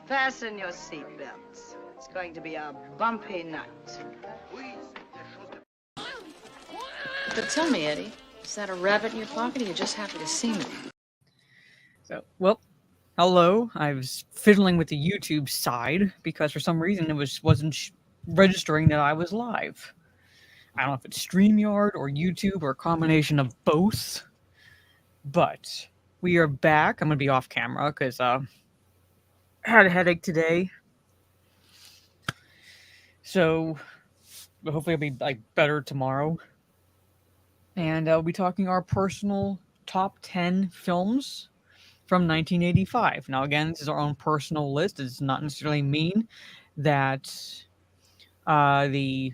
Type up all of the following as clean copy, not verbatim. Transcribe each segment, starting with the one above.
Fasten your seatbelts. It's going to be a bumpy night. But tell me, Eddie, is that a rabbit in your pocket, or you just happy to see me? So, well, hello. I was fiddling with the YouTube side because for some reason it wasn't registering that I was live. I don't know if it's StreamYard or YouTube or a combination of both. But we are back. I'm gonna be off camera because I had a headache today. So hopefully it'll be like better tomorrow. And we'll be talking our personal top 10 films from 1985. Now, again, this is our own personal list. It does not necessarily mean that the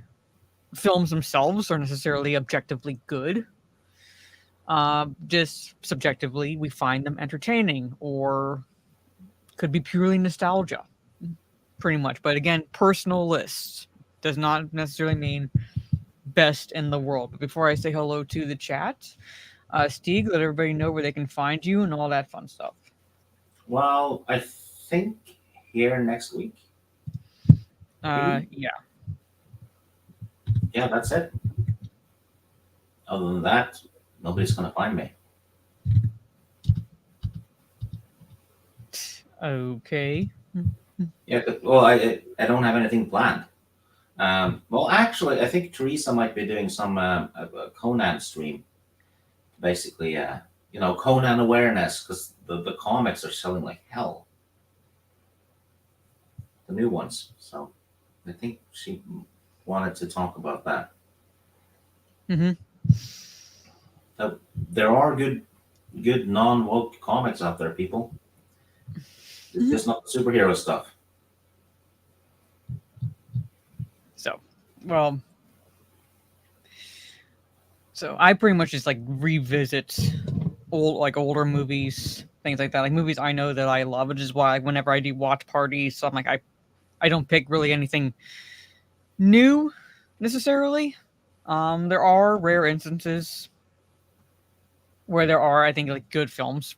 films themselves are necessarily objectively good. Just subjectively, we find them entertaining or could be purely nostalgia, pretty much. But again, personal lists does not necessarily mean best in the world. But before I say hello to the chat, Stieg, let everybody know where they can find you and all that fun stuff. Well, I think here next week. Yeah. Yeah, that's it. Other than that, nobody's going to find me. Okay. Yeah, well, I don't have anything planned. Well, actually, I think Teresa might be doing some a Conan stream. Basically, Conan awareness, because the comics are selling like hell. The new ones. So I think she wanted to talk about that. Mm-hmm. There are good non-woke comics out there, people. It's just not superhero stuff. So, well, I pretty much just like revisit older movies, things like that, like movies I know that I love, which is why like, whenever I do watch parties, so I'm like I don't pick really anything new necessarily. There are rare instances where there are, I think, like good films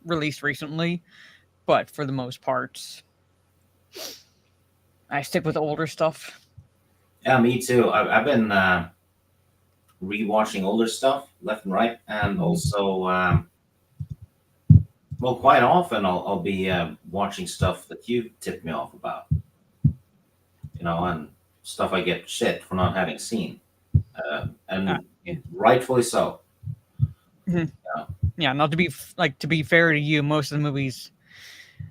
released recently, but for the most part, I stick with older stuff. Yeah, me too. I've been rewatching older stuff left and right, and also, well, quite often I'll be watching stuff that you tipped me off about, and stuff I get shit for not having seen, and Yeah. rightfully so. Mhm. Yeah, not to be to be fair to you, most of the movies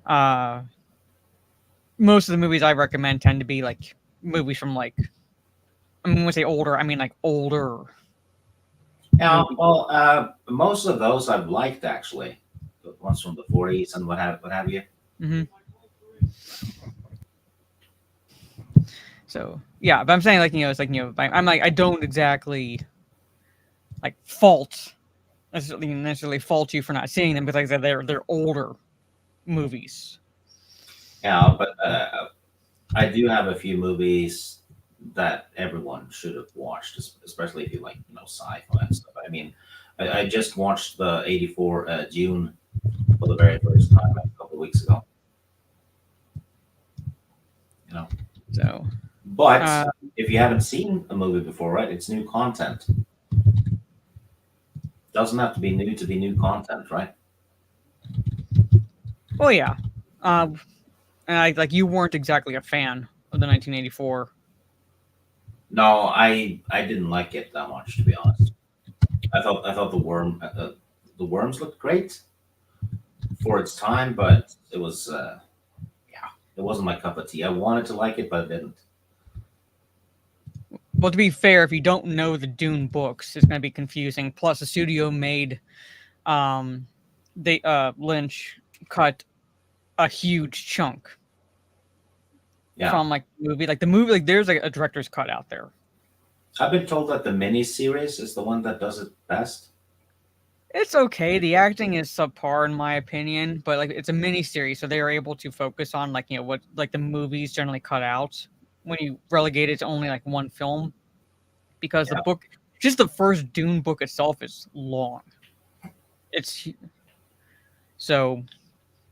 I recommend tend to be like movies from like, I mean, when I say older, I mean like older. Yeah, movies. well, most of those I've liked actually, the ones from the 40s and what have you. Mm-hmm. So yeah, but I'm saying like it's like I'm like I don't exactly like necessarily fault you for not seeing them, because like I said, they're older movies. Yeah, but I do have a few movies that everyone should have watched, especially if you like, sci-fi and stuff. I mean, I just watched the '84 Dune for the very first time a couple of weeks ago. So, but if you haven't seen a movie before, right, it's new content. Doesn't have to be new content, right? well, yeah, and I like you weren't exactly a fan of the 1984. No, I didn't like it that much, to be honest. I thought the worms looked great for its time, but it was it wasn't my cup of tea. I wanted to like it, but I didn't. Well, to be fair, if you don't know the Dune books, it's going to be confusing. Plus, the studio made Lynch cut a huge chunk from like the movie. Like the movie, like there's like a director's cut out there. I've been told that the mini series is the one that does it best. It's okay. The acting is subpar in my opinion, but like it's a mini series, so they are able to focus on like what like the movies generally cut out when you relegate it to only like one film, because the book, just the first Dune book itself, is long. It's so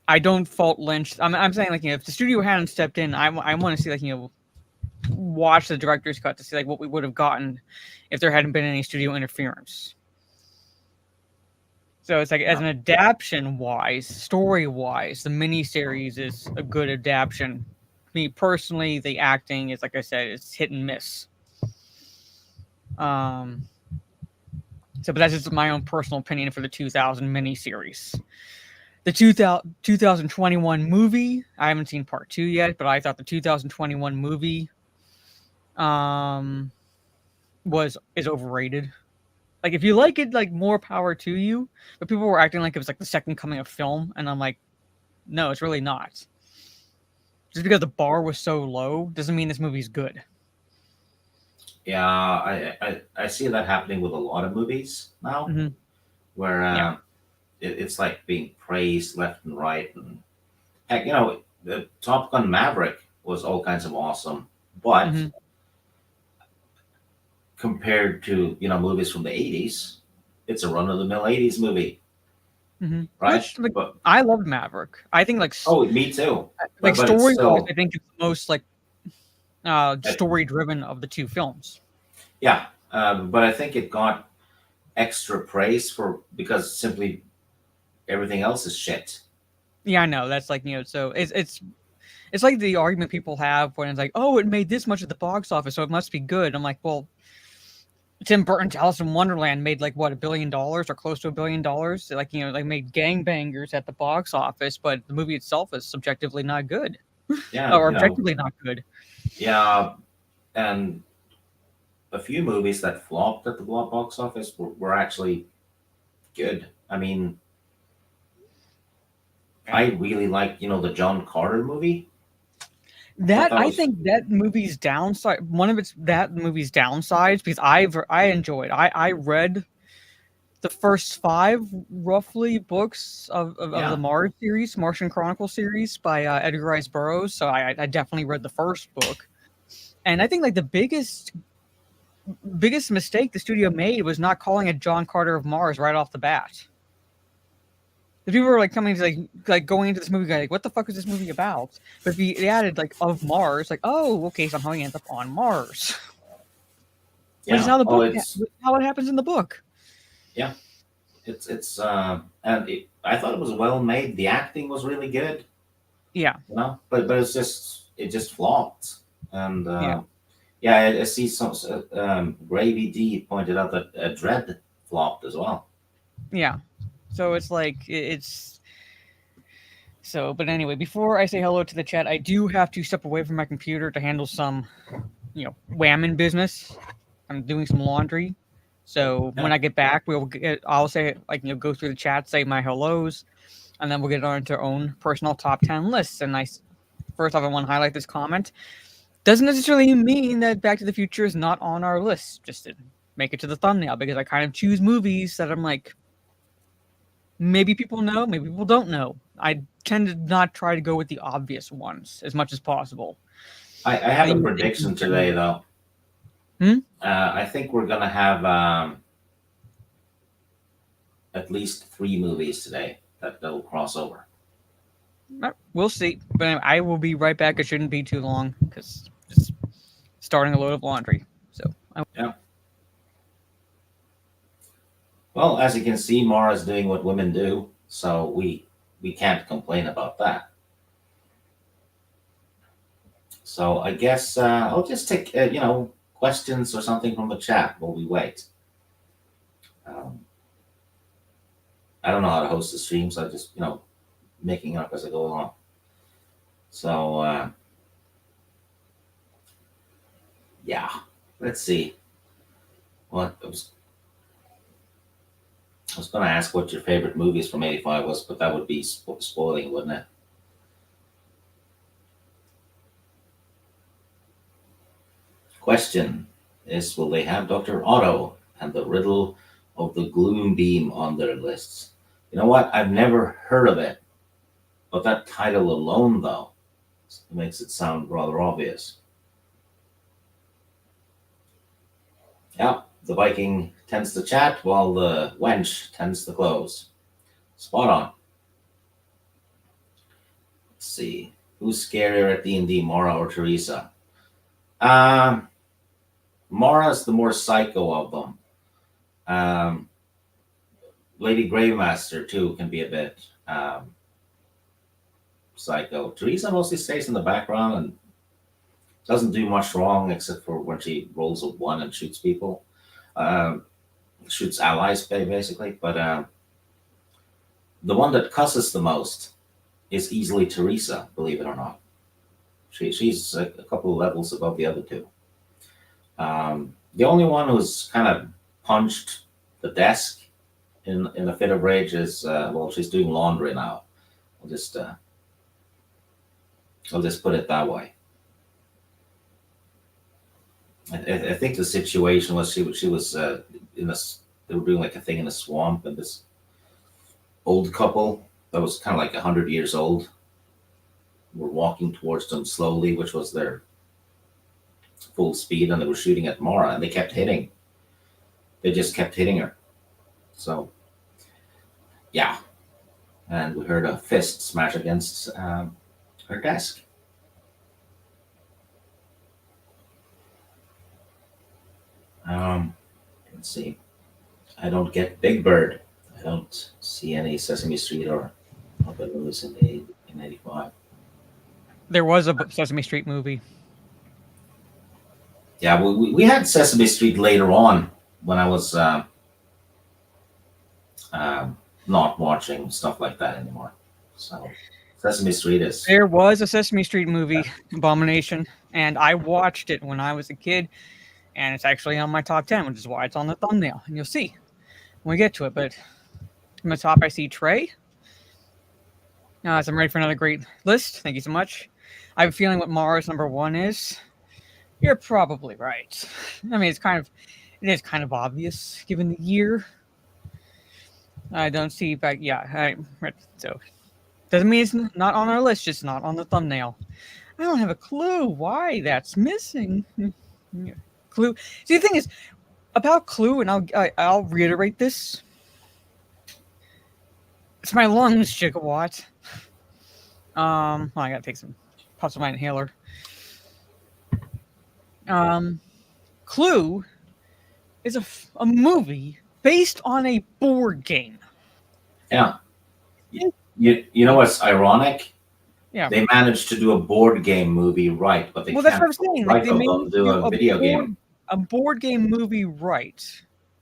I don't fault Lynch. I'm saying like if the studio hadn't stepped in, I want to see like watch the director's cut to see like what we would have gotten if there hadn't been any studio interference. So it's like as an adaptation wise, story wise, the miniseries is a good adaptation. Me personally, the acting is like I said, it's hit and miss. But that's just my own personal opinion for the 2000 miniseries. The 2021 movie, I haven't seen part 2 yet, but I thought the 2021 movie is overrated. Like if you like it, like more power to you. But people were acting like it was like the second coming of film, and I'm like, no, it's really not. Just because the bar was so low doesn't mean this movie's good. Yeah, I see that happening with a lot of movies now, where it's like being praised left and right, and heck, the Top Gun Maverick was all kinds of awesome, but compared to movies from the 80s, it's a run-of-the-mill 80s movie, right? But I loved Maverick. I think me too. Like story wise, I think it's the most like story driven of the two films. Yeah, but I think it got extra praise because simply everything else is shit. Yeah, I know. That's like so it's like the argument people have when it's like, oh, it made this much at the box office, so it must be good. I'm like, well, Tim Burton's Alice in Wonderland made like what $1 billion or close to $1 billion. Like like made gangbangers at the box office, but the movie itself is subjectively not good. Yeah, or objectively not good. Yeah, and a few movies that flopped at the box office were actually good. I mean, I really like the John Carter movie. I think that movie's downside, that movie's downsides, because I enjoyed. I read the first 5 roughly books of the Mars series, Martian Chronicle series by Edgar Rice Burroughs. So I definitely read the first book, and I think like the biggest mistake the studio made was not calling it John Carter of Mars right off the bat. The people were like coming to like going into this movie like, what the fuck is this movie about? But if you added like of Mars, like, oh, okay, somehow he ends up on Mars. Yeah. Which is how the book how it happens in the book. Yeah. It's and I thought it was well made. The acting was really good. Yeah. But it just flopped. And I see some Gravy D pointed out that Dread flopped as well. Yeah. So it's like but anyway, before I say hello to the chat, I do have to step away from my computer to handle some, whammon business. I'm doing some laundry. So when I get back, I'll say go through the chat, say my hellos, and then we'll get on to our own personal top 10 lists. And first off, I want to highlight this comment. Doesn't necessarily mean that Back to the Future is not on our list, just to make it to the thumbnail, because I kind of choose movies that I'm like, maybe people know, maybe people don't know. I tend to not try to go with the obvious ones as much as possible. I have a prediction today, though. I think we're going to have at least 3 movies today that will cross over. We'll see. But I will be right back. It shouldn't be too long because it's starting a load of laundry. So yeah. Well, as you can see, Mara's doing what women do, so we can't complain about that. So I guess I'll just take questions or something from the chat while we wait. I don't know how to host the stream, so I just making it up as I go along. So let's see. What I was going to ask what your favorite movies from '85 was, but that would be spoiling, wouldn't it? Question is, will they have Dr. Otto and the Riddle of the Gloom Beam on their lists? You know what? I've never heard of it, but that title alone, though, makes it sound rather obvious. Yeah, the Viking tends to chat while the wench tends to close. Spot on. see. Who's scarier at D&D, Mara or Teresa? Mara is the more psycho of them. Lady Gravemaster too can be a bit psycho. Teresa mostly stays in the background and doesn't do much wrong except for when she rolls a 1 and shoots people, shoots allies basically. But the one that cusses the most is easily Teresa, believe it or not. She's a couple of levels above the other two. The only one who's kind of punched the desk in a fit of rage is she's doing laundry now. I'll just put it that way. I think the situation was she was in a, they were doing like a thing in a swamp, and this old couple that was kind of like 100 years old were walking towards them slowly, which was their full speed, and they were shooting at Mara, and they kept hitting. They just kept hitting her. So, yeah. And we heard a fist smash against her desk. Let's see. I don't get Big Bird. I don't see any Sesame Street or Muppet movies in 85. There was a Sesame Street movie. Yeah, we had Sesame Street later on when I was not watching stuff like that anymore. So Sesame Street is... There was a Sesame Street movie, Abomination, and I watched it when I was a kid, and it's actually on my top 10, which is why it's on the thumbnail, and you'll see when we get to it. But from the top, I see Trey. So I'm ready for another great list. Thank you so much. I have a feeling what Mara's number 1 is. You're probably right. I mean, it is kind of obvious given the year. I don't see, but yeah, so doesn't mean it's not on our list, just not on the thumbnail. I don't have a clue why that's missing. Clue. See, the thing is about Clue, and I'll reiterate this. It's my lungs, Gigawatt. I gotta take some puffs of my inhaler. Clue is a movie based on a board game. Yeah. You know what's ironic? Yeah. They managed to do a board game movie right, but they can't that's what I'm saying. right They of made them do a video game. A board game movie right.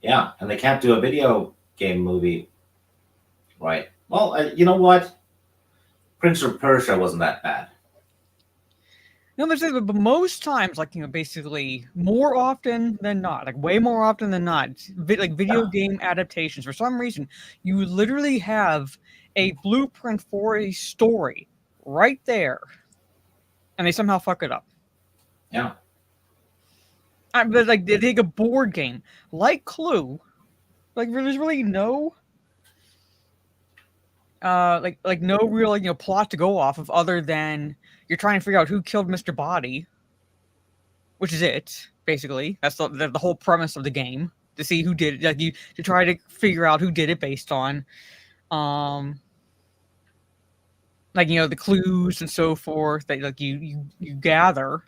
Yeah, and they can't do a video game movie right. Well, you know what? Prince of Persia wasn't that bad. No, but most times, basically more often than not, way more often than not, video game adaptations. For some reason, you literally have a blueprint for a story right there, and they somehow fuck it up. Yeah. But they take a board game like Clue, there's really no, no real plot to go off of other than you're trying to figure out who killed Mr. Body, which is it basically. That's the whole premise of the game, to see who did it. To try to figure out who did it based on, the clues and so forth that you gather.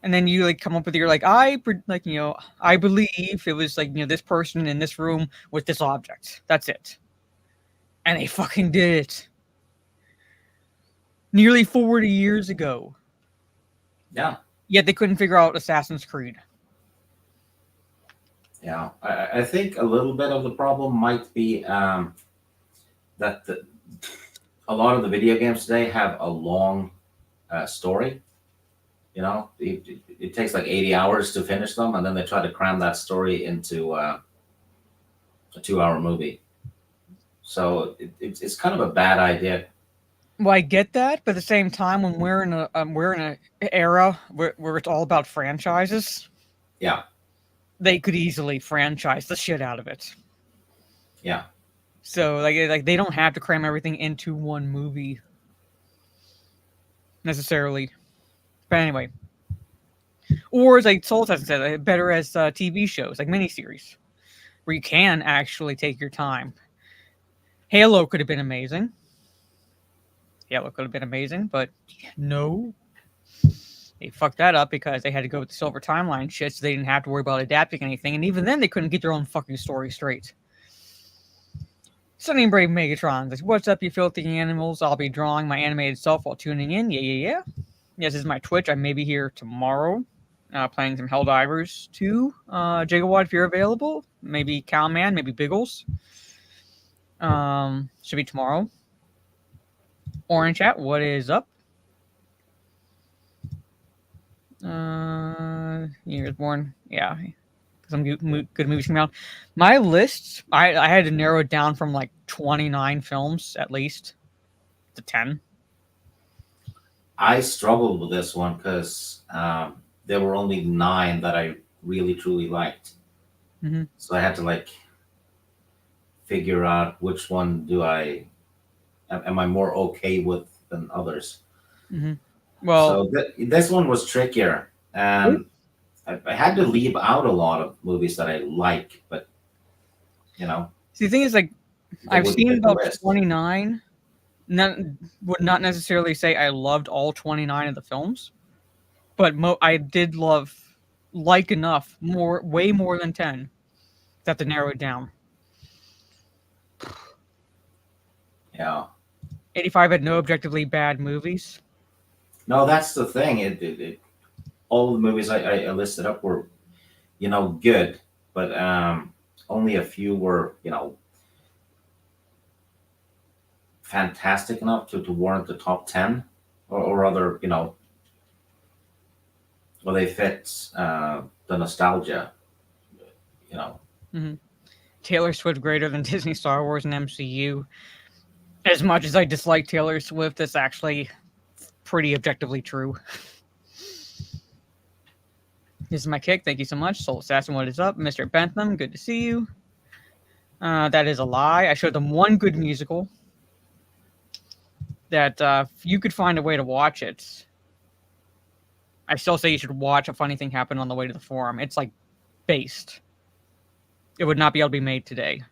And then you come up with your I believe it was this person in this room with this object. That's it. And they fucking did it. Nearly 40 years ago. Yeah. Yet they couldn't figure out Assassin's Creed. Yeah. I think a little bit of the problem might be that a lot of the video games today have a long story. It takes 80 hours to finish them, and then they try to cram that story into a 2-hour movie. So it's kind of a bad idea. Well, I get that, but at the same time, when we're in a era where it's all about franchises, yeah, they could easily franchise the shit out of it. Yeah. So they don't have to cram everything into one movie necessarily. But anyway, or as Soul has said, better as TV shows, miniseries, where you can actually take your time. Halo could have been amazing. Yellow could have been amazing, but no. They fucked that up because they had to go with the Silver Timeline shit, so they didn't have to worry about adapting anything, and even then they couldn't get their own fucking story straight. Sunny and Brave Megatron says, "What's up, you filthy animals? I'll be drawing my animated self while tuning in. Yeah. Yes, this is my Twitch. I may be here tomorrow, playing some Helldivers 2. Gigawatt, if you're available. Maybe Cowman, maybe Biggles. Should be tomorrow. Orange Chat, what is up? Years born, yeah. Some good movies came out. My list, I had to narrow it down from like 29 films at least to 10. I struggled with this one because there were only 9 that I really truly liked. Mm-hmm. So I had to like figure out which one am I more okay with than others. Mm-hmm. Well, so this one was trickier, and I had to leave out a lot of movies that I like, but see, the thing is, like, I've seen about 29. Would not necessarily say I loved all 29 of the films, but I did like enough, way more than 10, that to narrow it down. Yeah. 85 had no objectively bad movies. No, that's the thing. It all the movies I listed up were, good, but only a few were, fantastic enough to warrant the top 10, or rather, well, they fit the nostalgia, Mm-hmm. Taylor Swift greater than Disney, Star Wars, and MCU. As much as I dislike Taylor Swift, that's actually pretty objectively true. This is my kick. Thank you so much. Soul Assassin, what is up? Mr. Bentham, good to see you. That is a lie. I showed them one good musical that if you could find a way to watch it, I still say you should watch A Funny Thing Happened on the Way to the Forum. It's like based. It would not be able to be made today.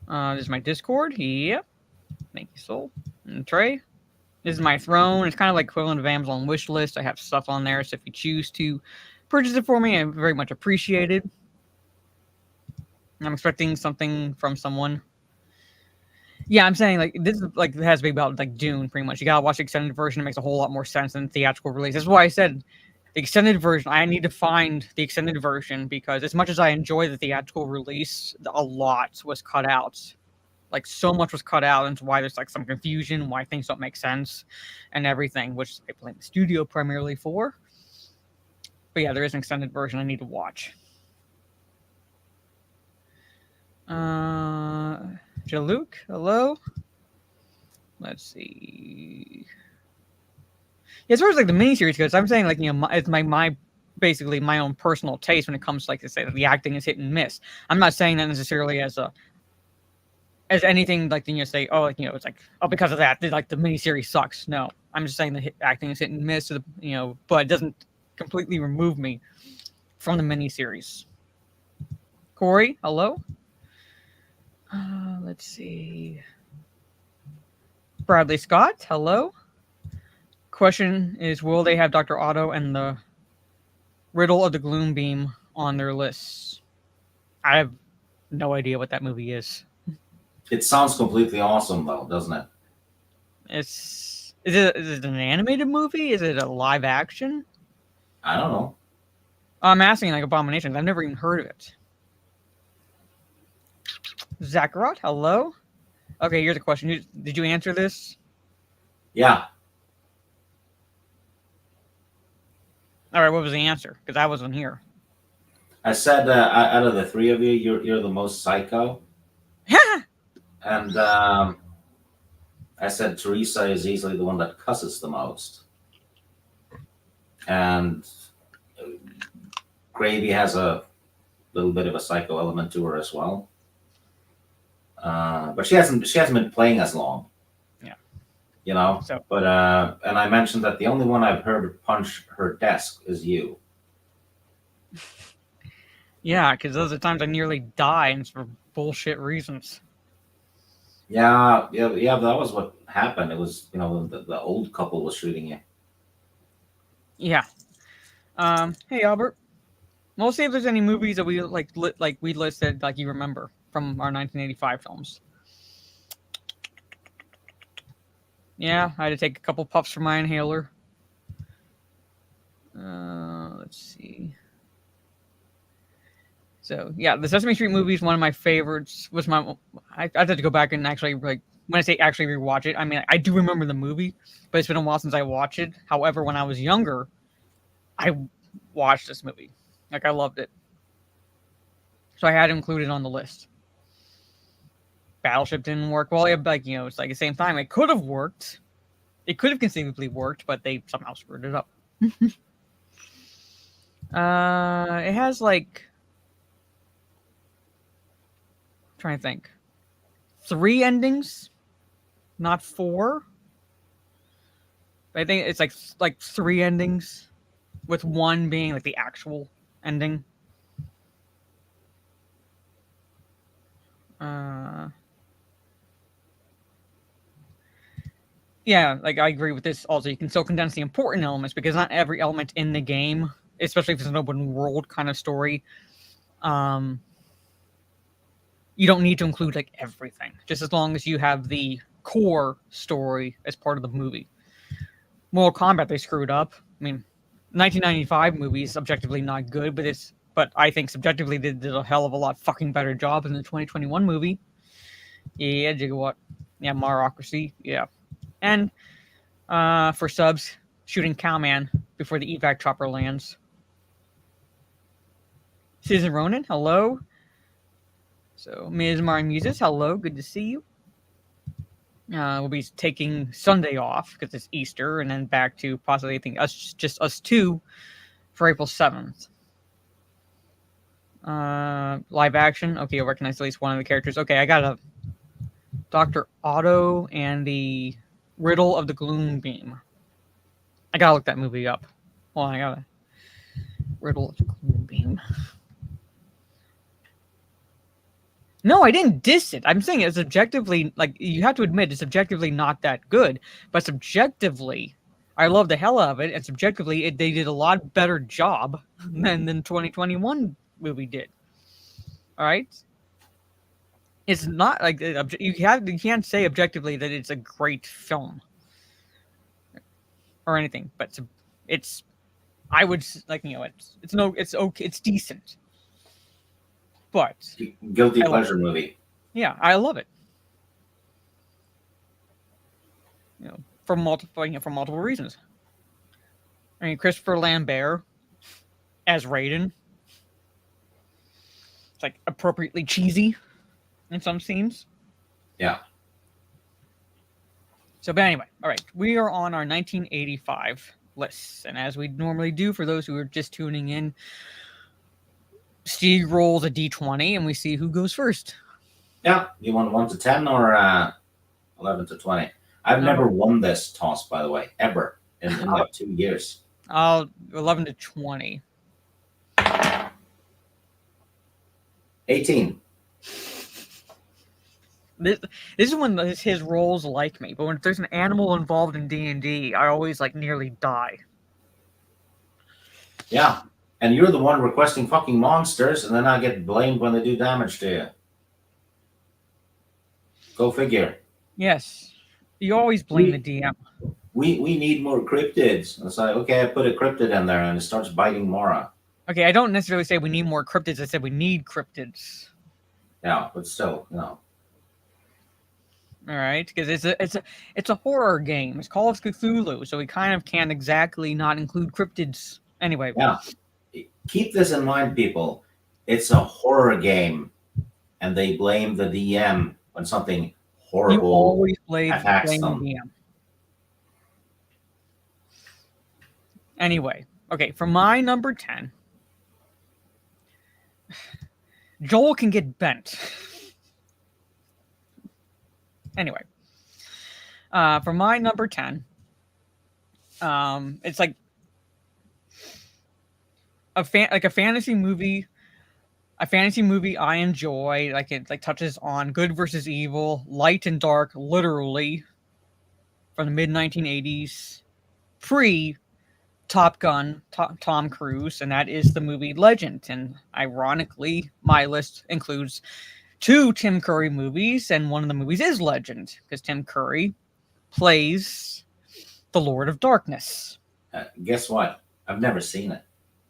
This is my Discord. Yep. Thank you, Soul. And Trey. This is my throne. It's kind of like equivalent of Amazon wish list. I have stuff on there, so if you choose to purchase it for me, I very much appreciate it. I'm expecting something from someone. Yeah, I'm saying like this is like it has to be about like Dune, pretty much. You gotta watch the extended version. It makes a whole lot more sense than the theatrical release. That's why I said the extended version. I need to find the extended version because as much as I enjoy the theatrical release, a lot was cut out. Like so much was cut out, and why there's like some confusion, why things don't make sense, and everything, which I blame the studio primarily for. But yeah, there is an extended version I need to watch. Jaluk, hello. Let's see. Yeah, as far as like the miniseries goes, I'm saying like it's my basically my own personal taste when it comes to like to say that the acting is hit and miss. I'm not saying that necessarily as anything like say it's like because of that like the miniseries sucks. No, I'm just saying the acting is hit and miss. But it doesn't completely remove me from the miniseries. Corey, hello. Let's see. Bradley Scott, hello. Question is, will they have Dr. Otto and the Riddle of the Gloom Beam on their lists? I have no idea what that movie is. It sounds completely awesome, though, doesn't it? Is it an animated movie? Is it a live action? I don't know. I'm asking like Abomination. I've never even heard of it. Zakarot, hello. Okay, here's a question. Did you answer this? Yeah. All right, what was the answer? Because I wasn't here. I said out of the three of you, you're the most psycho. And I said Teresa is easily the one that cusses the most. And Gravy has a little bit of a psycho element to her as well. But she hasn't been playing as long. Yeah. So. But and I mentioned that the only one I've heard punch her desk is you. Yeah, because those are times I nearly die, and it's for bullshit reasons. Yeah. That was what happened. It was, the old couple was shooting you. Yeah. Hey Albert. We'll see if there's any movies that we we listed like you remember from our 1985 films. Yeah, I had to take a couple puffs from my inhaler. Let's see. So yeah, the Sesame Street movie is one of my favorites. I had to go back and actually when I say actually rewatch it, I mean I do remember the movie, but it's been a while since I watched it. However, when I was younger, I watched this movie. Like I loved it, so I had to include it on the list. Battleship didn't work well. It's like at the same time it could have worked. It could have conceivably worked, but they somehow screwed it up. It has trying to think. 3 endings, not 4. But I think it's like 3 endings, with one being like the actual ending. Yeah, like I agree with this. Also, you can still condense the important elements because not every element in the game, especially if it's an open world kind of story, you don't need to include like everything. Just as long as you have the core story as part of the movie. Mortal Kombat, they screwed up. I mean, 1995 movie is objectively not good, but I think subjectively they did a hell of a lot fucking better job than the 2021 movie. Yeah, Gigawatt. Yeah, Marocracy. Yeah. And for subs, shooting Cowman before the evac chopper lands. Susan Ronan, hello. So, Ms. Mari Muses, hello. Good to see you. We'll be taking Sunday off because it's Easter, and then back to possibly, I think, just us two for April 7th. Live action. Okay, you'll recognize at least one of the characters. Okay, I got a Dr. Otto and the Riddle of the Gloom Beam. I gotta look that movie up. Well, I gotta Riddle of the Gloom Beam. No, I didn't diss it. I'm saying it's objectively, you have to admit, it's objectively not that good. But subjectively, I love the hell out of it. And subjectively, they did a lot better job than 2021 movie did. All right? It's not like you can't say objectively that it's a great film or anything, but it's I would it's okay, it's decent, but guilty pleasure movie. Yeah, I love it. For multiple reasons. I mean, Christopher Lambert as Raiden. It's like appropriately cheesy in some scenes. Yeah. So, but anyway, all right. We are on our 1985 lists. And as we normally do for those who are just tuning in, Steve rolls a d20 and we see who goes first. Yeah. You want 1 to 10 or 11 to 20? I've never won this toss, by the way, ever in like 2 years. 11 to 20. 18. This is when his rolls like me, but when there's an animal involved in D&D, I always nearly die. Yeah, and you're the one requesting fucking monsters, and then I get blamed when they do damage to you. Go figure. Yes, you always blame the DM. We need more cryptids. It's like, okay, I put a cryptid in there, and it starts biting Mora. Okay, I don't necessarily say we need more cryptids. I said we need cryptids. Yeah, but still, All right, because it's a horror game. It's Call of Cthulhu, so we kind of can't exactly not include cryptids. Anyway. Yeah. Keep this in mind, people. It's a horror game, and they blame the DM when something horrible you always blame attacks them. The DM. Anyway, okay, for my number 10, Joel can get bent. Anyway, for my number 10, it's like a fantasy movie. A fantasy movie I enjoy. It touches on good versus evil, light and dark, literally. from the mid 1980s, pre Top Gun, Tom Cruise, and that is the movie Legend. And ironically, my list includes 2 Tim Curry movies, and one of the movies is Legend because Tim Curry plays the Lord of Darkness. Guess what? I've never seen it.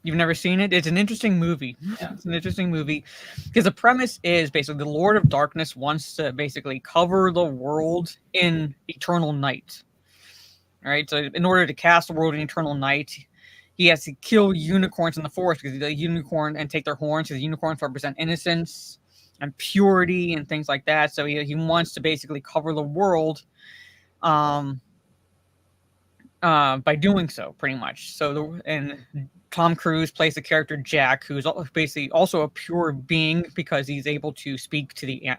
You've never seen it? It's an interesting movie. Yeah. It's an interesting movie because the premise is basically the Lord of Darkness wants to basically cover the world in eternal night. All right, so in order to cast the world in eternal night, he has to kill unicorns in the forest because the unicorn and take their horns because the unicorns represent innocence and purity and things like that. So he wants to basically cover the world by doing so, pretty much. So and Tom Cruise plays the character Jack, who's basically also a pure being because he's able to speak to the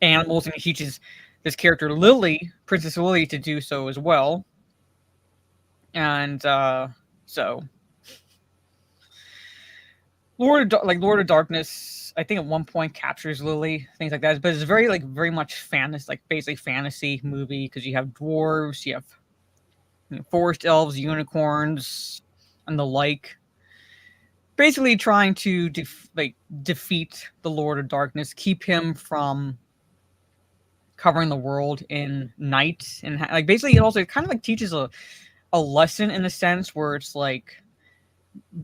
animals, and he teaches this character Lily, Princess Lily, to do so as well. And so Lord of Darkness, I think at one point captures Lily, things like that. But it's very much fantasy, like basically fantasy movie because you have dwarves, you have forest elves, unicorns, and the like. Basically trying to defeat the Lord of Darkness, keep him from covering the world in night, and like basically it also kind of like teaches a lesson in a sense where it's like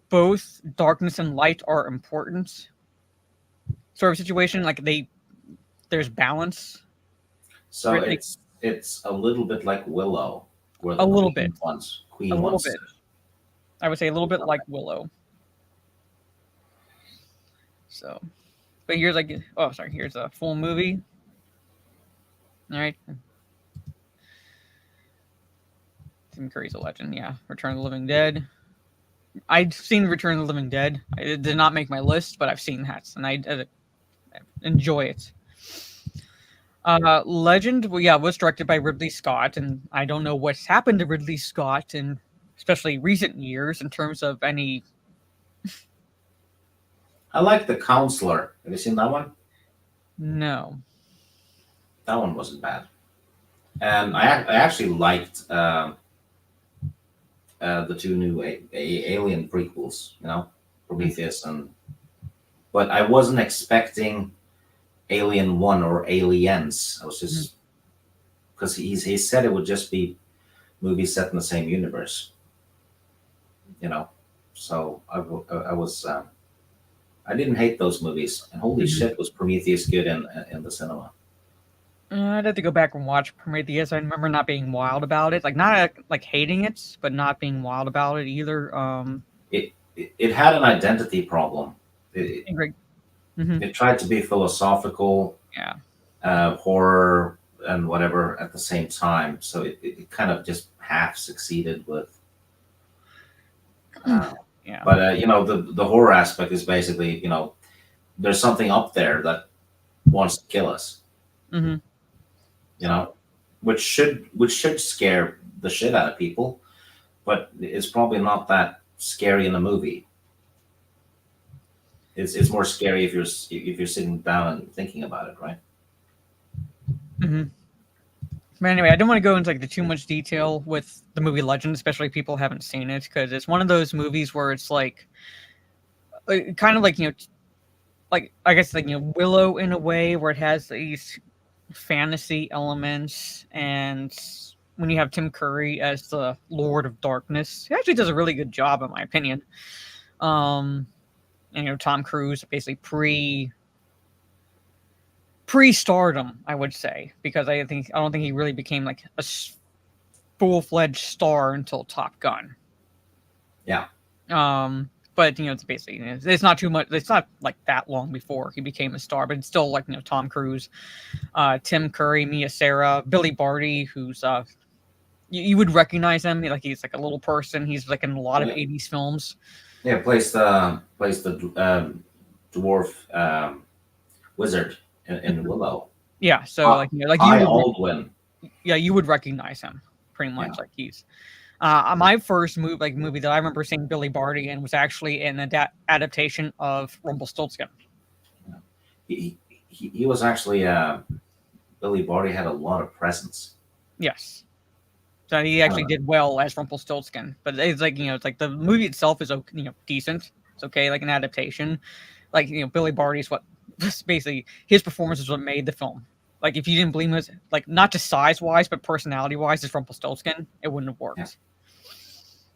both darkness and light are important sort of situation. Like there's balance. So Right, it's a little bit like Willow, where the A little bit. Queen A little wants bit. I would say a little bit like Willow. So, but here's here's a full movie. All right. Tim Curry's a legend, yeah. Return of the Living Dead. I'd seen Return of the Living Dead. It did not make my list, but I've seen that, and I enjoy it. Legend, well, yeah, was directed by Ridley Scott, and I don't know what's happened to Ridley Scott in especially recent years in terms of any. I like The Counselor. Have you seen that one? No. That one wasn't bad. And I actually liked the 2 new Alien prequels, Prometheus but I wasn't expecting Alien 1 or Aliens. I was just because he said it would just be movies set in the same universe, So I was I didn't hate those movies, and holy shit, was Prometheus good in the cinema. I'd have to go back and watch Prometheus. I remember not being wild about it, like not like hating it, but not being wild about it either. It had an identity problem. It tried to be philosophical, horror and whatever at the same time. So it kind of just half succeeded with. Yeah. But the horror aspect is basically there's something up there that wants to kill us. Mm-hmm. Which should scare the shit out of people, but it's probably not that scary in the movie. It's more scary if you're sitting down and thinking about it, right? Mm-hmm. But anyway, I don't want to go into like too much detail with the movie Legend, especially if people haven't seen it, because it's one of those movies where it's like kind of like like I guess like Willow in a way, where it has these fantasy elements, and when you have Tim Curry as the Lord of Darkness, he actually does a really good job in my opinion. And Tom Cruise basically pre-stardom, I would say, because I don't think he really became like a full-fledged star until Top Gun. Yeah. But it's basically it's not too much. It's not like that long before he became a star, but it's still like Tom Cruise, Tim Curry, Mia Sara, Billy Barty, who's you would recognize him. Like he's like a little person. He's like in a lot of '80s films. Yeah, plays the dwarf wizard in Willow. Yeah, so like you Aldwin. Yeah, you would recognize him pretty much. Yeah. Like he's my first movie that I remember seeing Billy Barty in was actually an adaptation of Rumpelstiltskin. He was actually Billy Barty had a lot of presence. Yes. So he actually did well as Rumpelstiltskin, but it's like it's like the movie itself is decent. It's okay, like an adaptation. Like Billy Barty's what basically his performance is what made the film. Like if you didn't believe him, like not just size wise, but personality wise, as Rumpelstiltskin, it wouldn't have worked.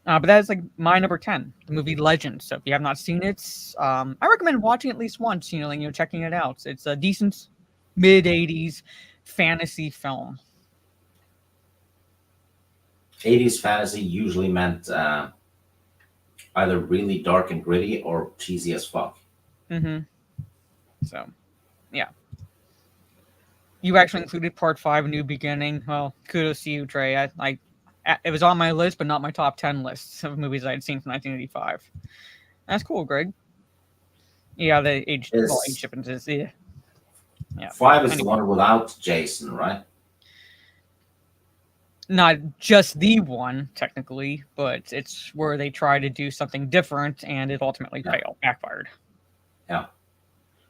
Yeah. But that's like my number 10, the movie Legend. So if you have not seen it, I recommend watching at least once. Checking it out. It's a decent mid '80s fantasy film. 80s fantasy usually meant either really dark and gritty or cheesy as fuck. Mm-hmm. So, yeah. You actually included Part 5, New Beginning. Well, kudos to you, Trey. It was on my list, but not my top 10 list of movies I had seen from 1985. That's cool, Greg. Yeah, the age differences. Yeah. 5 is the one without Jason, right? Not just the one, technically, but it's where they try to do something different, and it ultimately backfired. Yeah.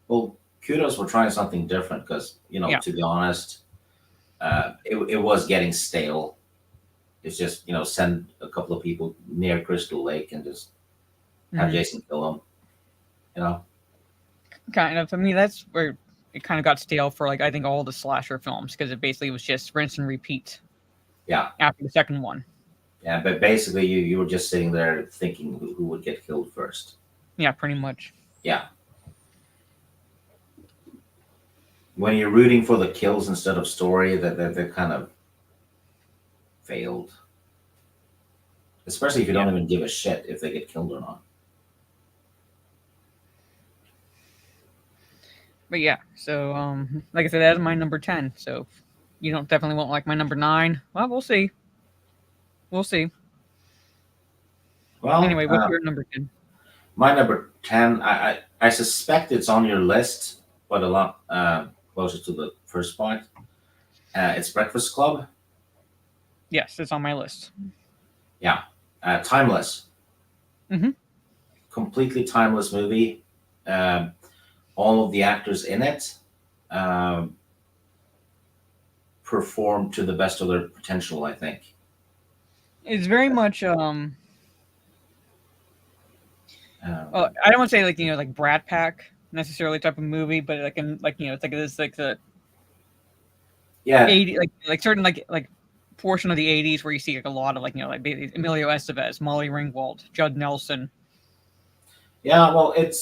Well, kudos for trying something different, because, to be honest, it was getting stale. It's just, send a couple of people near Crystal Lake and just have Jason kill them, Kind of. I mean, that's where it kind of got stale for, I think all the slasher films, because it basically was just rinse and repeat. Yeah. After the second one. Yeah, but basically you were just sitting there thinking who would get killed first. Yeah, pretty much. Yeah. When you're rooting for the kills instead of story, that kind of failed. Especially if you don't even give a shit if they get killed or not. But yeah, so like I said, that's my number 10. So you definitely won't like my number 9. Well, we'll see. We'll see. Well, anyway, what's your number 10? My number 10, I suspect it's on your list, but a lot closer to the first point. It's Breakfast Club. Yes, it's on my list. Yeah. Timeless. Mm-hmm. Completely timeless movie. All of the actors in it perform to the best of their potential, I think. It's very much I don't want to say like Brat Pack necessarily type of movie, but it's like this like the 80 like certain like portion of the 80s where you see like a lot of like Emilio Estevez, Molly Ringwald, Judd Nelson. Yeah, well, it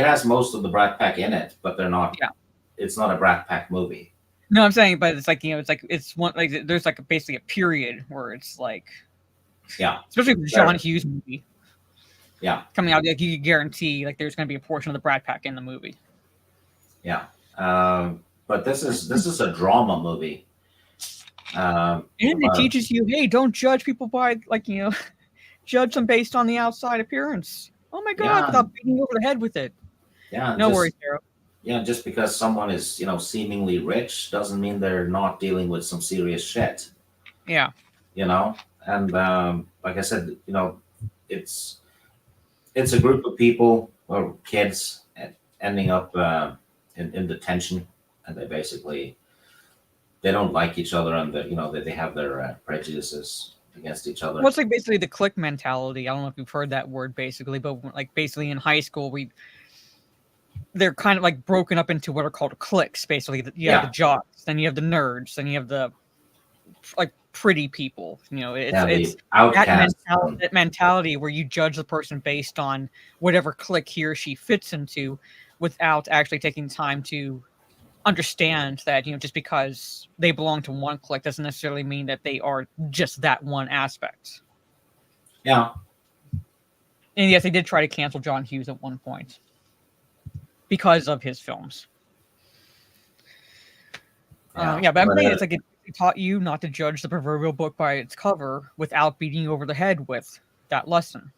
has most of the Brat Pack in it, but they're not. Yeah. It's not a Brat Pack movie. No, I'm saying, but it's like it's one like there's like basically a period where it's like, especially with the John Hughes movie. Yeah. Coming out, like you can guarantee like there's going to be a portion of the Brat Pack in the movie. Yeah, but this is a drama movie. And it teaches you, hey, don't judge people by judge them based on the outside appearance. Oh my God! Without beating over the head with it. Yeah. No worries, Sarah. Yeah, just because someone is seemingly rich doesn't mean they're not dealing with some serious shit. Yeah. And like I said, it's a group of people or kids ending up in detention, and they don't like each other, and they have their prejudices against each other. Well, it's like basically the clique mentality. I don't know if you've heard that word basically, but like basically in high school they're kind of like broken up into what are called cliques. Basically, you have the jocks, then you have the nerds, then you have the like pretty people. It's that mentality where you judge the person based on whatever clique he or she fits into, without actually taking time to understand that just because they belong to one clique doesn't necessarily mean that they are just that one aspect. Yeah. And yes, they did try to cancel John Hughes at one point because of his films. But I'm saying it's like it taught you not to judge the proverbial book by its cover without beating you over the head with that lesson.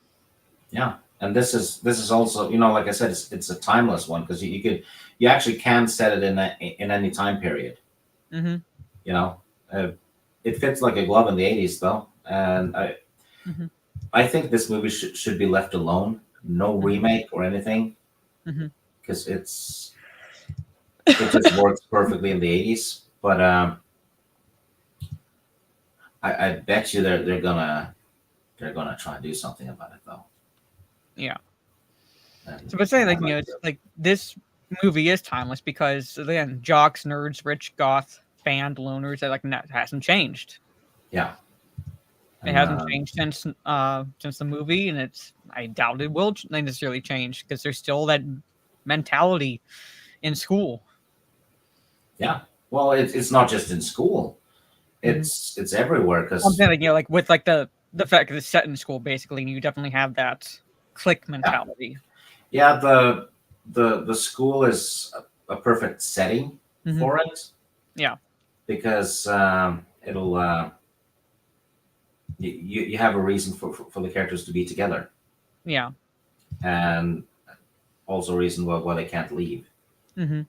Yeah, and this is also like I said, it's a timeless one, because you actually can set it in any time period. Mm-hmm. It fits like a glove in the 80s though, and I think this movie should be left alone, no remake or anything, because it just works perfectly in the 80s. But I bet you they're gonna try and do something about it though. Yeah. And, So, but saying like I'd like it's to- like this movie is timeless because again, jocks, nerds, rich, goth, band, loners, that hasn't changed. yeah. It And, hasn't changed since the movie, and I doubt it will necessarily change because there's still that mentality in school. yeah. Well, it's not just in school. Mhm. It's everywhere I'm because saying, like, like with like the fact that it's set in school, basically, and you definitely have that clique mentality. yeah, the school is a perfect setting Mhm. for it. Yeah. Because it'll you have a reason for the characters to be together, Yeah. and also a reason why they can't leave. hmm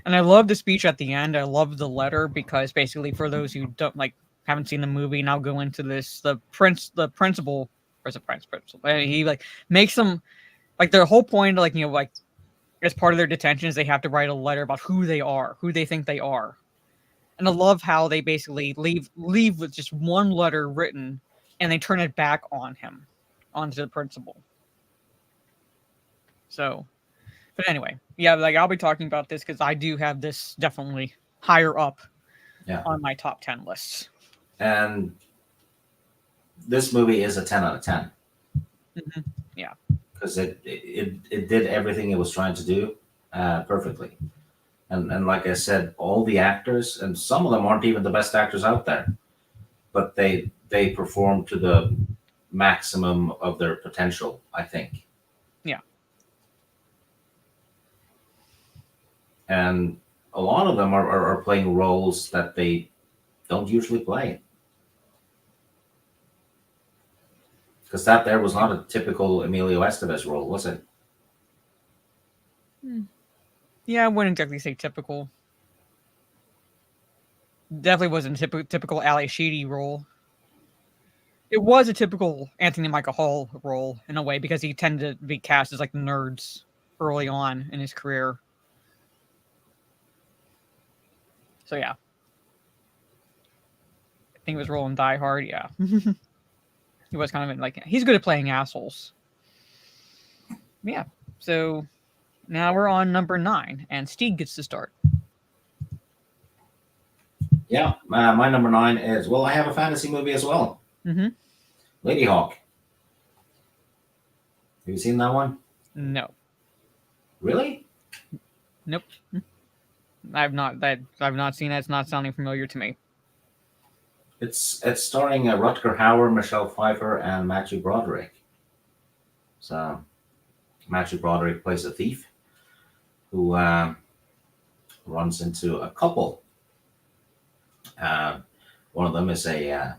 And I love the speech at the end. I love the letter because basically, for those who don't haven't seen the movie, and I'll go into this. The principal, or is it principal? He like makes them like their whole point, like like as part of their detention, is they have to write a letter about who they are, who they think they are. And I love how they basically leave with just one letter written, and they turn it back on him, onto the principal. So, but anyway, yeah, like I'll be talking about this because I do have this definitely higher up Yeah, on my top 10 lists. and this movie is a 10 out of 10 Mhm. Yeah. because it did everything it was trying to do perfectly. And like I said, all the actors, and some of them aren't even the best actors out there, but they perform to the maximum of their potential, I think. Yeah. And a lot of them are playing roles that they don't usually play. Because that there was not a typical Emilio Estevez role, was it? Yeah, I wouldn't exactly say typical. Definitely wasn't a typical Ali Sheedy role. It was a typical Anthony Michael Hall role in a way because he tended to be cast as like nerds early on in his career. So yeah, I think it was rolling Die Hard. Yeah, he was kind of like he's good at playing assholes. Yeah. So now we're on number 9, and Steve gets to start. Yeah, my number 9 is, well, I have a fantasy movie as well. Mm-hmm. Lady Hawk. Have you seen that one? No, Really? nope. I've not seen it. It's not sounding familiar to me. It's starring Rutger Hauer, Michelle Pfeiffer, and Matthew Broderick. So Matthew Broderick plays a thief who runs into a couple. One of them is a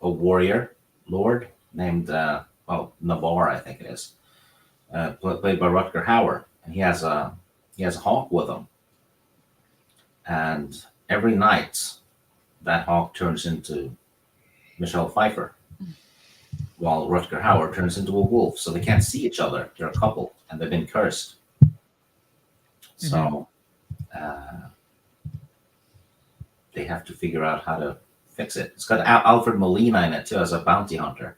warrior lord named Navarre, I think it is, played by Rutger Hauer, and he has a hawk with him, and every night that hawk turns into Michelle Pfeiffer, while Rutger Hauer turns into a wolf, so they can't see each other. They're a couple, and they've been cursed. So they have to figure out how to fix it. It's got Alfred Molina in it too as a bounty hunter.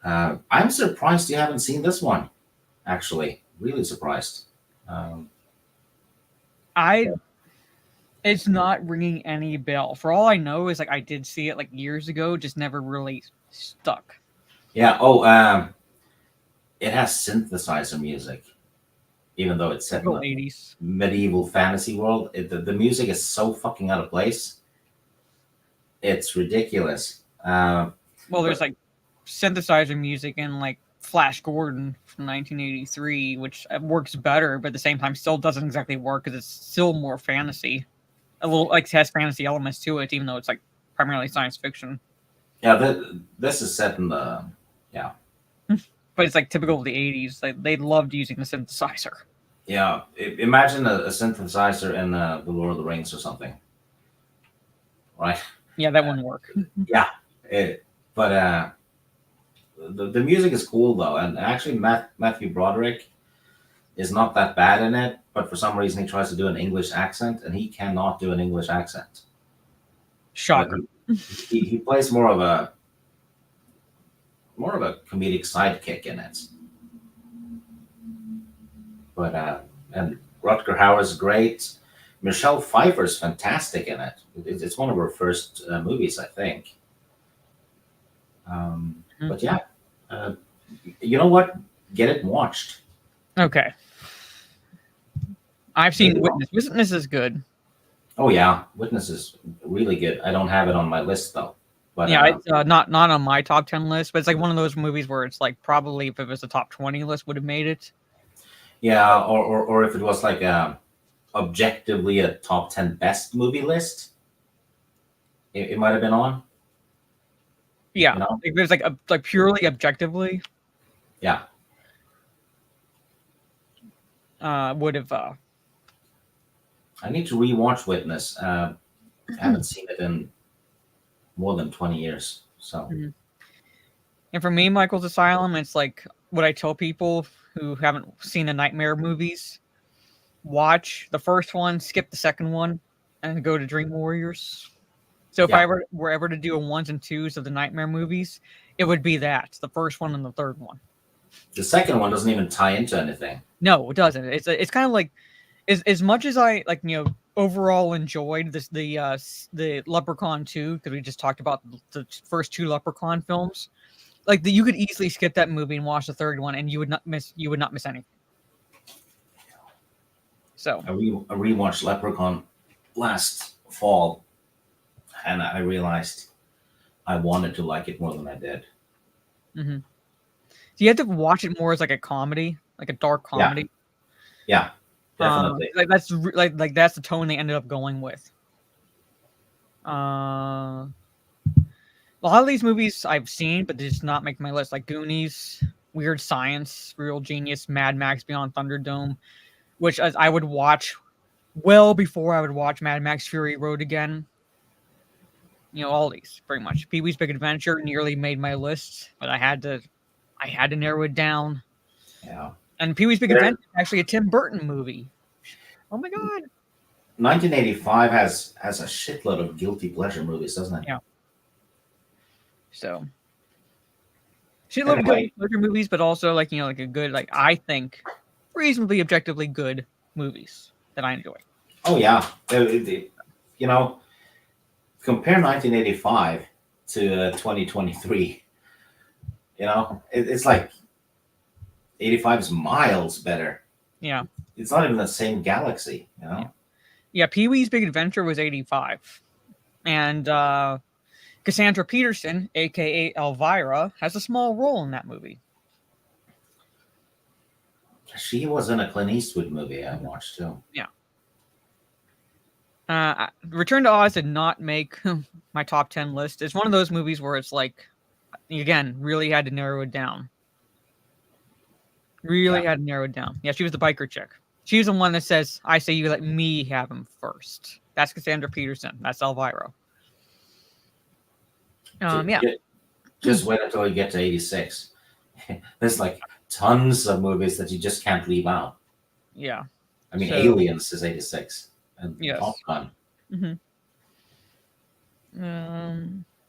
I'm surprised you haven't seen this one. Actually, really surprised. It's not ringing any bell. For all I know, is like I did see it like years ago, just never really stuck. Yeah. Oh, it has synthesizer music, even though it's set in Typical a 80s. medieval fantasy world. The music is so fucking out of place. It's ridiculous. Well, there's like synthesizer music in like Flash Gordon from 1983, which works better, but at the same time still doesn't exactly work because it's still more fantasy. A little like has fantasy elements to it, even though it's like primarily science fiction. Yeah, this is set in the But it's like typical of the 80s. They loved using the synthesizer. yeah. Imagine a synthesizer in the Lord of the Rings or something, right? Yeah, that wouldn't work. Yeah, but the music is cool though, and actually Matthew Broderick is not that bad in it, but for some reason he tries to do an English accent, and he cannot do an English accent. Shocker. He plays more of a comedic sidekick in it. But and Rutger Hauer's great. Michelle Pfeiffer's fantastic in it. It's one of her first movies, I think. But yeah, you know what? Get it watched. Okay. I've seen Witness. Witness is good. Oh yeah, Witness is really good. I don't have it on my list though. But Yeah, it's not on my top 10 list, but it's like one of those movies where it's like probably if it was a top 20 list would have made it. yeah, or if it was like objectively a top 10 best movie list, it might have been on. Yeah, You know? if it was like purely objectively, Yeah. would have. I need to rewatch Witness. I haven't seen it in more than 20 years. So And for me, Michael's Asylum, it's like what I tell people who haven't seen the Nightmare movies: watch the first one, skip the second one, and go to Dream Warriors. So if Yeah. I were ever to do a ones and twos of the Nightmare movies, it would be that the first one and the third one. the second one doesn't even tie into anything. No, it doesn't. It's kind of like as much as I like overall enjoyed the Leprechaun 2 because we just talked about the first two Leprechaun films. Like you could easily skip that movie and watch the third one, and you would not miss anything. So I rewatched Leprechaun last fall, and I realized I wanted to like it more than I did. so you have to watch it more as like a comedy, like a dark comedy. Yeah, definitely. Like that's the tone they ended up going with. A lot of these movies I've seen, but they just not make my list. Like Goonies, Weird Science, Real Genius, Mad Max Beyond Thunderdome, which I would watch well before I would watch Mad Max Fury Road again. All these pretty much. Pee-wee's Big Adventure nearly made my list, but I had to narrow it down. Yeah. And Pee-wee's Big Adventure is actually a Tim Burton movie. Oh my god. 1985 has a shitload of guilty pleasure movies, doesn't it? Yeah. So she loved good pleasure movies, but also like a good, like I think reasonably objectively good movies that I enjoy. Oh yeah. Compare 1985 to 2023. It's like 85 is miles better. Yeah. It's not even the same galaxy, Yeah, Pee-wee's Big Adventure was 85. And Cassandra Peterson, aka Elvira, has a small role in that movie. She was in a Clint Eastwood movie I watched too. Yeah. Return to Oz did not make my top 10 list. It's one of those movies where it's like, again, really had to narrow it down. Had to narrow it down. Yeah, she was the biker chick. She's the one that says, I say you let me have him first. That's Cassandra Peterson. That's Elvira. Yeah. Just wait until you get to 86. There's like tons of movies that you just can't leave out. Yeah. I mean, Aliens is 86. And Yes. Top Gun.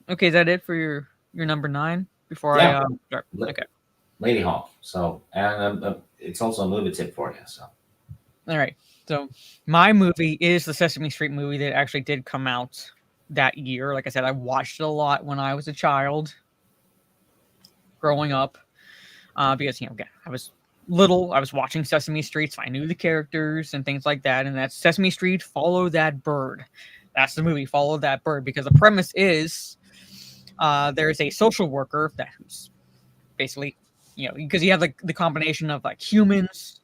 Okay, is that it for your number 9? Before Yeah. I start? Okay. Lady Hawk. So, and it's also a movie tip for you. So, All right. So my movie is the Sesame Street movie that actually did come out that year. Like I said, I watched it a lot when I was a child, growing up, because again, I was little. I was watching Sesame Street, so I knew the characters and things like that. And that's Sesame Street. Follow That Bird. That's the movie. Follow That Bird, because the premise is there's a social worker who's basically, because you have like the combination of like humans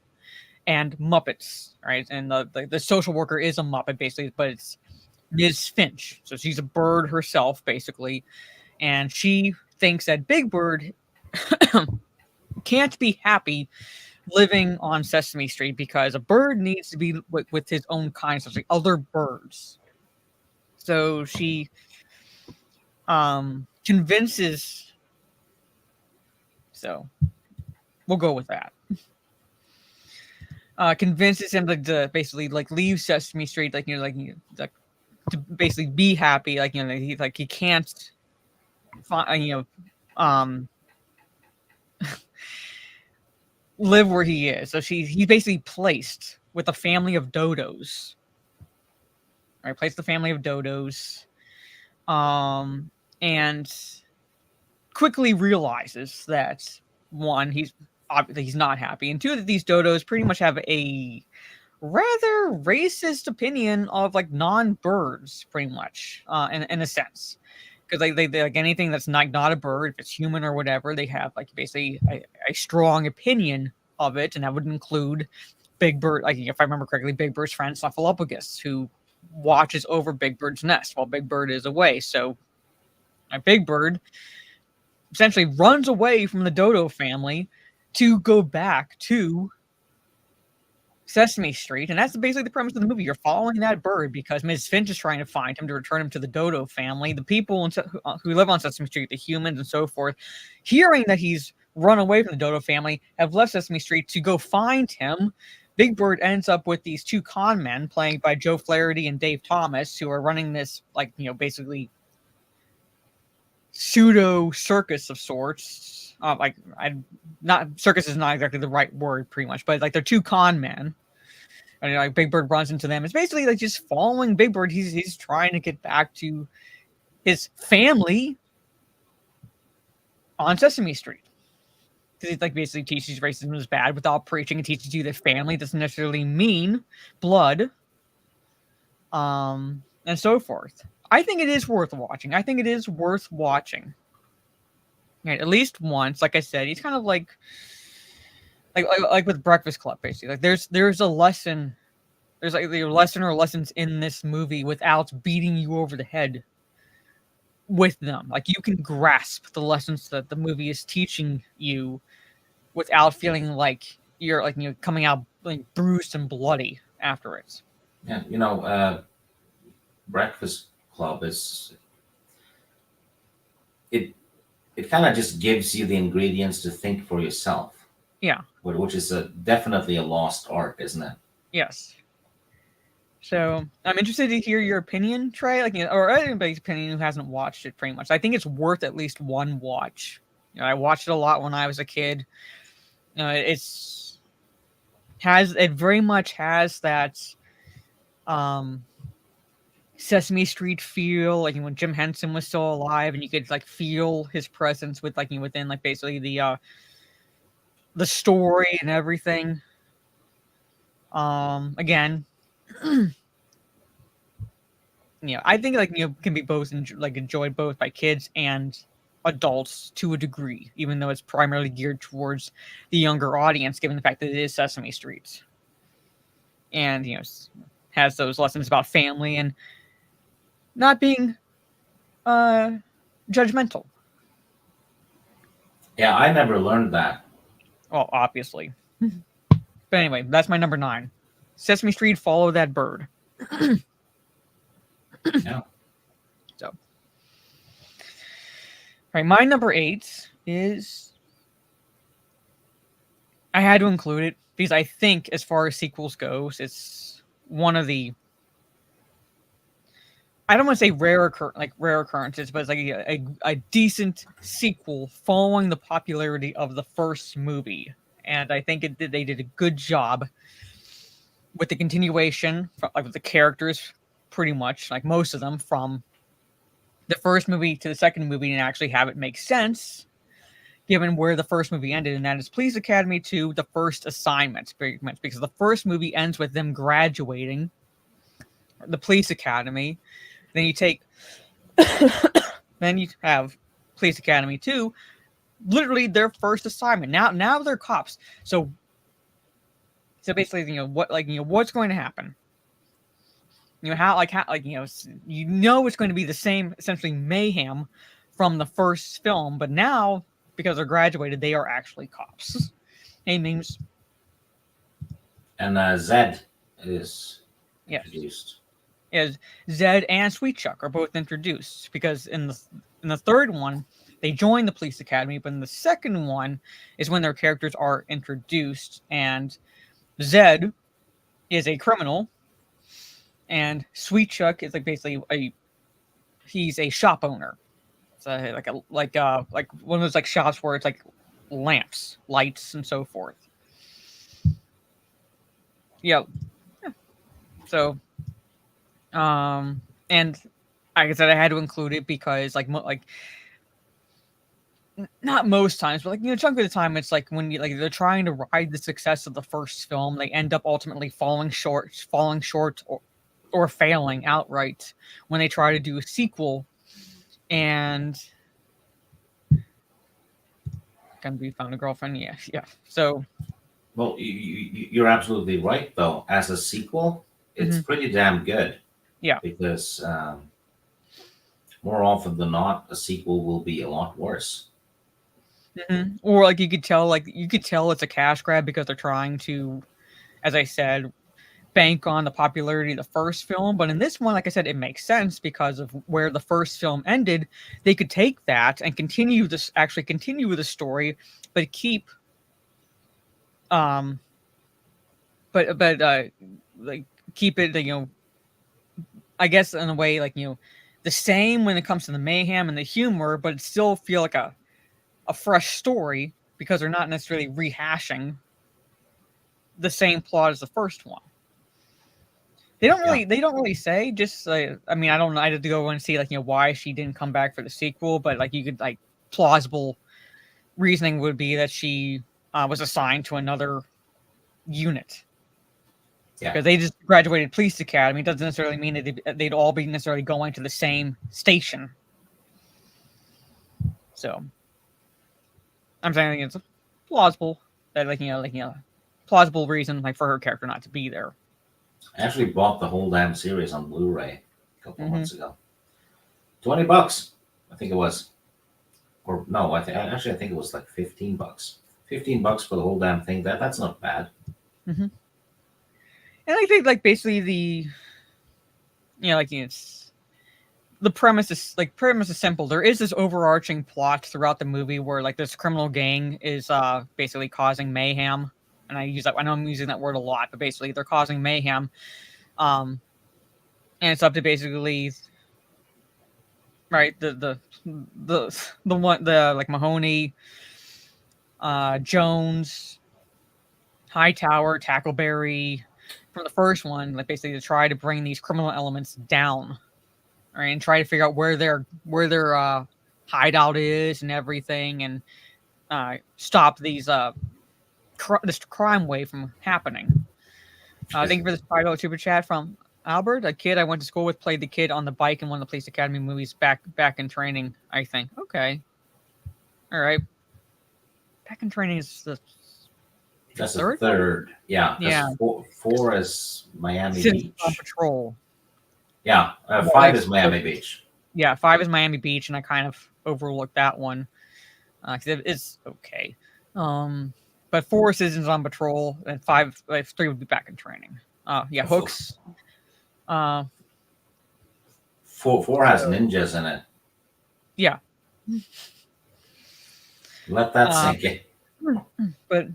and Muppets, right? And the social worker is a Muppet basically, but it's Ms. Finch. So she's a bird herself, basically. And she thinks that Big Bird can't be happy living on Sesame Street because a bird needs to be with his own kind, so like other birds. So she convinces. So we'll go with that. Convinces him to basically like leave Sesame Street, like to basically be happy. Like, you know, he can't find, you know, live where he is. So he's basically placed with a family of dodos. Right, placed the family of dodos, and quickly realizes that one, he's obviously he's not happy, and two, that these dodos pretty much have a rather racist opinion of like non-birds, pretty much, in a sense, because they like anything that's not a bird, if it's human or whatever, they have like basically a strong opinion of it, and that would include Big Bird, like if I remember correctly, Big Bird's friend Snuffleupagus, who watches over Big Bird's nest while Big Bird is away. So Big Bird essentially runs away from the dodo family to go back to Sesame Street, and that's basically the premise of the movie. You're following that bird because Ms. Finch is trying to find him to return him to the dodo family. The people who live on Sesame Street, the humans and so forth, hearing that he's run away from the dodo family, have left Sesame Street to go find him. Big Bird ends up with these two con men played by Joe Flaherty and Dave Thomas, who are running this, like, you know, basically pseudo circus of sorts. Circus is not exactly the right word, pretty much, but like they're two con men, and like Big Bird runs into them. It's basically like just following Big Bird. He's trying to get back to his family on Sesame Street. Because it like basically teaches racism is bad without preaching. It teaches you that family doesn't necessarily mean blood, and so forth. I think it is worth watching. Right, at least once. Like I said, he's kind of like with Breakfast Club, basically. Like there's a lesson. There's like a lesson or lessons in this movie without beating you over the head with them. Like you can grasp the lessons that the movie is teaching you without feeling like you're like, you know, coming out like bruised and bloody after it. Yeah, you know, Breakfast Club is it kind of just gives you the ingredients to think for yourself. Yeah. Which is definitely a lost art, isn't it? Yes. So I'm interested to hear your opinion, Trey, like, you know, or anybody's opinion who hasn't watched it. Pretty much, I think it's worth at least one watch. You know, I watched it a lot when I was a kid. You know, it very much has that Sesame Street feel, like when Jim Henson was still alive, and you could like feel his presence with like, you know, within like basically the story and everything. Again, you know, I think like, you know, can be both enjoyed both by kids and adults to a degree, even though it's primarily geared towards the younger audience, given the fact that it is Sesame Street, and you know, has those lessons about family and not being judgmental. Yeah, I never learned that. Well, obviously. But anyway, that's my number 9. Sesame Street, Follow That Bird. Yeah. So, all right, my number 8 is, I had to include it because I think, as far as sequels goes, it's one of the, I don't want to say rare occurrences, but it's like a decent sequel following the popularity of the first movie. And I think they did a good job with the continuation, like with the characters, pretty much, like most of them, from the first movie to the second movie, and actually have it make sense, given where the first movie ended, and that is Police Academy 2, The First Assignment, because the first movie ends with them graduating the police academy. Then you take, then you have Police Academy 2, literally their first assignment. Now they're cops. So basically, you know, what's going to happen? You know, how it's going to be the same, essentially, mayhem from the first film, but now, because they're graduated, they are actually cops. Hey, names. And Zed is introduced. Is Zed and Sweet Chuck are both introduced, because in the third one they join the police academy, but in the second one is when their characters are introduced, and Zed is a criminal And Sweet Chuck is like basically he's a shop owner. So like one of those like shops where it's like lamps, lights, and so forth. Yeah. So, and like I said, I had to include it because like not most times, but like chunk of the time, it's like when they're trying to ride the success of the first film, they end up ultimately falling short, or failing outright when they try to do a sequel. And gonna be found a girlfriend, yeah. So, well, you're absolutely right, though. As a sequel, it's pretty damn good. Yeah. Because more often than not, a sequel will be a lot worse. Or like you could tell it's a cash grab because they're trying to, as I said, bank on the popularity of the first film. But in this one, like I said, it makes sense because of where the first film ended. They could take that and continue the story, but keep like keep it, I guess in a way, like, the same when it comes to the mayhem and the humor, but it still feel like a fresh story because they're not necessarily rehashing the same plot as the first one. They don't really say, just I mean, I don't know. I had to go and see why she didn't come back for the sequel, but like you could plausible reasoning would be that she was assigned to another unit. Yeah. Because they just graduated police academy doesn't necessarily mean that they'd all be necessarily going to the same station. So I'm saying it's plausible that plausible reason for her character not to be there. I actually bought the whole damn series on Blu-ray a couple of months ago. $20, I think it was. Or no, I think it was like $15. $15 for the whole damn thing. That's not bad. And I think basically it's the premise is simple. There is this overarching plot throughout the movie where this criminal gang is basically causing mayhem. And I know I'm using that word a lot, but basically they're causing mayhem. And it's up to basically the Mahoney, Jones, Hightower, Tackleberry from the first one, basically to try to bring these criminal elements down, right, and try to figure out where their hideout is and everything, and stop these this crime wave from happening. Thank you for this title super chat from Albert, a kid I went to school with, played the kid on the bike in one of the Police Academy movies back in training, I think. Okay. All right. Back in Training is that's the third. Yeah. Yeah. Four is Miami Citizens Beach. on Patrol. Yeah. 5 is Miami Beach. Yeah, 5 is Miami Beach, and I kind of overlooked that one. It's okay. But 4 is Citizens on Patrol, and 3 would be Back in Training. Yeah, Hooks. 4 has ninjas in it. Yeah. Let that sink in. But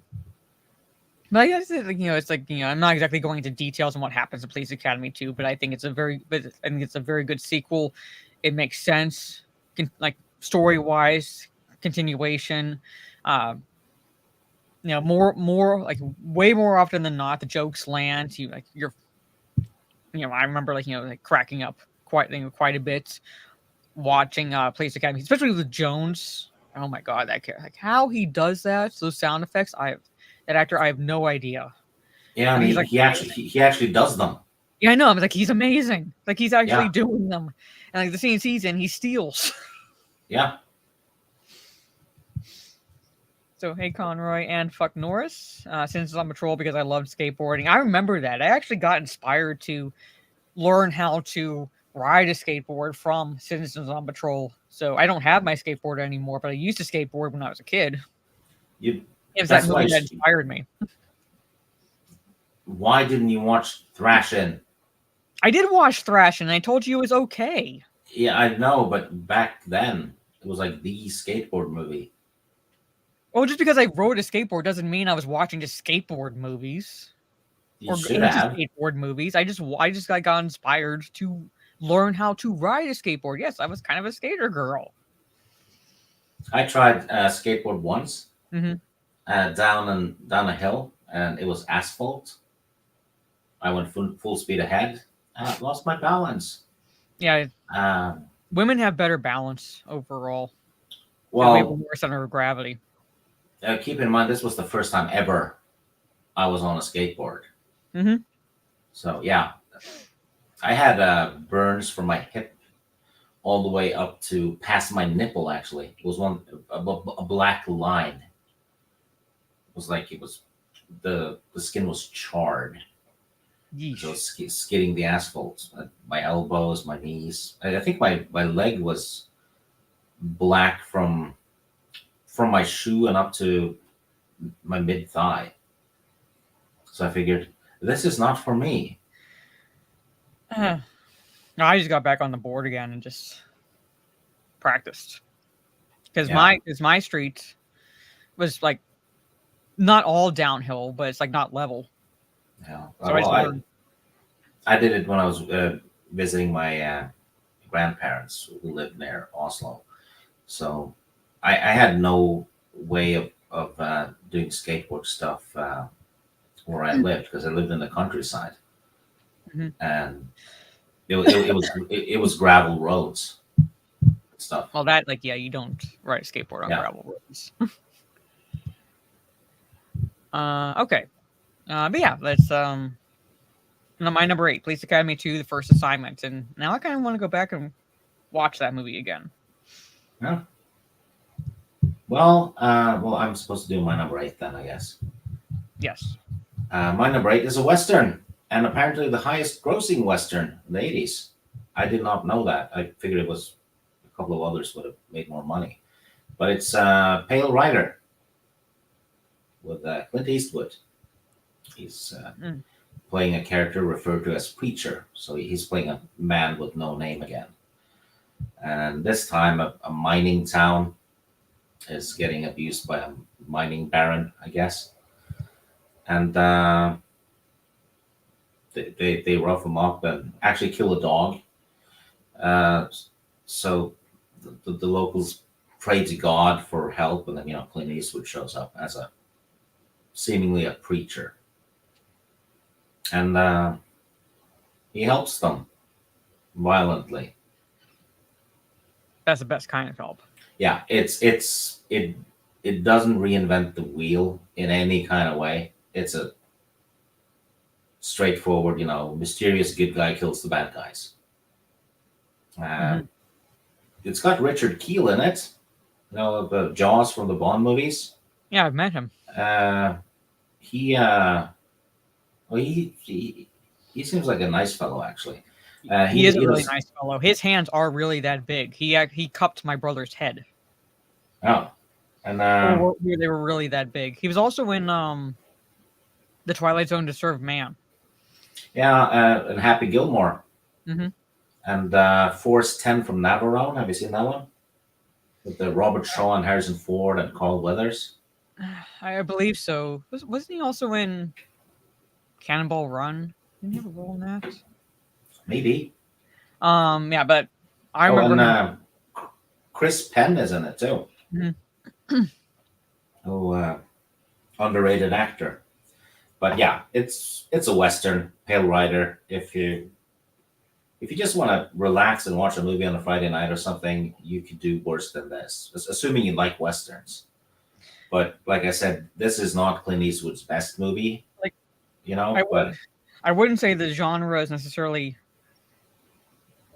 I guess it's I'm not exactly going into details on what happens in Police Academy 2, but I think it's a very good sequel. It makes sense, story wise, continuation. More way more often than not, the jokes land. I remember cracking up quite a bit watching Police Academy, especially with Jones. Oh my god, that character! How he does that, those sound effects. That actor, I have no idea. Yeah, and he actually does them. Yeah, I know. I'm he's amazing. He's actually doing them, and the scenes he's in, he steals. Yeah. So, hey, Conroy, and fuck Norris. Since I'm a troll because I loved skateboarding. I remember that. I actually got inspired to learn how to ride a skateboard from Citizens on Patrol. So I don't have my skateboard anymore, but I used to skateboard when I was a kid. It was that movie that inspired me. Why didn't you watch Thrashin'? I did watch Thrashin', and I told you it was okay. Yeah, I know, but back then, it was the skateboard movie. Well, just because I rode a skateboard doesn't mean I was watching just skateboard movies. You should into have. skateboard movies. I just got inspired to learn how to ride a skateboard. Yes, I was kind of a skater girl. I tried skateboard once Mhm. down a hill, and it was asphalt. I went full speed ahead, and I lost my balance. Yeah, Um, women have better balance overall. 'Cause we have a well, lower center of gravity. keep in mind this was the first time ever I was on a skateboard. Mhm. So yeah, I had burns from my hip all the way up to past my nipple. Actually, it was a black line. It was like it was the skin was charred. So Yeesh. skidding the asphalt, my elbows, my knees. I think my leg was black from my shoe and up to my mid thigh. So I figured this is not for me. No, I just got back on the board again and just practiced. Because Yeah. my street was like not all downhill, but it's like not level. Yeah. So I Well, just learned. I did it when I was visiting my grandparents who lived near Oslo. So I had no way of doing skateboard stuff where I lived because I lived in the countryside, Mhm. and it was gravel roads and stuff. Well, that like yeah, you don't ride a skateboard on Yeah. gravel roads. Okay. But yeah, let's my number 8, Police Academy 2, The First Assignment, and now I kind of want to go back and watch that movie again. Yeah. Well, I'm supposed to do my number 8 then, I guess. Yes. My number 8 is a western, and apparently the highest grossing western in the 80s. I did not know that. I figured it was a couple of others would have made more money, but it's Pale Rider with Clint Eastwood. He's Mm. playing a character referred to as Preacher, so he's playing a man with no name again. And this time, a mining town is getting abused by a mining baron, I guess. And they rough him up and actually kill a dog. So the locals pray to God for help, and then Clint Eastwood shows up as a seemingly a preacher, and he helps them violently. That's the best kind of help. Yeah, it doesn't reinvent the wheel in any kind of way. It's a straightforward, mysterious good guy kills the bad guys. Mhm. It's got Richard Kiel in it, the Jaws from the Bond movies. Yeah, I've met him. He well, he seems like a nice fellow, actually. He is a really nice fellow. His hands are really that big. He cupped my brother's head. Oh, and They were really that big. He was also in The Twilight Zone: Disturbed Man. yeah, and Happy Gilmore. Mhm. And Force 10 from Navarone. Have you seen that one? With the Robert Shaw and Harrison Ford and Carl Weathers. I believe so. Wasn't he also in Cannonball Run? Didn't he have a role in that? Maybe. Yeah, but I Oh, remember. and Chris Penn is in it too. Mhm. Oh, underrated actor. But yeah, it's a western, Pale Rider. If you just want to relax and watch a movie on a Friday night or something, you could do worse than this, assuming you like westerns. But like I said, this is not Clint Eastwood's best movie. Like, But I wouldn't say the genre is necessarily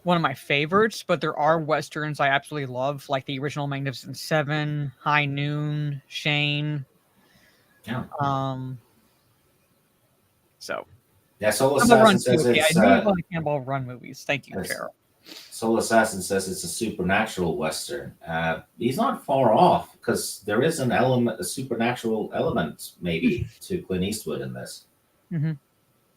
one of my favorites, but there are westerns I absolutely love, like the original Magnificent Seven, High Noon, Shane. yeah. So Yeah, Soul Cannonball Run Assassin too. says Okay, I it's knew you like Cannonball Run movies. Thank you, Yes. Carol. Soul Assassin says it's a supernatural western. He's not far off because there is a supernatural element maybe to Clint Eastwood in this. Mhm.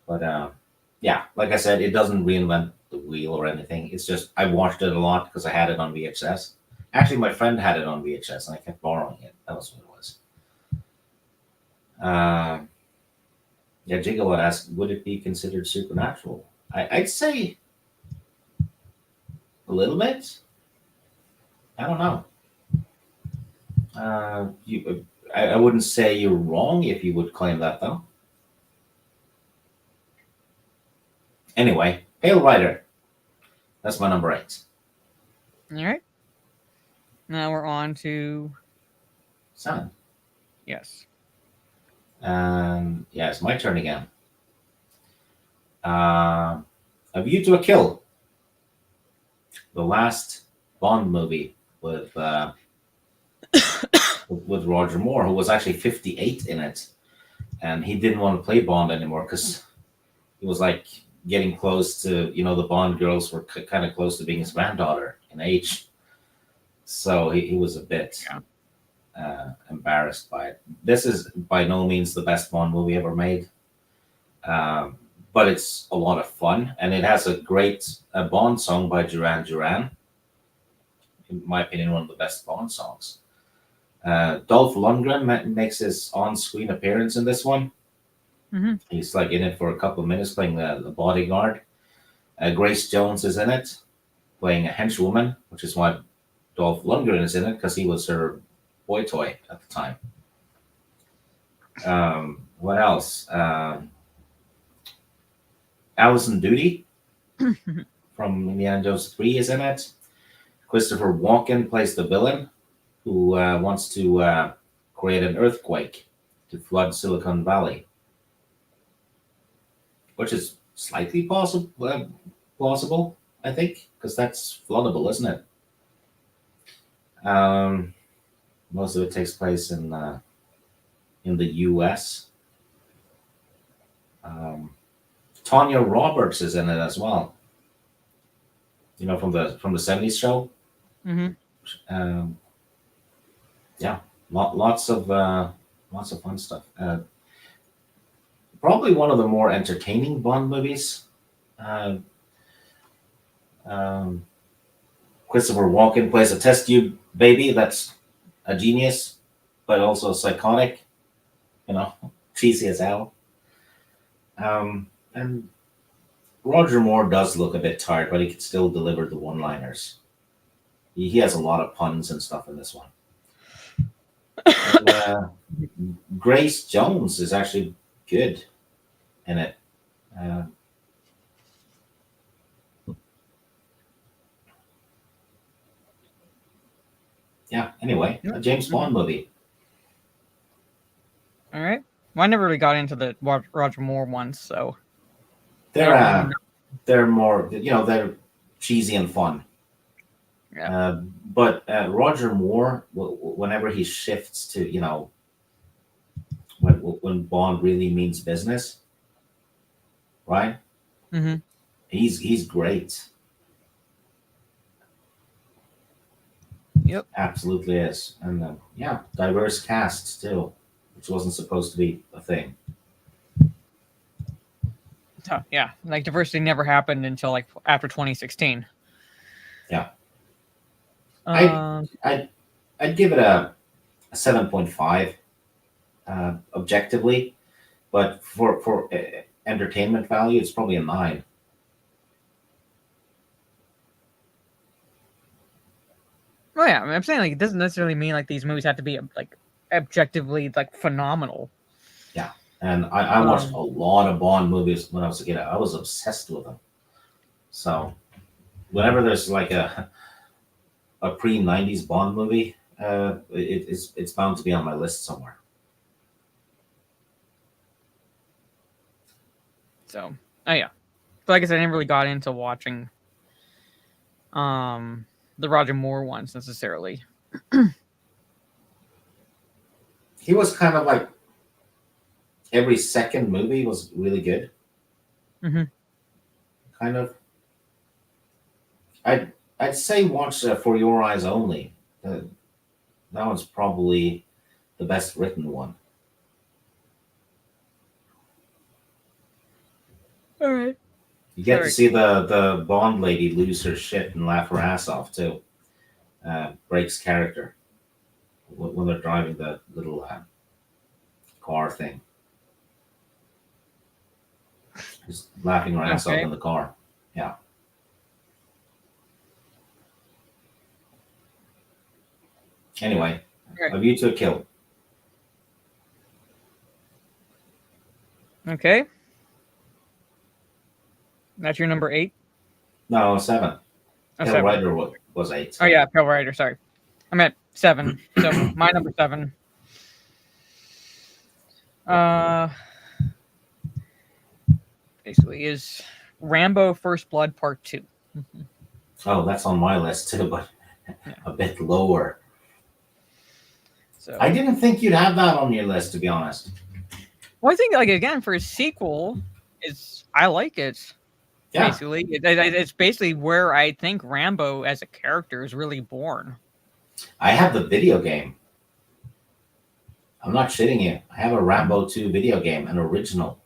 But yeah, like I said, it doesn't reinvent the wheel or anything. It's just I watched it a lot because I had it on VHS. Actually, my friend had it on VHS and I kept borrowing it. That was what it was. Yeah, Gigawatt asked, would it be considered supernatural? I'd say a little bit. I don't know. I wouldn't say you're wrong if you would claim that, though. Anyway, Pale Rider. That's my number 8. All right. Now we're on to 7. yes. Yeah, it's my turn again. A View to a Kill. The last Bond movie with with Roger Moore, who was actually 58 in it, and he didn't want to play Bond anymore because he was like getting close to, the Bond girls were kind of close to being his granddaughter in age, so he was a bit embarrassed by it. This is by no means the best Bond movie ever made, but it's a lot of fun, and it has a great Bond song by Duran Duran. In my opinion, one of the best Bond songs. Dolph Lundgren makes his on-screen appearance in this one. Mm-hmm. He's like in it for a couple of minutes playing the bodyguard. Grace Jones is in it playing a henchwoman, which is why Dolph Lundgren is in it, because he was her boy toy at the time. What else? Alison Doody from Indiana Jones 3 is in it. Christopher Walken plays the villain who wants to create an earthquake to flood Silicon Valley, which is slightly plausible, I think, because that's floodable, isn't it? Most of it takes place in the U.S. Tanya Roberts is in it as well. From the 70s show. Mm-hmm. Yeah, lots of fun stuff. Probably one of the more entertaining Bond movies. Christopher Walken plays a test tube baby that's a genius, but also psychotic. Cheesy as hell. And Roger Moore does look a bit tired, but he can still deliver the one-liners. He has a lot of puns and stuff in this one. And, Grace Jones is actually good in it. Anyway, a James Bond movie. All right. Well, I never really got into the Roger Moore ones, so they're more, they're cheesy and fun. Yeah. But Roger Moore, whenever he shifts to, when Bond really means business, right? Mm-hmm. He's great. Yep. Absolutely is. And diverse cast too, which wasn't supposed to be a thing. So, yeah, like diversity never happened until like after 2016. Yeah. I'd give it a 7.5 objectively, but for entertainment value, it's probably a 9. Oh yeah, I'm saying like it doesn't necessarily mean like these movies have to be like objectively like phenomenal. Yeah, and I watched a lot of Bond movies when I was a kid. I was obsessed with them. So whenever there's like a pre-90s Bond movie, it's bound to be on my list somewhere. So, yeah. But like I said, I never really got into watching the Roger Moore ones necessarily. He was kind of like every second movie was really good. Mm-hmm. Kind of. I'd say watch For Your Eyes Only. That one's probably the best written one. All right. You get to see the Bond lady lose her shit and laugh her ass off too. Breaks character when they're driving the little car thing. Just laughing her ass off Okay. in the car. Yeah. Anyway, Okay. A View to a Kill. Okay. That's your number 8? No, 7. Oh, Kill 7. Rider was 8. Oh, yeah, Pale Rider, sorry. I'm at 7. So, my number 7. Basically is Rambo First Blood Part 2. Oh, that's on my list too, but Yeah. a bit lower. So I didn't think you'd have that on your list, to be honest. well, I think like again for a sequel, I like it. Yeah. Basically, it's basically where I think Rambo as a character is really born. I have the video game. I'm not shitting you. I have a Rambo 2 video game, an original.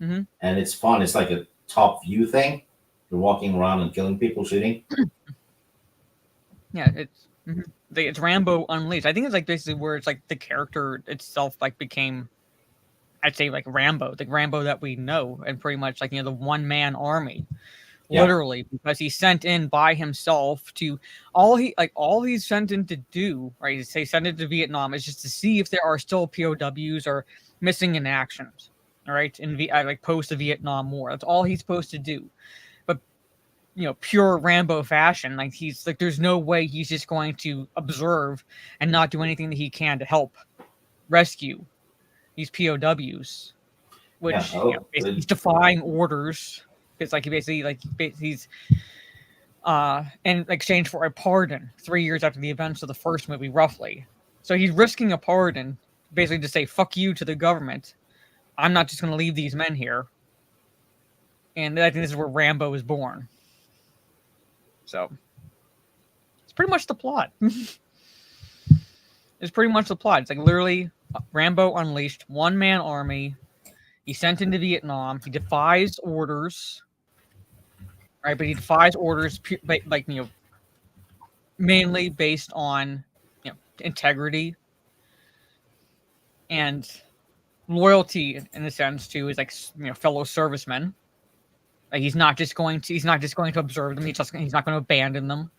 Mhm. And it's fun. It's like a top view thing. You're walking around and killing people, shooting. Yeah, it's Rambo Unleashed. I think it's like basically where it's like the character itself like became, I'd say like Rambo, the Rambo that we know, and pretty much like the one man army, Yeah. literally, because he's sent in by himself to all he's sent in to do, right? Say sent into Vietnam is just to see if there are still POWs or missing in actions, all right, like post the Vietnam War. That's all he's supposed to do. Pure Rambo fashion. Like he's like, there's no way he's just going to observe and not do anything that he can to help rescue these POWs, which Yeah. he's defying orders. It's like he's in exchange for a pardon 3 years after the events of the first movie, roughly. So he's risking a pardon, basically to say "fuck you" to the government. I'm not just going to leave these men here. And I think this is where Rambo is born. So it's pretty much the plot. It's pretty much the plot. It's like literally Rambo Unleashed, one man army. He's sent into Vietnam. He defies orders, right? But he defies orders, mainly based on integrity and loyalty, in a sense, to his fellow servicemen. Like he's not just going to observe them. He's not going to abandon them,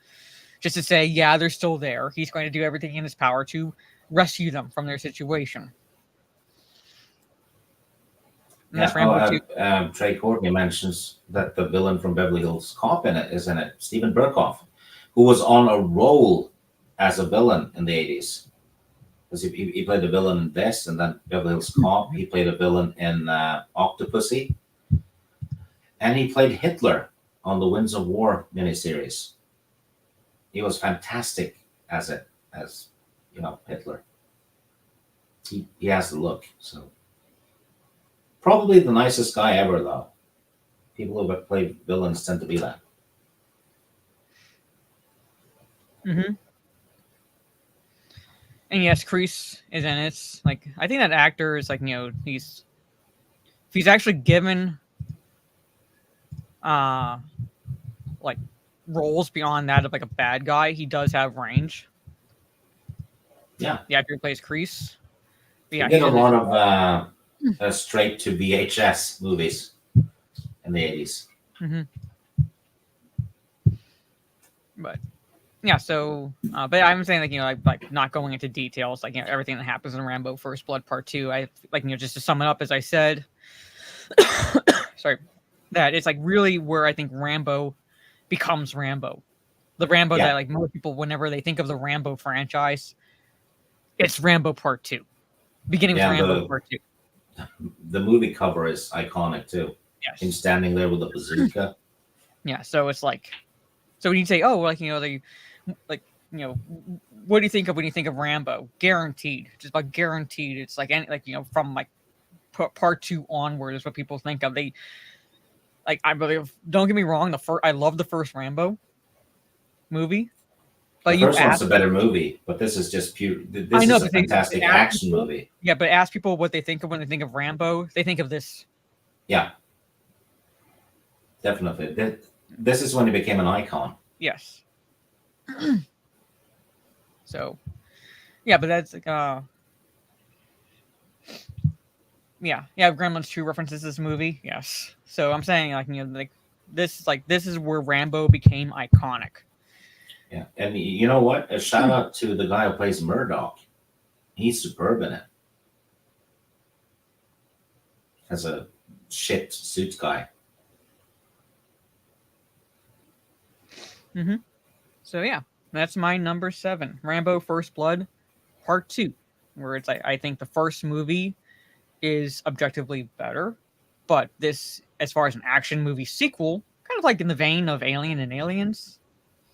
just to say, yeah, they're still there. He's going to do everything in his power to rescue them from their situation. And that's Rambo 2. Trey Courtney mentions that the villain from Beverly Hills Cop is in it, Stephen Burkhoff, who was on a roll as a villain in the 80s. Because he played a villain in this, and then Beverly Hills Cop. He played a villain in Octopussy. And he played Hitler on the Winds of War miniseries. He was fantastic as Hitler. He has the look. So probably the nicest guy ever, though. People who play villains tend to be that. Mm-hmm. And yes, Kreese is in it. Like I think that actor is if he's actually given roles beyond that of like a bad guy, he does have range. Yeah. The actor who plays Kreese. Yeah, he did a lot of straight to VHS movies in the 80s. Mm-hmm. But yeah, so but I'm saying like not going into details, everything that happens in Rambo First Blood Part 2. I just to sum it up, as I said, sorry, that it's like really where I think Rambo becomes Rambo. The Rambo that most people, whenever they think of the Rambo franchise, it's Rambo Part 2. Beginning with Rambo Part 2. The movie cover is iconic too. Yes. Him standing there with a bazooka. Yeah, so it's like, so when you say, oh, what do you think of when you think of Rambo? Guaranteed, just about guaranteed. It's like from Part 2 onward is what people think of. They I believe. Don't get me wrong. I love the first Rambo movie. But the first one's a better movie, but this is just pure. This is a fantastic action movie. Yeah, but ask people what they think of when they think of Rambo. They think of this. Yeah, definitely. This is when he became an icon. Yes. So, yeah, but that's yeah, Gremlins 2 references this movie. Yes. So I'm saying like this is where Rambo became iconic. Yeah, and you know what? A shout out to the guy who plays Murdoch. He's superb in it as a shit suits guy. Mm-hmm. So yeah, that's my number 7, Rambo: First Blood, Part 2, where it's I think the first movie is objectively better, but this, as far as an action movie sequel, kind of like in the vein of Alien and Aliens,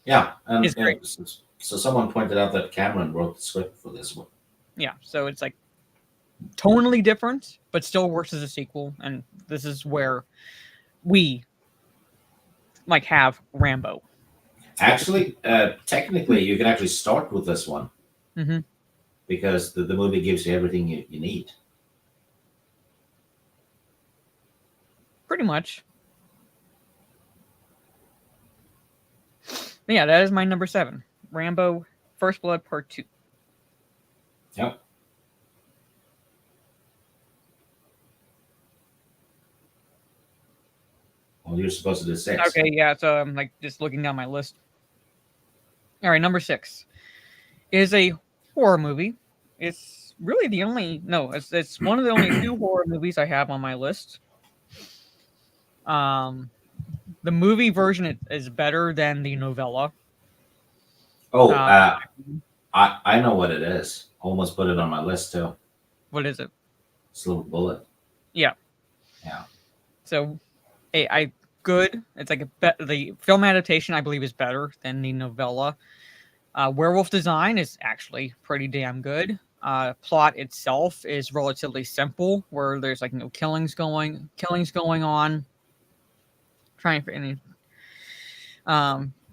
Yeah, and is great. so someone pointed out that Cameron wrote the script for this one. Yeah, so it's like tonally different, but still works as a sequel, and this is where we like have Rambo. Actually, technically, you can actually start with this one Mm-hmm. because the movie gives you everything you need. Pretty much. But yeah, that is my number 7, Rambo: First Blood Part 2. Yep. Well, you're supposed to do 6. Okay, yeah, so I'm like just looking down my list. All right, number 6 is a horror movie. It's really the only it's one of the only 2 horror movies I have on my list. The movie version is better than the novella. Oh, I know what it is. Almost put it on my list too. What is it? Silver Bullet. Yeah. Yeah. So, I good. It's like the film adaptation, I believe, is better than the novella. Werewolf design is actually pretty damn good. Plot itself is relatively simple, where there's like killings going on. Trying to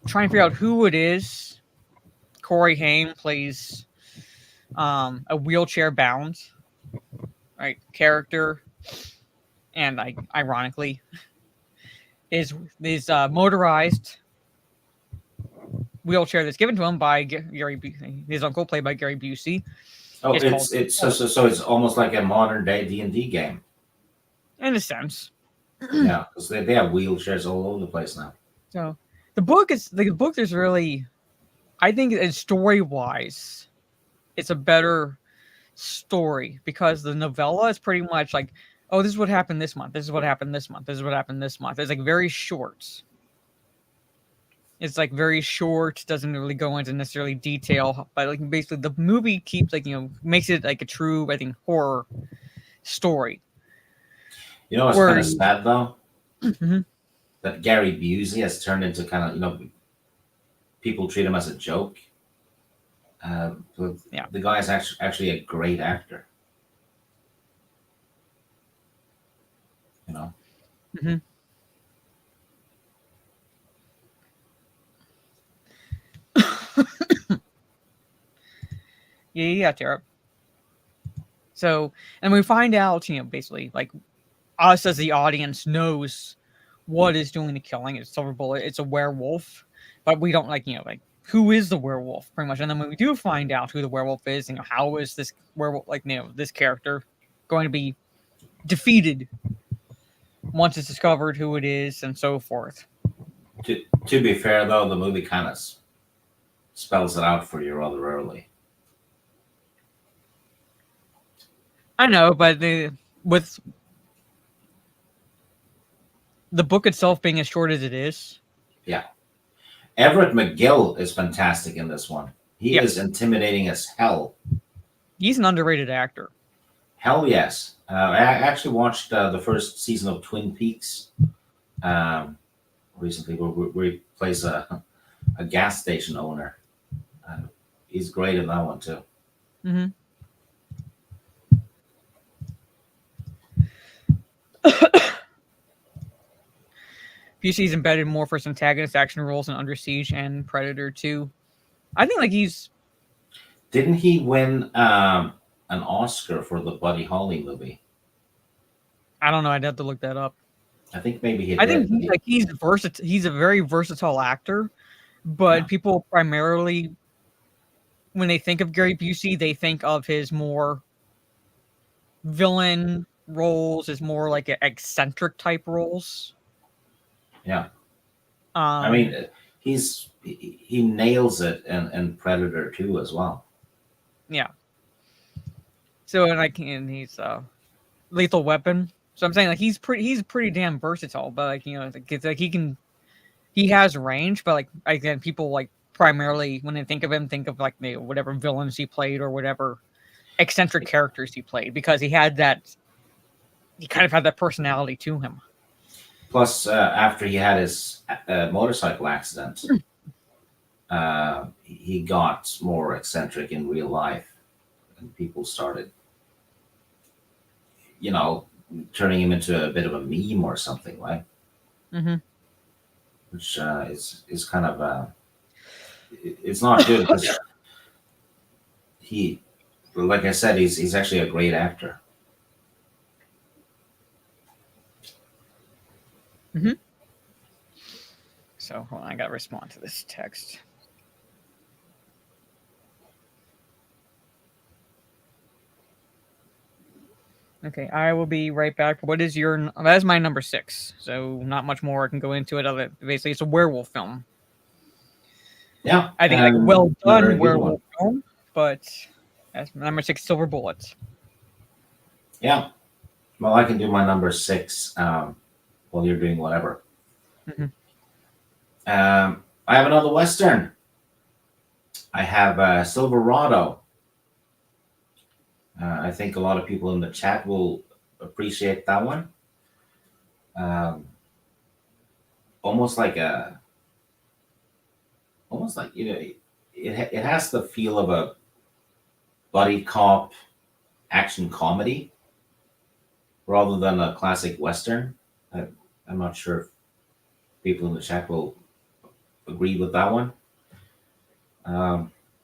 figure out who it is. Corey Haim plays a wheelchair bound character, and ironically is motorized wheelchair that's given to him by his uncle, played by Gary Busey. Oh, so it's almost like a modern day D&D game. In a sense. Yeah, because they have wheelchairs all over the place now. So the book is really, I think, story wise, it's a better story, because the novella is pretty much like, oh, this is what happened this month. This is what happened this month. This is what happened this month. It's like very short. It's like very short, doesn't really go into necessarily detail, but like basically the movie keeps makes it like a true, I think, horror story. You know what's kind of sad though? Mm-hmm. That Gary Busey has turned into kind of, people treat him as a joke. The guy is actually a great actor. Mm-hmm. Yeah, Tara. So, and we find out, basically, like, us as the audience knows what is doing the killing. It's Silver Bullet. It's a werewolf, but we don't like who is the werewolf, pretty much. And then when we do find out who the werewolf is, how is this werewolf, this character going to be defeated once it's discovered who it is, and so forth. To be fair, though, the movie kind of spells it out for you rather early. I know, but with the book itself being as short as it is. Yeah. Everett McGill is fantastic in this one. He is intimidating as hell. He's an underrated actor. Hell yes. I actually watched the first season of Twin Peaks recently, where he plays a gas station owner. He's great in that one too. Mm-hmm. Busey's embedded more for some antagonist action roles in Under Siege and Predator 2. I think he's... Didn't he win an Oscar for the Buddy Holly movie? I don't know. I'd have to look that up. I think maybe he did. I think he's versatile. He's a very versatile actor, but people primarily, when they think of Gary Busey, they think of his more villain roles is more like eccentric type roles. Yeah. I mean, he nails it in Predator 2 as well. yeah. So and he's Lethal Weapon. So I'm saying like he's pretty damn versatile. But like like, it's like he has range. But like again, people like primarily when they think of him, think of like whatever villains he played or whatever eccentric characters he played because he kind of had that personality to him. Plus, after he had his motorcycle accident, he got more eccentric in real life, and people started, turning him into a bit of a meme or something, right? Mm-hmm. Which is kind of it's not good because like I said, he's actually a great actor. Mm-hmm. So hold on, I gotta respond to this text. Okay, I will be right back. What is that is my number 6. So not much more I can go into it. Other basically, it's a werewolf film. Yeah, I think like well done werewolf film, but that's number 6, Silver Bullets. Yeah, well, I can do my number 6 while you're doing whatever. Mm-hmm. I have another Western. I have Silverado. I think a lot of people in the chat will appreciate that one. Almost like it has the feel of a buddy cop action comedy rather than a classic Western. I'm not sure if people in the chat will agree with that one.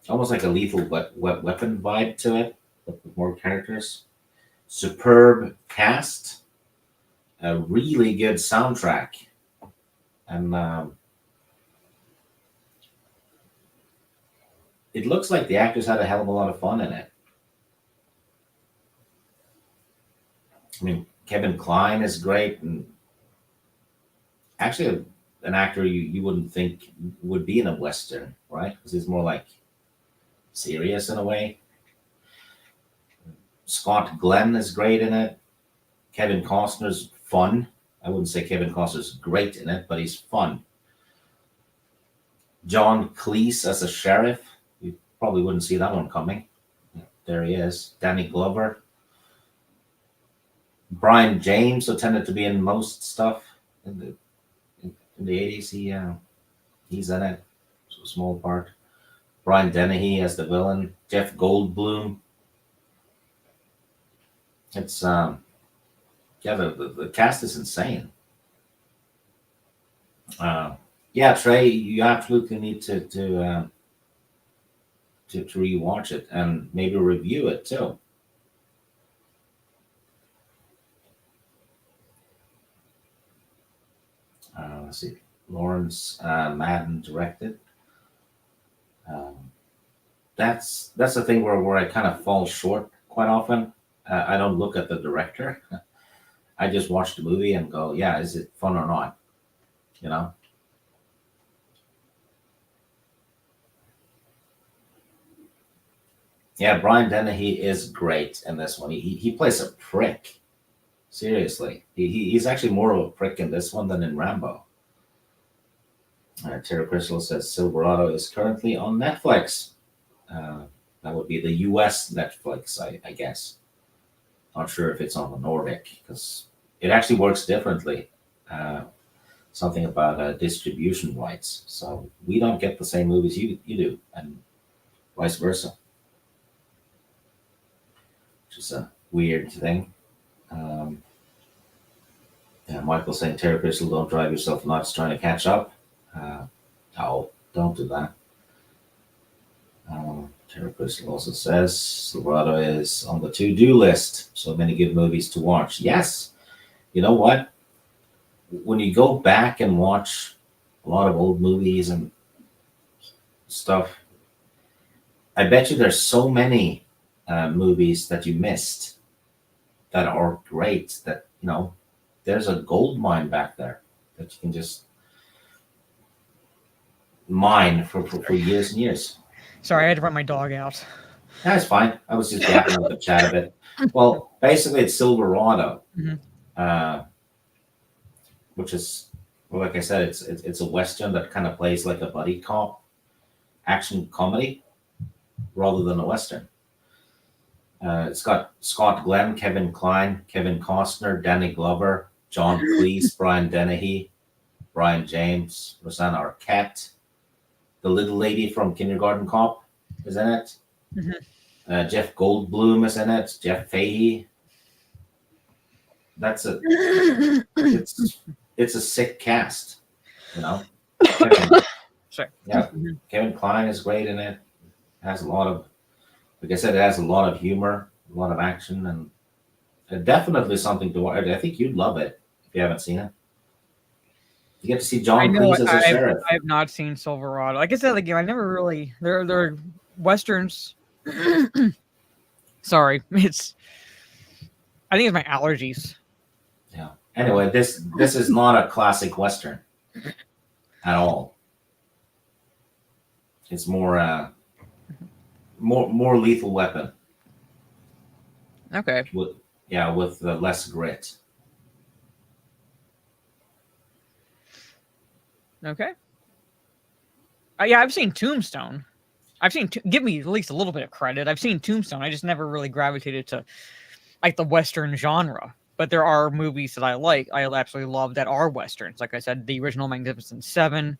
Almost like a Lethal Weapon vibe to it, but with more characters. Superb cast, a really good soundtrack, and it looks like the actors had a hell of a lot of fun in it. I mean, Kevin Kline is great, and actually an actor you wouldn't think would be in a Western, right? Because he's more like serious in a way. Scott Glenn is great in it. Kevin Costner's fun. I wouldn't say Kevin Costner's great in it, but he's fun. John Cleese as a sheriff. You probably wouldn't see that one coming. There he is. Danny Glover. Brian James, who tended to be in most stuff in the 80s. He's in it. So a small part. Brian Dennehy as the villain. Jeff Goldblum. It's the cast is insane. Trey, you absolutely need to rewatch it and maybe review it too. Let's see. Lawrence Madden directed. That's the thing where I kind of fall short quite often. I don't look at the director. I just watch the movie and go, yeah, is it fun or not? Yeah, Brian Dennehy is great in this one. He plays a prick. Seriously. He's actually more of a prick in this one than in Rambo. Terry Crystal says Silverado is currently on Netflix. That would be the US Netflix, I guess. Not sure if it's on the Nordic because it actually works differently. Something about distribution rights. So we don't get the same movies you do, and vice versa. Which is a weird thing. Michael saying, Terry Crystal, don't drive yourself nuts trying to catch up. No, don't do that. Terry Crystal also says Silverado is on the to-do list. So many good movies to watch. Yes. You know what? When you go back and watch a lot of old movies and stuff, I bet you there's so many movies that you missed that are great. That there's a gold mine back there that you can just mine for years and years. Sorry, I had to run my dog out. That's fine. I was just yapping with the chat a bit. Well, basically, it's Silverado, Mhm. uh, which is, well, like I said, it's a western that kind of plays like a buddy cop action comedy rather than a western. It's got Scott Glenn, Kevin Kline, Kevin Costner, Danny Glover, John Cleese, Brian Dennehy, Brian James, Rosanna Arquette, the little lady from Kindergarten Cop is in it. Mhm. Jeff Goldblum is in it. Jeff Fahey. That's a it's a sick cast, you know. Kevin, Sorry. yeah, Mhm. Kevin Kline is great in it. Has a lot of, like I said, it has a lot of humor, a lot of action, and definitely something to watch. I think you'd love it if you haven't seen it. You get to see I John know Cleese as a I sheriff. have not seen Silverado. Like I said, like I never really they're westerns. Sorry, I think it's my allergies. Yeah. Anyway, this is not a classic western at all. It's more more Lethal Weapon Okay. with less grit. Okay. Yeah, I've seen Tombstone. Give me at least a little bit of credit. I've seen Tombstone. I just never really gravitated to like the Western genre. But there are movies that I like. I absolutely love that are Westerns. Like I said, the original Magnificent Seven,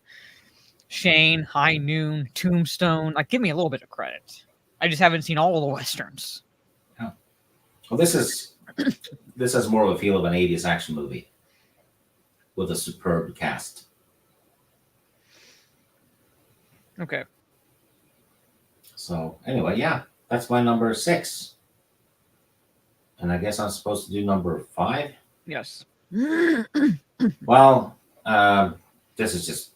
Shane, High Noon, Tombstone. Like, give me a little bit of credit. I just haven't seen all of the Westerns. Yeah. Well, this has more of a feel of an 80s action movie with a superb cast. Okay. So anyway, yeah, that's my number 6. And I guess I'm supposed to do number 5. Yes. Well, this is just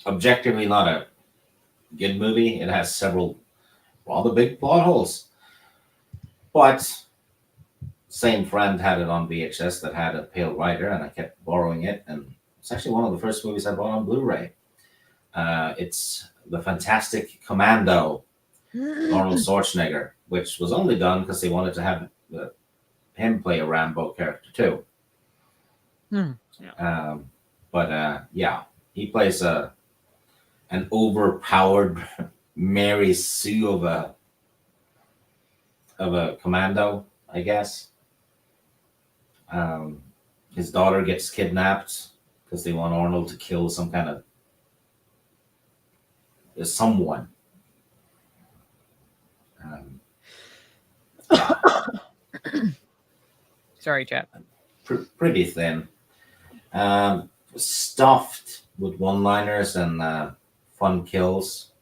objectively not a good movie. It has several rather big plot holes. But same friend had it on VHS that had a Pale Rider, and I kept borrowing it. And it's actually one of the first movies I bought on Blu-ray. It's The Fantastic Commando, Arnold Schwarzenegger, which was only done because they wanted to have him play a Rambo character too. Yeah. Yeah, he plays an overpowered Mary Sue of a commando, I guess. His daughter gets kidnapped because they want Arnold to kill some kind of someone. Sorry, chat. Pretty thin. Stuffed with one-liners and fun kills.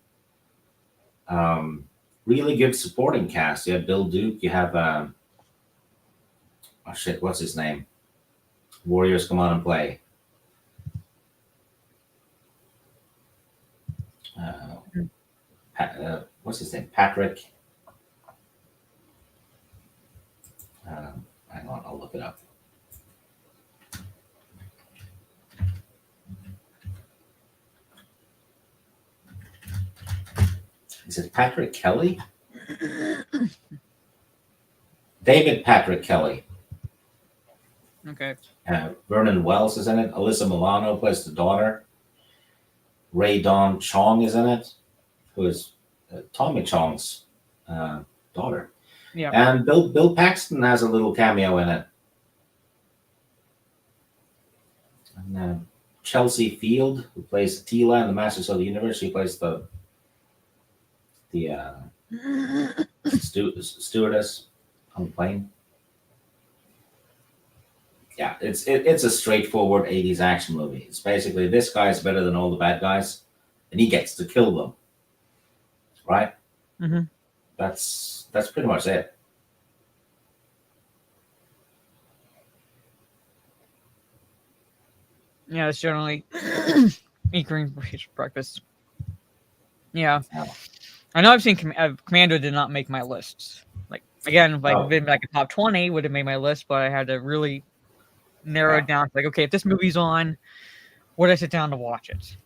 Really good supporting cast. You have Bill Duke. You have what's his name? Warriors Come On and Play. What's his name? Patrick. Hang on, I'll look it up. Is it Patrick Kelly? David Patrick Kelly. Okay. Vernon Wells is in it. Alyssa Milano plays the daughter. Ray Dawn Chong is in it, who is Tommy Chong's daughter. Yeah. And Bill Paxton has a little cameo in it. And Chelsea Field, who plays Tila in the Masters of the Universe, she plays the stewardess on the plane. Yeah, it's a straightforward 80s action movie. It's basically this guy's better than all the bad guys, and he gets to kill them. Right? Mm-hmm. That's pretty much it. Yeah, it's generally eating breakfast. Yeah. Yeah. I know I've seen Commando did not make my lists. Like, Again, like Oh, been like a top 20 would have made my list, but I had to really narrow yeah. it down. Like, okay, if this movie's on, would I sit down to watch it?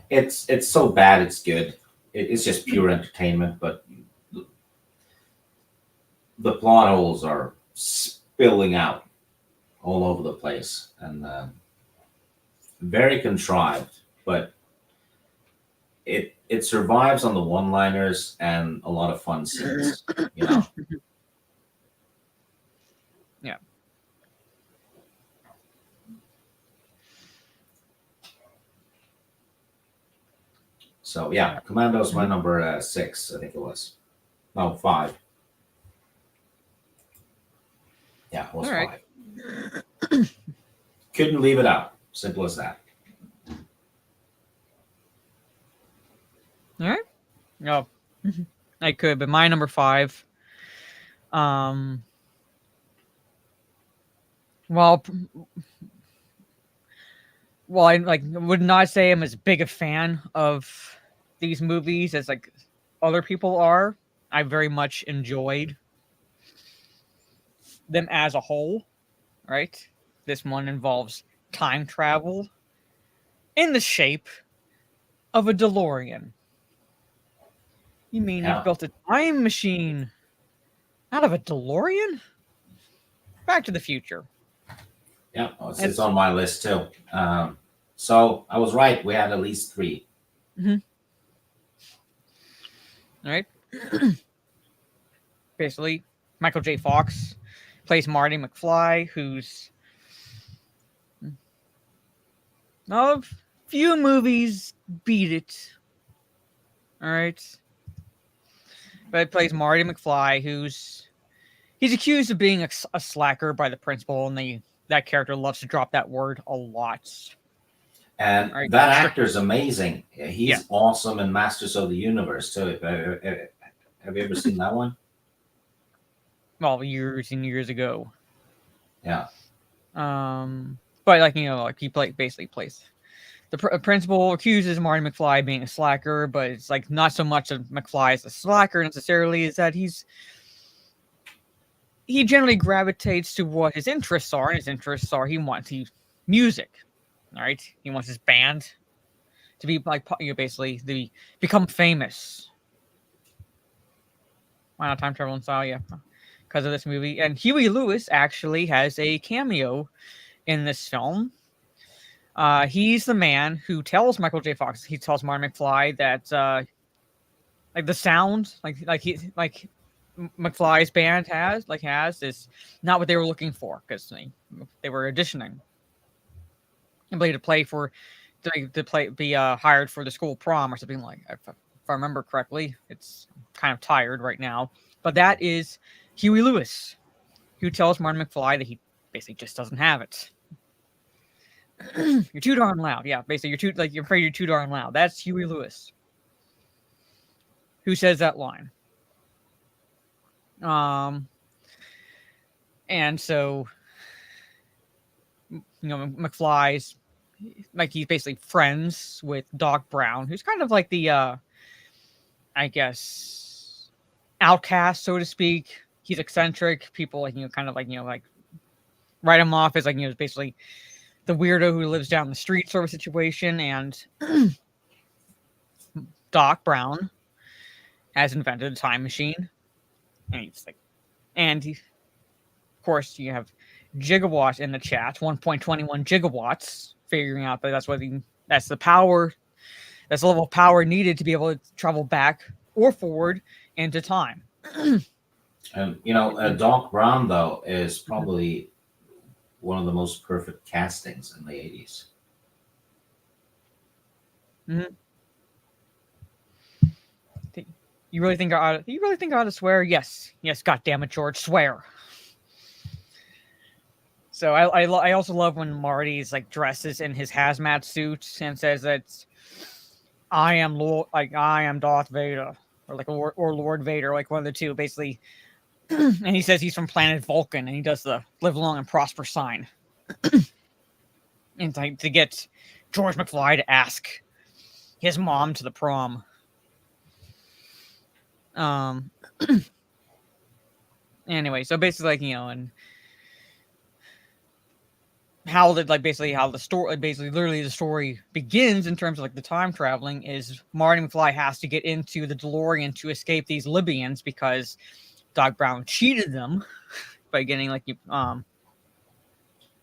It's so bad it's good. It's just pure entertainment, but the plot holes are spilling out all over the place and very contrived. But it survives on the one-liners and a lot of fun scenes. You know, Yeah. so yeah, Commando's my number 6, I think it was. No, 5. Yeah, it was All right. 5. Couldn't leave it out. Simple as that. All right. No, I could, but my number 5. Um. Well, I like would not say I'm as big a fan of these movies as like other people are. I very much enjoyed them as a whole. Right. This one involves time travel in the shape of a DeLorean. You mean Yeah. you've built a time machine out of a DeLorean? Back to the Future. Yeah, it's on my list too. So I was right. We had at least 3. All right. Basically, Michael J. Fox plays Marty McFly, who's a few movies beat it. All right. But it plays Marty McFly, he's accused of being a slacker by the principal, and that character loves to drop that word a lot. And Right. that actor's amazing. He's Yeah. awesome in Masters of the Universe too. Have you ever seen that one? Well, years and years ago. Yeah. But like he basically plays the principal accuses Marty McFly of being a slacker, but it's like not so much that McFly is a slacker necessarily, is that he generally gravitates to what his interests are, and his interests are he wants music. All right, he wants his band to be like basically become famous. Why not time travel and style? Yeah, because of this movie. And Huey Lewis actually has a cameo in this film. He's the man who tells Michael J. Fox, he tells Marty McFly that like the sound like McFly's band has is not what they were looking for, because they were auditioning to play for be hired for the school prom or something like. If I remember correctly, it's kind of tired right now, but that is Huey Lewis, who tells Marty McFly that he basically just doesn't have it. You're too darn loud. Yeah, basically you're afraid you're too darn loud. That's Huey Lewis who says that line. And so McFly's like, he's basically friends with Doc Brown, who's kind of like the I guess outcast, so to speak. He's eccentric. People kind of like write him off as basically the weirdo who lives down the street sort of situation. And Doc Brown has invented a time machine, and of course you have Gigawatt in the chat, 1.21 gigawatts, figuring out that that's the power, that's the level of power needed to be able to travel back or forward into time. And Doc Brown though is probably one of the most perfect castings in the 80s. Mm-hmm. You really think I ought to swear? Yes, God damn it, George, swear. So I also love when Marty's dresses in his hazmat suit and says that I am Darth Vader or Lord Vader, one of the two, basically. And he says he's from planet Vulcan, and he does the live long and prosper sign. And to get George McFly to ask his mom to the prom. And anyway, so basically, like, and how the basically how the story basically literally the story begins in terms of like the time traveling is Marty McFly has to get into the DeLorean to escape these Libyans because Doc Brown cheated them by getting like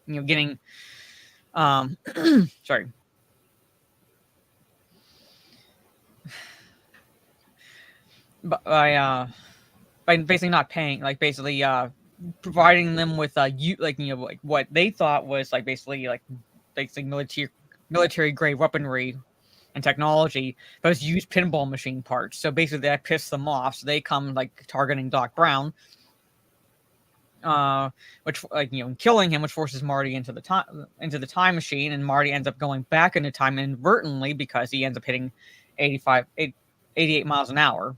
getting sorry, by basically not paying, like basically providing them with like what they thought was like basically military grade weaponry and technology, but was used pinball machine parts. So basically that pissed them off. So they come like targeting Doc Brown, which killing him, which forces Marty into the time machine, and Marty ends up going back into time inadvertently because he ends up hitting 88 miles an hour.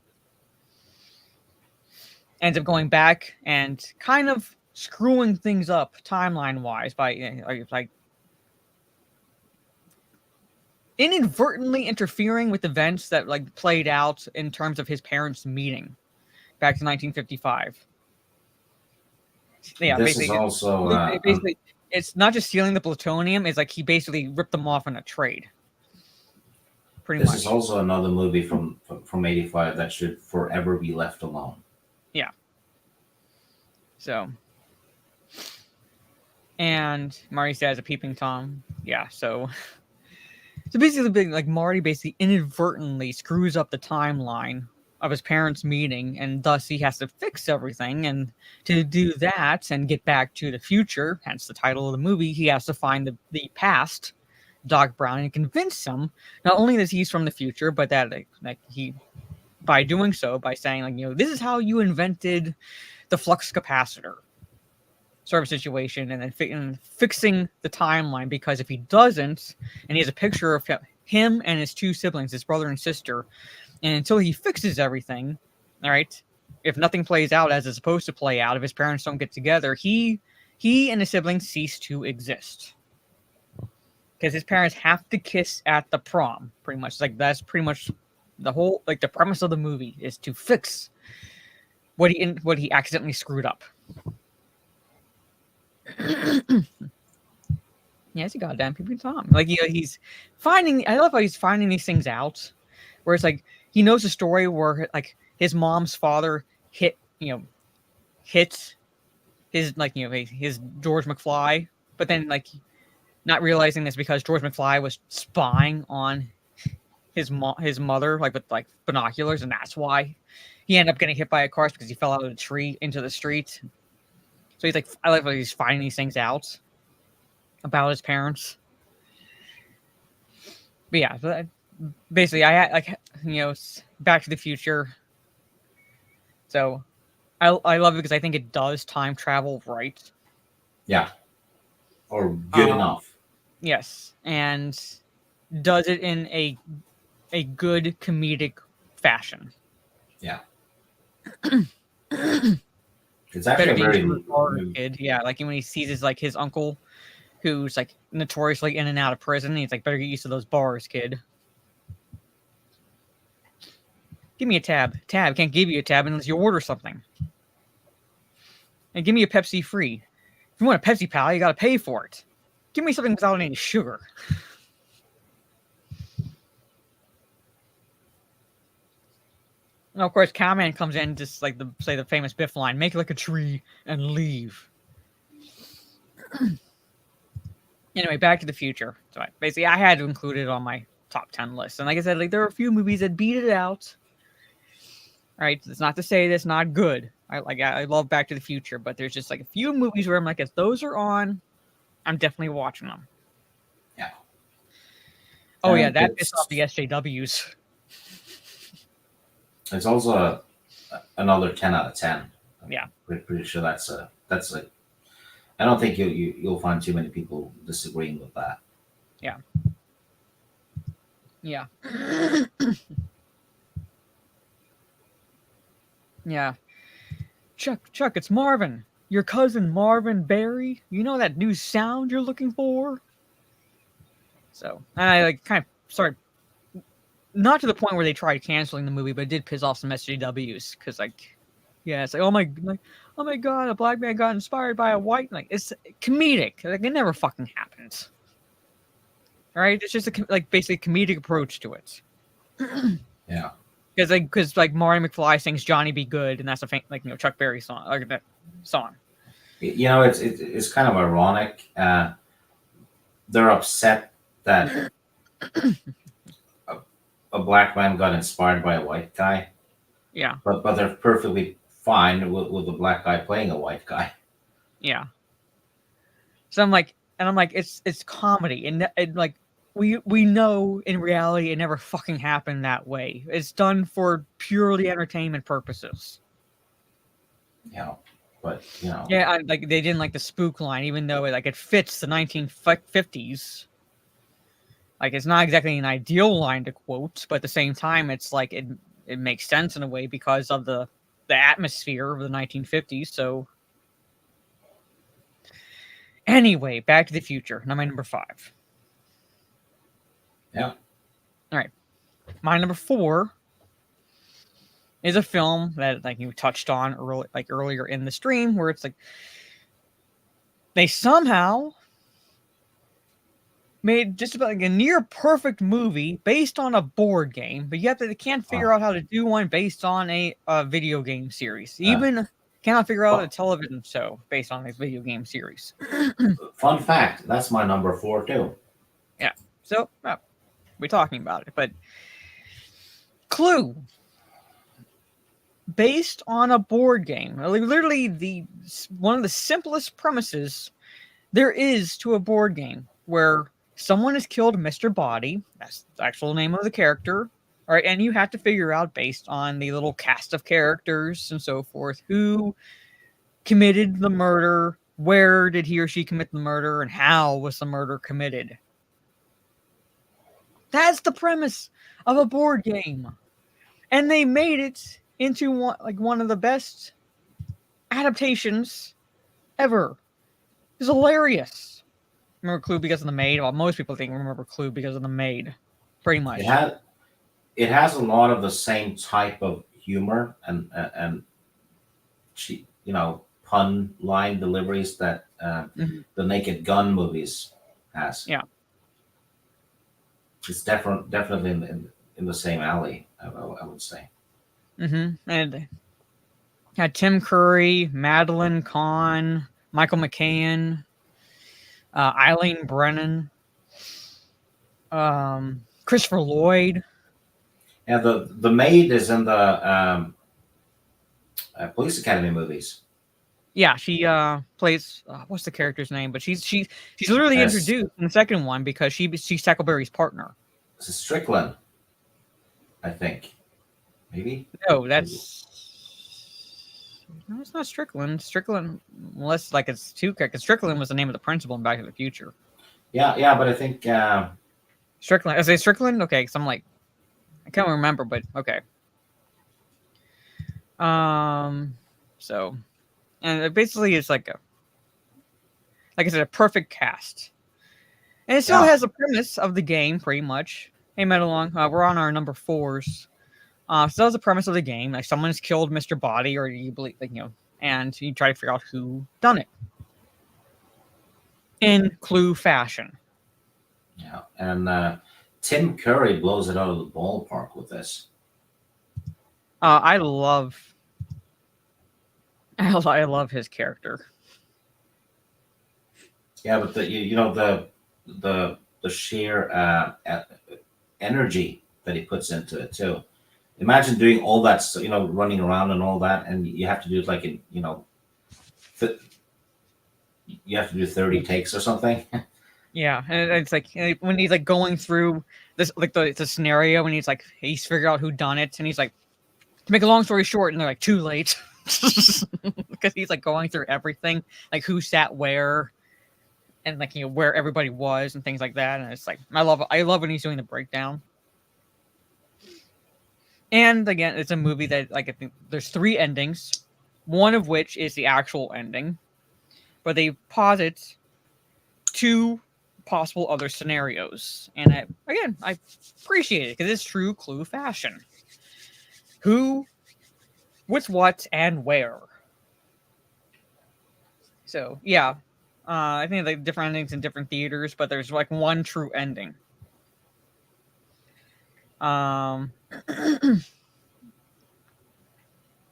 Ends up going back and kind of screwing things up timeline wise by like inadvertently interfering with events that like played out in terms of his parents' meeting back to 1955. Yeah, this is also basically it's not just stealing the plutonium; it's like he basically ripped them off in a trade. Pretty much. This is also another movie from '85 that should forever be left alone. Yeah. So, and Marty says a peeping Tom. Yeah. So basically, like Marty basically inadvertently screws up the timeline of his parents' meeting, and thus he has to fix everything. And to do that and get back to the future, hence the title of the movie, he has to find the past Doc Brown and convince him not only that he's from the future, but that like he, by doing so, by saying like this is how you invented the flux capacitor sort of situation, and then fixing the timeline, because if he doesn't, and he has a picture of him and his two siblings, his brother and sister, and until he fixes everything, all right, if nothing plays out as it's supposed to play out, if his parents don't get together, he and his siblings cease to exist. Because his parents have to kiss at the prom, pretty much. Like that's pretty much the whole, like the premise of the movie is to fix what he accidentally screwed up. Yeah, it's a goddamn peeping Tom. Like he's finding. I love how he's finding these things out, where it's like he knows a story where like his mom's father hit his his George McFly, but then like not realizing this because George McFly was spying on his mother like with like binoculars, and that's why he ended up getting hit by a car because he fell out of the tree into the street. So he's like, I like how he's finding these things out about his parents. But yeah, basically, I like Back to the Future. So I love it because I think it does time travel right. Yeah, or good enough. Yes, and does it in a good comedic fashion. Yeah. It's actually Better a danger very kid. Yeah, like when he sees his uncle, who's like notoriously in and out of prison. He's like, better get used to those bars, kid. Give me a tab. Tab can't give you a tab unless you order something. And give me a Pepsi free. If you want a Pepsi Pal, you gotta pay for it. Give me something without any sugar. And of course, Cowman comes in just like the famous Biff line, make like a tree and leave. Anyway, Back to the Future. So basically, I had to include it on my top 10 list. And like I said, like there are a few movies that beat it out. All right, it's not to say that's not good. I love Back to the Future, but there's just like a few movies where I'm like, if those are on, I'm definitely watching them. Yeah. Oh yeah, that pissed off the SJWs. It's also another 10 out of 10. Yeah. Pretty sure that's a. I don't think you'll find too many people disagreeing with that. Yeah. Yeah. Yeah. Chuck, it's Marvin. Your cousin Marvin Barry. You know that new sound you're looking for? So, and I like kind of started, not to the point where they tried canceling the movie, but it did piss off some SJWs because like, yeah, it's like, oh oh my god, a black man got inspired by a white. Like it's comedic. Like it never fucking happens. Right? It's just basically comedic approach to it. Yeah. Because Marty McFly sings "Johnny Be Good," and that's a Chuck Berry song. Like that song. It's kind of ironic. They're upset that a black man got inspired by a white guy. Yeah. But they're perfectly fine with the black guy playing a white guy. Yeah. So I'm like, it's comedy, and like we know in reality it never fucking happened that way. It's done for purely entertainment purposes. Yeah, but Yeah, like they didn't like the spook line, even though it fits the 1950s. Like it's not exactly an ideal line to quote, but at the same time, it's like it makes sense in a way because of the atmosphere of the 1950s. So anyway, Back to the Future, my number 5. Yeah. All right, my number 4 is a film that like you touched on earlier in the stream, where it's like they somehow made just about like a near perfect movie based on a board game, but yet they can't figure out how to do one based on a video game series. Even cannot figure out a television show based on a video game series. Fun fact, that's my number 4 too. Yeah. So we're talking about it, but Clue, based on a board game, literally one of the simplest premises there is to a board game, where someone has killed Mr. Body. That's the actual name of the character. All right, and you have to figure out, based on the little cast of characters and so forth, who committed the murder, where did he or she commit the murder, and how was the murder committed. That's the premise of a board game. And they made it into one of the best adaptations ever. It's hilarious. Remember Clue because of the maid? Well, most people remember Clue because of the maid, pretty much. It has a lot of the same type of humor and pun line deliveries that the Naked Gun movies has. Yeah, it's definitely in the same alley, I would say. And had Tim Curry, Madeline Kahn, Michael McCann, Eileen Brennan, Christopher Lloyd. Yeah, the maid is in the Police Academy movies. Yeah, she plays what's the character's name? But she's literally introduced in the second one because she's Tackleberry's partner. This is Strickland, I think. Maybe. No, it's not Strickland. Strickland, unless it's two characters. Strickland was the name of the principal in Back to the Future. Yeah, but I think Strickland. I say Strickland. Okay, because I'm like, I can't remember, but okay. So, and it basically it's like I said, a perfect cast, and it still has the premise of the game pretty much. Hey, Metalong, we're on our number 4s. So that was the premise of the game. Like someone's killed Mr. Body, or you believe, and you try to figure out who done it in Clue fashion. Yeah, and Tim Curry blows it out of the ballpark with this. I love his character. Yeah, but the sheer energy that he puts into it too. Imagine doing all that, running around and all that, and you have to do it you have to do 30 takes or something. Yeah, and it's like when he's going through this, the scenario, when he's figured out who done it, and he's like, to make a long story short, and they're too late because he's going through everything, who sat where, and where everybody was and things like that, and it's I love when he's doing the breakdown. And again, it's a movie that I think there's 3 endings, one of which is the actual ending, but they posit 2 possible other scenarios. And I appreciate it because it's true Clue fashion. Who, with what, and where. So yeah, I think like different endings in different theaters, but there's like one true ending. Um,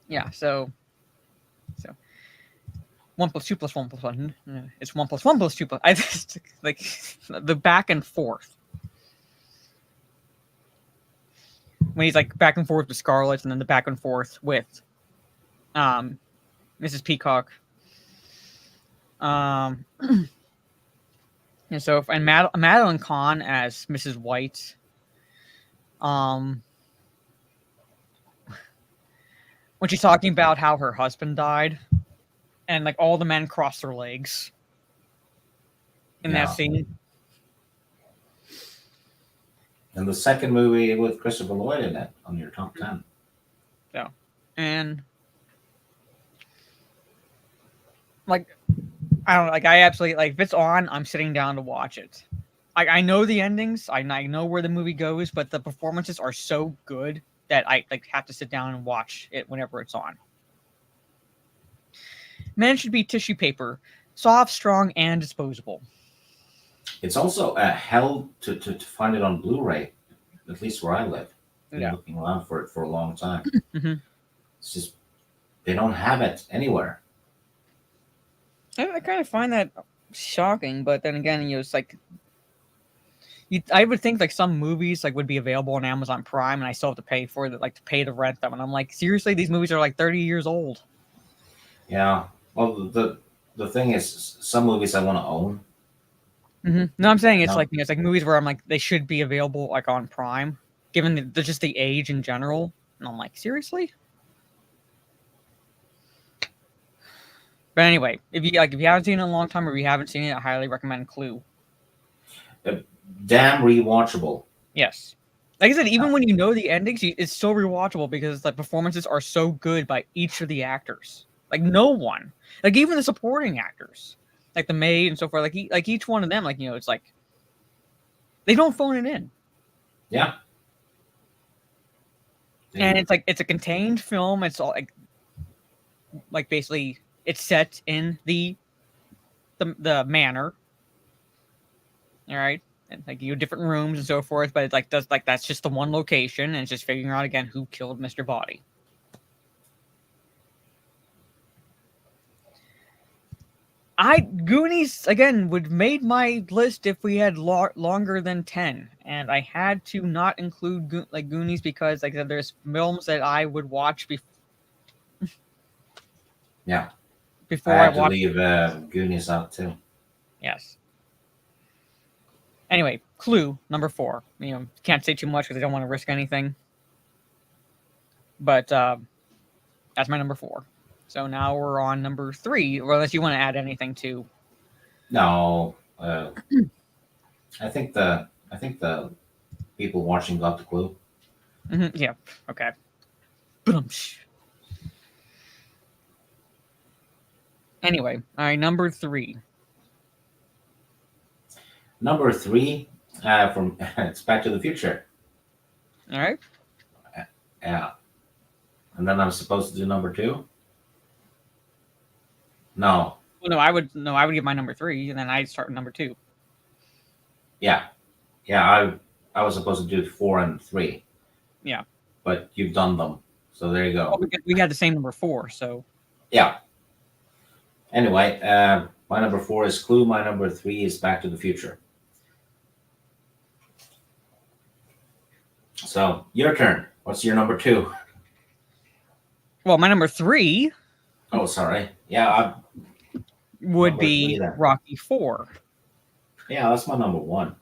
yeah. So 1 + 2 + 1 + 1. It's 1 + 1 + 2 plus. I just like the back and forth when he's like back and forth with Scarlet, and then the back and forth with Mrs. Peacock. And so and Madeline Kahn as Mrs. White. When she's talking about how her husband died, and like all the men crossed their legs in that Yeah. scene. And the second movie with Christopher Lloyd in it on your top 10. So, and like I don't know, like I absolutely like if it's on, I'm sitting down to watch it. I know the endings, I know where the movie goes, but the performances are so good that I like have to sit down and watch it whenever it's on. Men should be tissue paper, soft, strong, and disposable. It's also a hell to find it on Blu-ray, at least where I live. Been Yeah. looking around for it for a long time. Mhm. It's just they don't have it anywhere. I kind of find that shocking, but then again, it's like I would think like some movies like would be available on Amazon Prime, and I still have to pay for it, like to pay to rent them. And I'm like, seriously, these movies are like 30 years old. Yeah. Well, the thing is, some movies I want to own. No, I'm saying it's No. like it's like movies where I'm like they should be available like on Prime, given just the age in general. And I'm like, seriously. But anyway, if you haven't seen it in a long time or you haven't seen it, I highly recommend Clue. Damn rewatchable. Yes. Like I said, even when you know the endings, it's still rewatchable because the performances are so good by each of the actors. Like no one, like even the supporting actors, like the maid and so forth. Like each one of them, like it's like they don't phone it in. Yeah. And it's like it's a contained film. It's all like basically it's set in the manor. All right. And like different rooms and so forth, but it's like that's just the one location, and it's just figuring out again who killed Mr. Body. Goonies again would made my list if we had longer than 10, and I had to not include Goonies because like I said, there's films that I would watch Yeah. before I I had to watch. leave Goonies out too. Yes. Anyway, Clue number 4. Can't say too much because I don't want to risk anything. But that's my number 4. So now we're on number 3, or unless you want to add anything to. No, I think the people watching got the clue. Yeah. Okay. Boom. Anyway, all right. Number 3. Number 3 from it's Back to the Future. All right. Yeah, and then I'm supposed to do number 2. No. Well, I would give my number 3, and then I'd start with number 2. Yeah. I was supposed to do 4 and 3. Yeah. But you've done them, so there you go. Well, we had the same number 4, so. Yeah. Anyway, my number 4 is Clue. My number 3 is Back to the Future. So your turn. What's your number 2? Well, my number 3 Oh, sorry. Yeah, would Number be 3 then. Rocky 4. yeah, that's my number 1.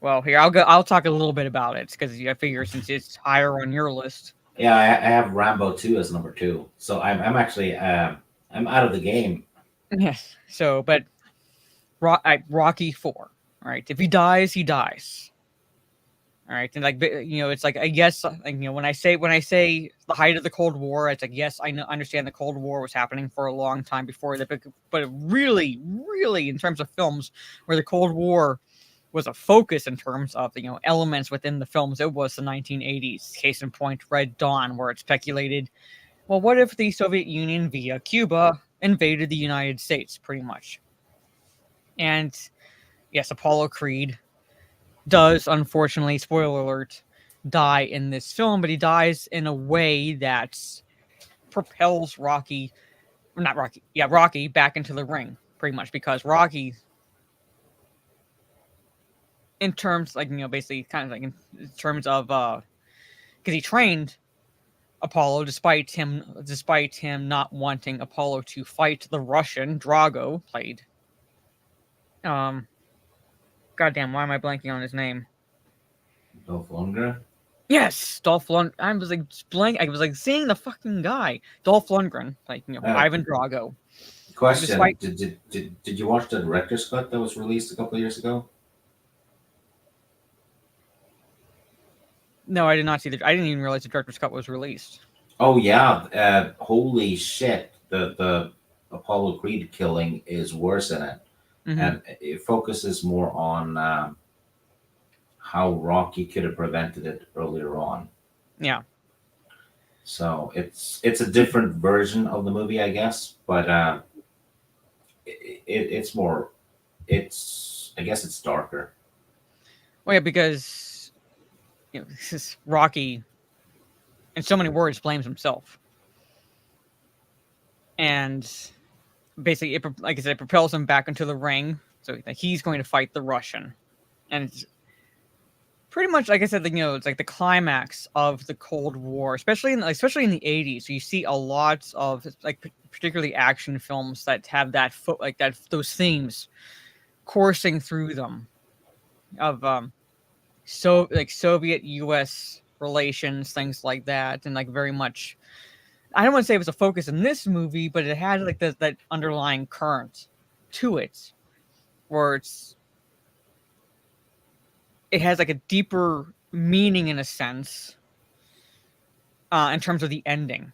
Well, here I'll talk a little bit about it because I figure since it's higher on your list. Yeah, I have Rambo 2 as number 2. So I'm actually I'm out of the game. Yes. So, but Rocky 4. All right. If he dies, he dies. All right. And like it's like I guess like when I say the height of the Cold War, it's like yes, I understand the Cold War was happening for a long time before that, but it really, really in terms of films where the Cold War was a focus in terms of elements within the films, it was the 1980s. Case in point, Red Dawn, where it speculated, well, what if the Soviet Union via Cuba invaded the United States, pretty much. And yes, Apollo Creed does, unfortunately, spoiler alert, die in this film, but he dies in a way that propels Rocky back into the ring, pretty much, because Rocky, in terms, like, basically kind of like in terms of, because he trained Apollo despite him not wanting Apollo to fight the Russian Drago, played, goddamn, why am I blanking on his name? Dolph Lundgren. Yes, Dolph Lundgren. I was like blank. I was like seeing the fucking guy, Dolph Lundgren, like Ivan Drago. Question: Despite- Did you watch the director's cut that was released a couple of years ago? No, I did not see I didn't even realize the director's cut was released. Oh yeah! Holy shit! The Apollo Creed killing is worse in it, and it focuses more on how Rocky could have prevented it earlier on. Yeah. So it's a different version of the movie, I guess, but it's more. I guess it's darker. Well, yeah, because this is Rocky, in so many words, blames himself, and basically, like I said, it propels him back into the ring, so that he's going to fight the Russian, and it's pretty much, like I said, it's like the climax of the Cold War, especially in the 80s. You see a lot of, like, particularly action films that have those themes coursing through them of Soviet U.S. relations, things like that, and like very much. I don't want to say it was a focus in this movie, but it had like that underlying current to it, where it has like a deeper meaning in a sense, in terms of the ending.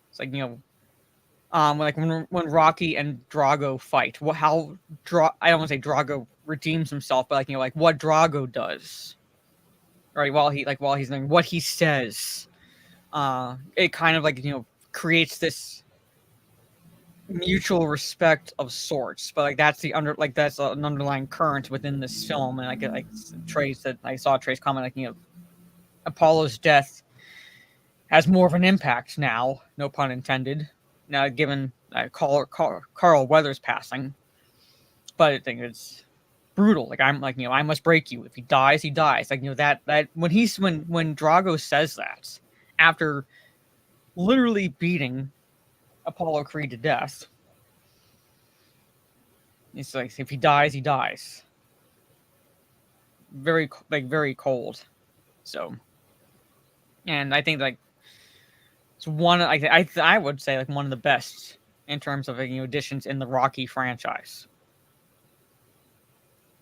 It's like, like when Rocky and Drago fight, I don't want to say Drago redeems himself, but like what Drago does, right? While he's doing what he says, it kind of like creates this mutual respect of sorts, but like that's an underlying current within this film. And like Trey said, I saw Trey's comment, like Apollo's death has more of an impact now, no pun intended, now given Carl Weathers passing. But I think it's brutal. Like I'm like I must break you. If he dies, he dies. Like that when Drago says that after literally beating Apollo Creed to death, it's like if he dies, he dies. Very cold. So, and I think like it's one. I would say like one of the best in terms of additions in the Rocky franchise.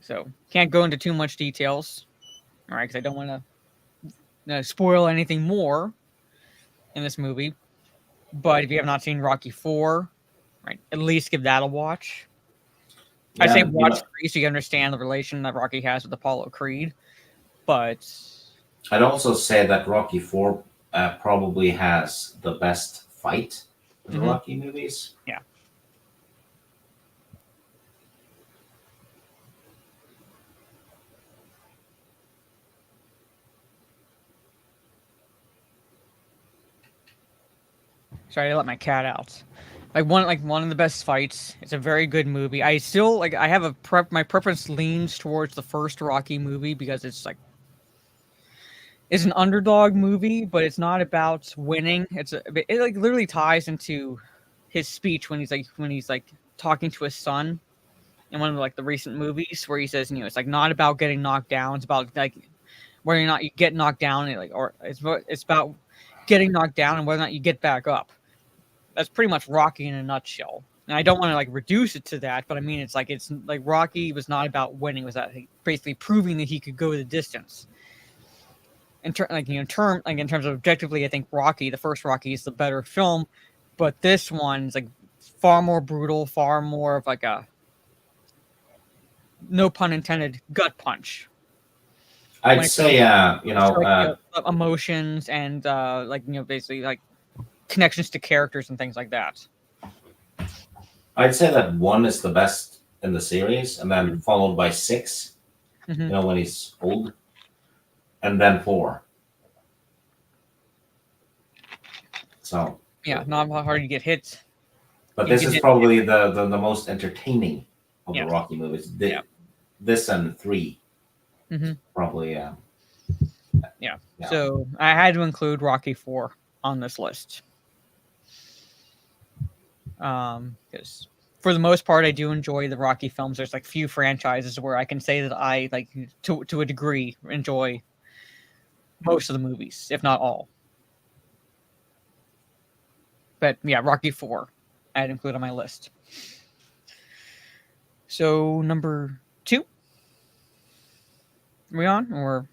So can't go into too much details, all right? Because I don't want to spoil anything more in this movie. But if you have not seen Rocky 4, right, at least give that a watch. I say watch 3 so you understand the relation that Rocky has with Apollo Creed. But I'd also say that Rocky 4 probably has the best fight in the Rocky movies. Yeah. Sorry, I let my cat out. One of the best fights. It's a very good movie. I still I have my preference leans towards the first Rocky movie because it's an underdog movie, but it's not about winning. It literally ties into his speech when he's talking to his son in one of the recent movies where he says, it's not about getting knocked down. It's about whether or not you get knocked down, it's about getting knocked down and whether or not you get back up. That's pretty much Rocky in a nutshell. And I don't want to reduce it to that, but I mean it's Rocky was not about winning. It was basically proving that he could go the distance. In terms of objectively, I think the first Rocky is the better film, but this one's far more brutal, far more of a, no pun intended, gut punch. I'd say emotions and basically connections to characters and things like that. I'd say that 1 is the best in the series, and then followed by 6. Mhm. When he's old, and then 4. So Yeah, not how hard you get hit. but You this can is hit. probably the most entertaining of the Yeah. Rocky movies. Yeah. This and 3 Hmm. probably. Yeah. Yeah. So I had to include Rocky 4 on this list. Because for the most part, I do enjoy the Rocky films. There's like few franchises where I can say that I like to a degree enjoy most of the movies, if not all. But yeah, Rocky 4 I'd include on my list. So number 2, are we on or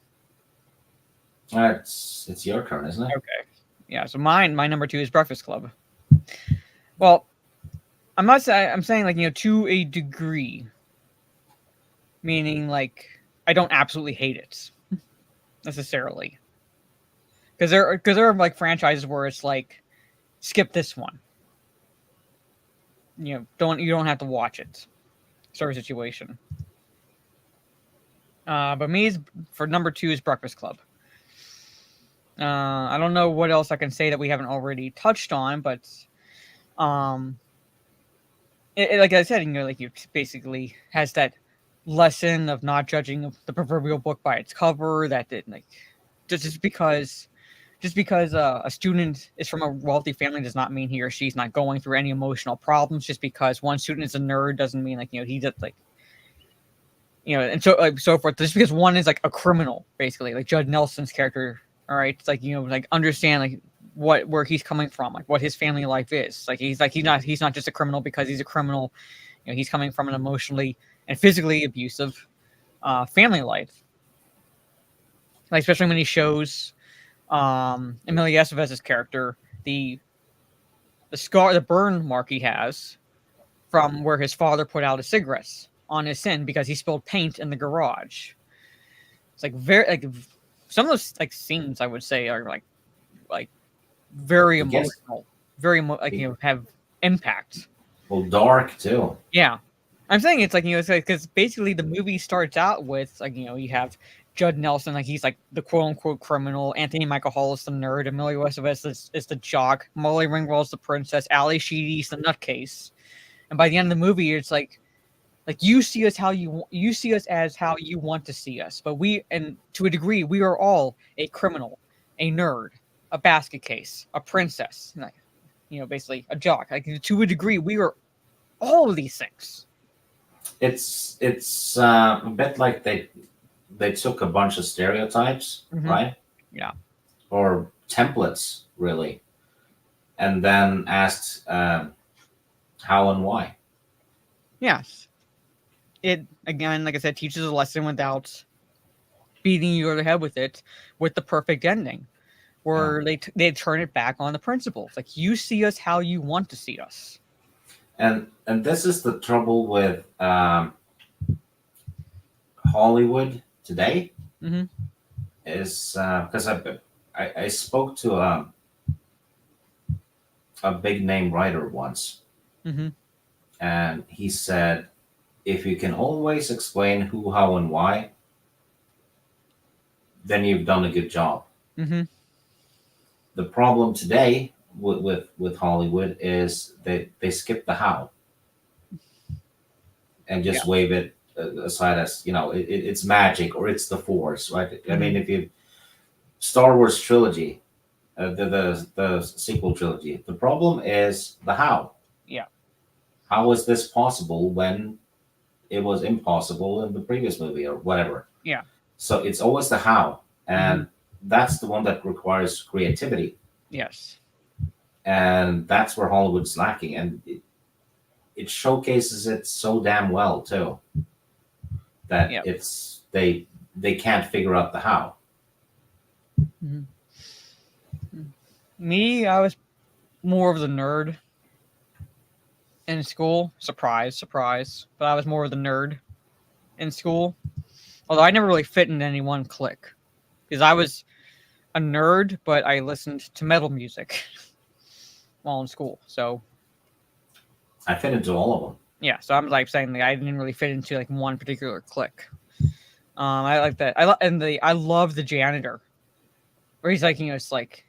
It's your turn, isn't it? okay? Yeah. So my number 2 is Breakfast Club. Well, I'm saying like to a degree, meaning like I don't absolutely hate it necessarily, because there are like franchises where it's like skip this one, you don't have to watch it, sort of situation. But for number 2 is Breakfast Club. I don't know what else I can say that we haven't already touched on, but um, like I said, like you basically has that lesson of not judging the proverbial book by its cover. That it, like just because a student is from a wealthy family does not mean he or she's not going through any emotional problems. Just because one student is a nerd doesn't mean like he does like and so forth. Just because one is like a criminal, basically, like Judd Nelson's character. All right, it's like like understand like where he's coming from, like what his family life is. Like he's not just a criminal because he's a criminal. He's coming from an emotionally and physically abusive family life. Like especially when he shows Emilio Estevez's character the scar, the burn mark he has from where his father put out his cigarettes on his sin because he spilled paint in the garage. It's like very like some of those like scenes I would say are like very emotional, have impact. Well, dark too. Yeah, I'm saying it's like it's like because basically the movie starts out with like you have Judd Nelson, like he's like the quote unquote criminal, Anthony Michael Hall is the nerd, Emilio Estevez is the jock, Molly Ringwald is the princess, Ali Sheedy's the nutcase, and by the end of the movie it's like you see us as how you want to see us, but and to a degree we are all a criminal, a nerd, a basket case, a princess, like basically a jock. Like to a degree we are all of these things. It's a bit like they took a bunch of stereotypes, right? Yeah. Or templates, really, and then asked how and why. Yes. It again, like I said, teaches a lesson without beating you over the head with it, with the perfect ending, where they turn it back on the principles. Like you see us how you want to see us. And this is the trouble with Hollywood today, is because I spoke to a big name writer once, and he said, if you can always explain who, how, and why, then you've done a good job. The problem today with Hollywood is that they skip the how and just wave it aside as it's magic or it's the Force, right? I mean, if you Star Wars trilogy, the sequel trilogy, the problem is the how. Yeah. How is this possible when it was impossible in the previous movie or whatever? Yeah. So it's always the how, and that's the one that requires creativity. Yes. And that's where Hollywood's lacking, and it showcases it so damn well too. That it's they can't figure out the how. Me, I was more of the nerd in school. Surprise, surprise. But I was more of the nerd in school. Although I never really fit in any one clique. Because I was a nerd, but I listened to metal music while in school. So I fit into all of them. Yeah, so I'm like saying that I didn't really fit into like one particular clique. I like that. I love the janitor, where he's like, it's like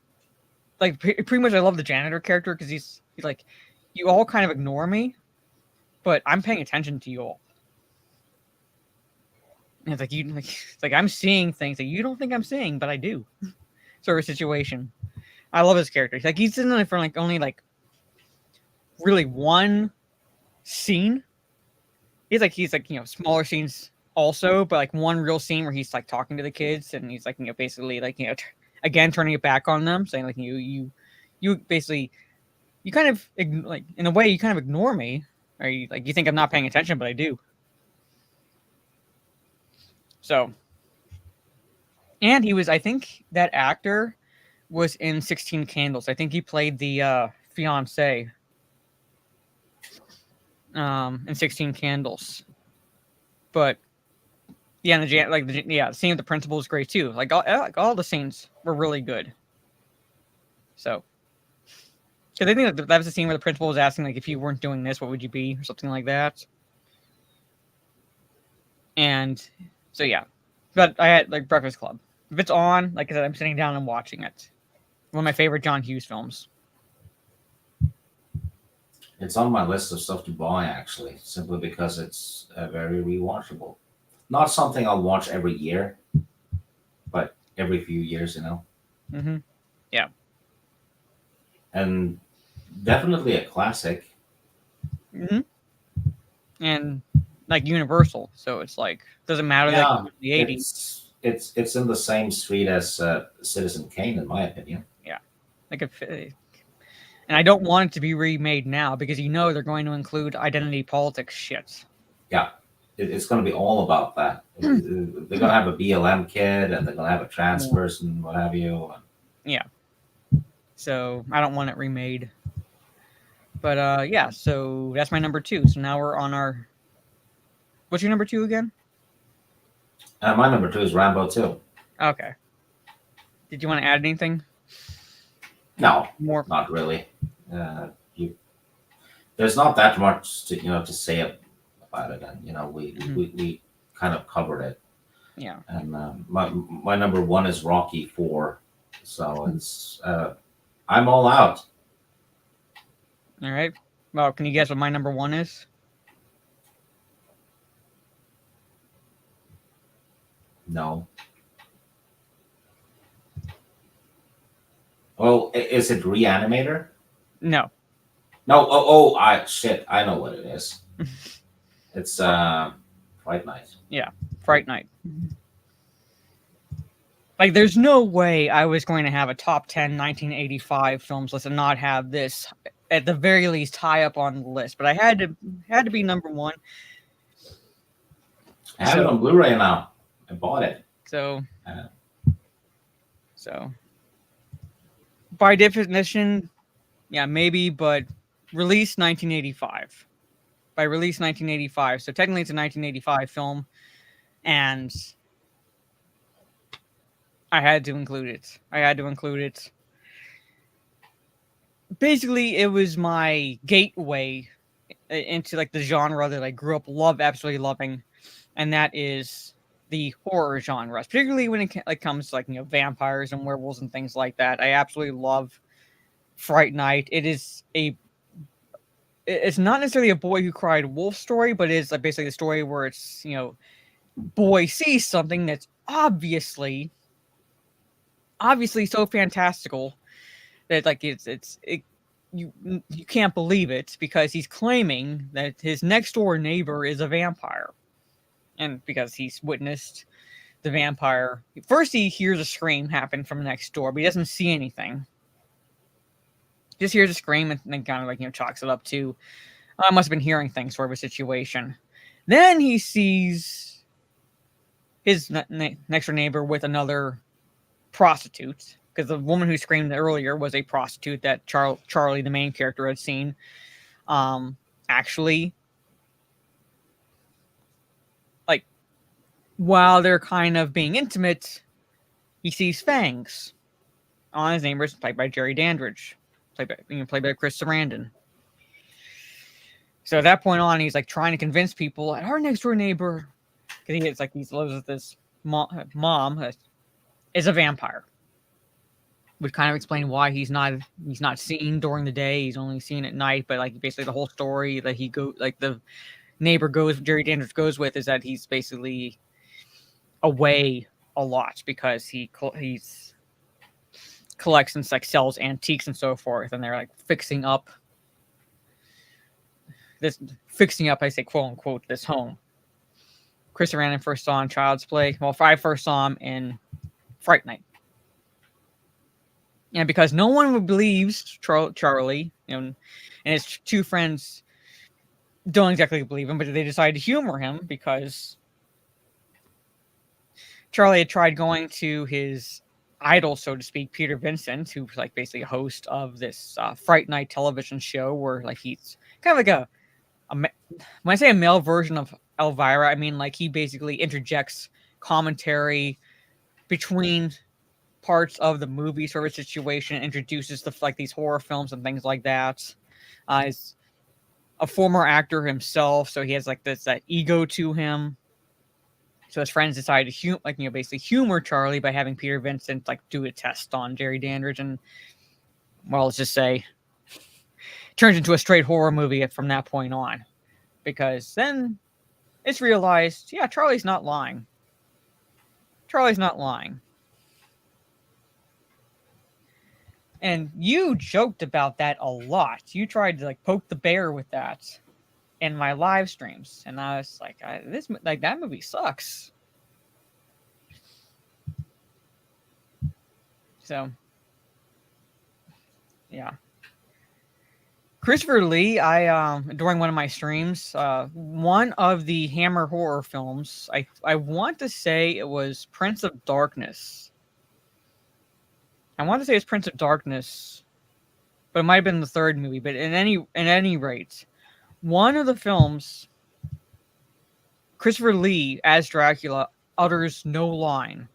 pretty much I love the janitor character because he's like, you all kind of ignore me, but I'm paying attention to you all. And it's like I'm seeing things that you don't think I'm seeing, but I do. Sort of situation. I love his character. He's in it for like only like really one scene. He's like smaller scenes also, but like one real scene where he's like talking to the kids and he's like basically like again turning it back on them, saying like you basically you kind of like in a way you kind of ignore me, or you think I'm not paying attention, but I do. So, and he was, I think that actor was in 16 Candles. I think he played the fiance in 16 Candles. But yeah, the scene with the principal is great too. Like all the scenes were really good. So, because I think that was the scene where the principal was asking like, if you weren't doing this, what would you be, or something like that. And so yeah, but I had like Breakfast Club. If it's on, like I said, I'm sitting down and watching it. One of my favorite John Hughes films. It's on my list of stuff to buy, actually, simply because it's very rewatchable. Not something I'll watch every year, but every few years, Mm-hmm. Yeah. And definitely a classic. Mm-hmm. And like Universal, so it's like doesn't matter that the 80s. It's in the same street as Citizen Kane, in my opinion. Yeah, like and I don't want it to be remade now because they're going to include identity politics shit. Yeah, it's going to be all about that. They're going to have a BLM kid, and they're going to have a trans person, what have you. Yeah. So I don't want it remade. But yeah, so that's my number 2. So now we're on our. What's your number 2 again? My number 2 is Rambo 2. Okay. Did you want to add anything? No, More? Not really. There's not that much to say about it, and we kind of covered it. Yeah. And my number 1 is Rocky 4, so it's I'm all out. All right. Well, can you guess what my number 1 is? No. Oh, is it Reanimator? No. No. Shit. I know what it is. It's Fright Night. Yeah, Fright Night. Like, there's no way I was going to have a top 10 1985 films list and not have this, at the very least, high up on the list. But I had to be number 1. I have it on Blu-ray now. I bought it. So by definition, yeah, maybe, but released 1985. By release 1985, so technically it's a 1985 film, and I had to include it. Basically, it was my gateway into like the genre that I grew up absolutely loving, and that is the horror genre, particularly when it comes to vampires and werewolves and things like that. I absolutely love Fright Night. It's not necessarily a boy who cried wolf story, but it's basically the story where it's boy sees something that's obviously so fantastical that you can't believe it, because he's claiming that his next door neighbor is a vampire. And because he's witnessed the vampire, first he hears a scream happen from next door, but he doesn't see anything. Just hears a scream and then kind of chalks it up to, I must have been hearing things, sort of a situation. Then he sees his next door neighbor with another prostitute, because the woman who screamed earlier was a prostitute that Charlie, the main character, had seen. Actually, while they're kind of being intimate, he sees fangs on his neighbor, played by Jerry Dandridge, played by Chris Sarandon. So at that point on, he's like trying to convince people our next door neighbor, because he lives with this mom that is a vampire. Would kind of explain why he's not seen during the day. He's only seen at night. But like basically the whole story that the neighbor Jerry Dandridge goes with is that he's basically away a lot because he's collects and like sells antiques and so forth, and they're like fixing up, I say quote unquote, this home. Chris Sarandon first saw in Child's Play. Well, I first saw him in Fright Night. And because no one believes Charlie, and his two friends don't exactly believe him, but they decide to humor him because Charlie had tried going to his idol, so to speak, Peter Vincent, who's like basically a host of this Fright Night television show where like he's kind of like when I say a male version of Elvira, I mean like he basically interjects commentary between parts of the movie sort of situation, introduces these horror films and things like that. He's a former actor himself, so he has like that ego to him. So his friends decided to basically humor Charlie by having Peter Vincent like do a test on Jerry Dandridge, and well, let's just say turns into a straight horror movie from that point on, because then it's realized, yeah, Charlie's not lying. And you joked about that a lot. You tried to like poke the bear with that in my live streams, and I was like, that movie sucks. So, yeah. Christopher Lee, I during one of my streams, one of the Hammer horror films, I want to say it was Prince of Darkness. I want to say it's Prince of Darkness, but it might have been the third movie. But in any rate, one of the films, Christopher Lee as Dracula utters no line,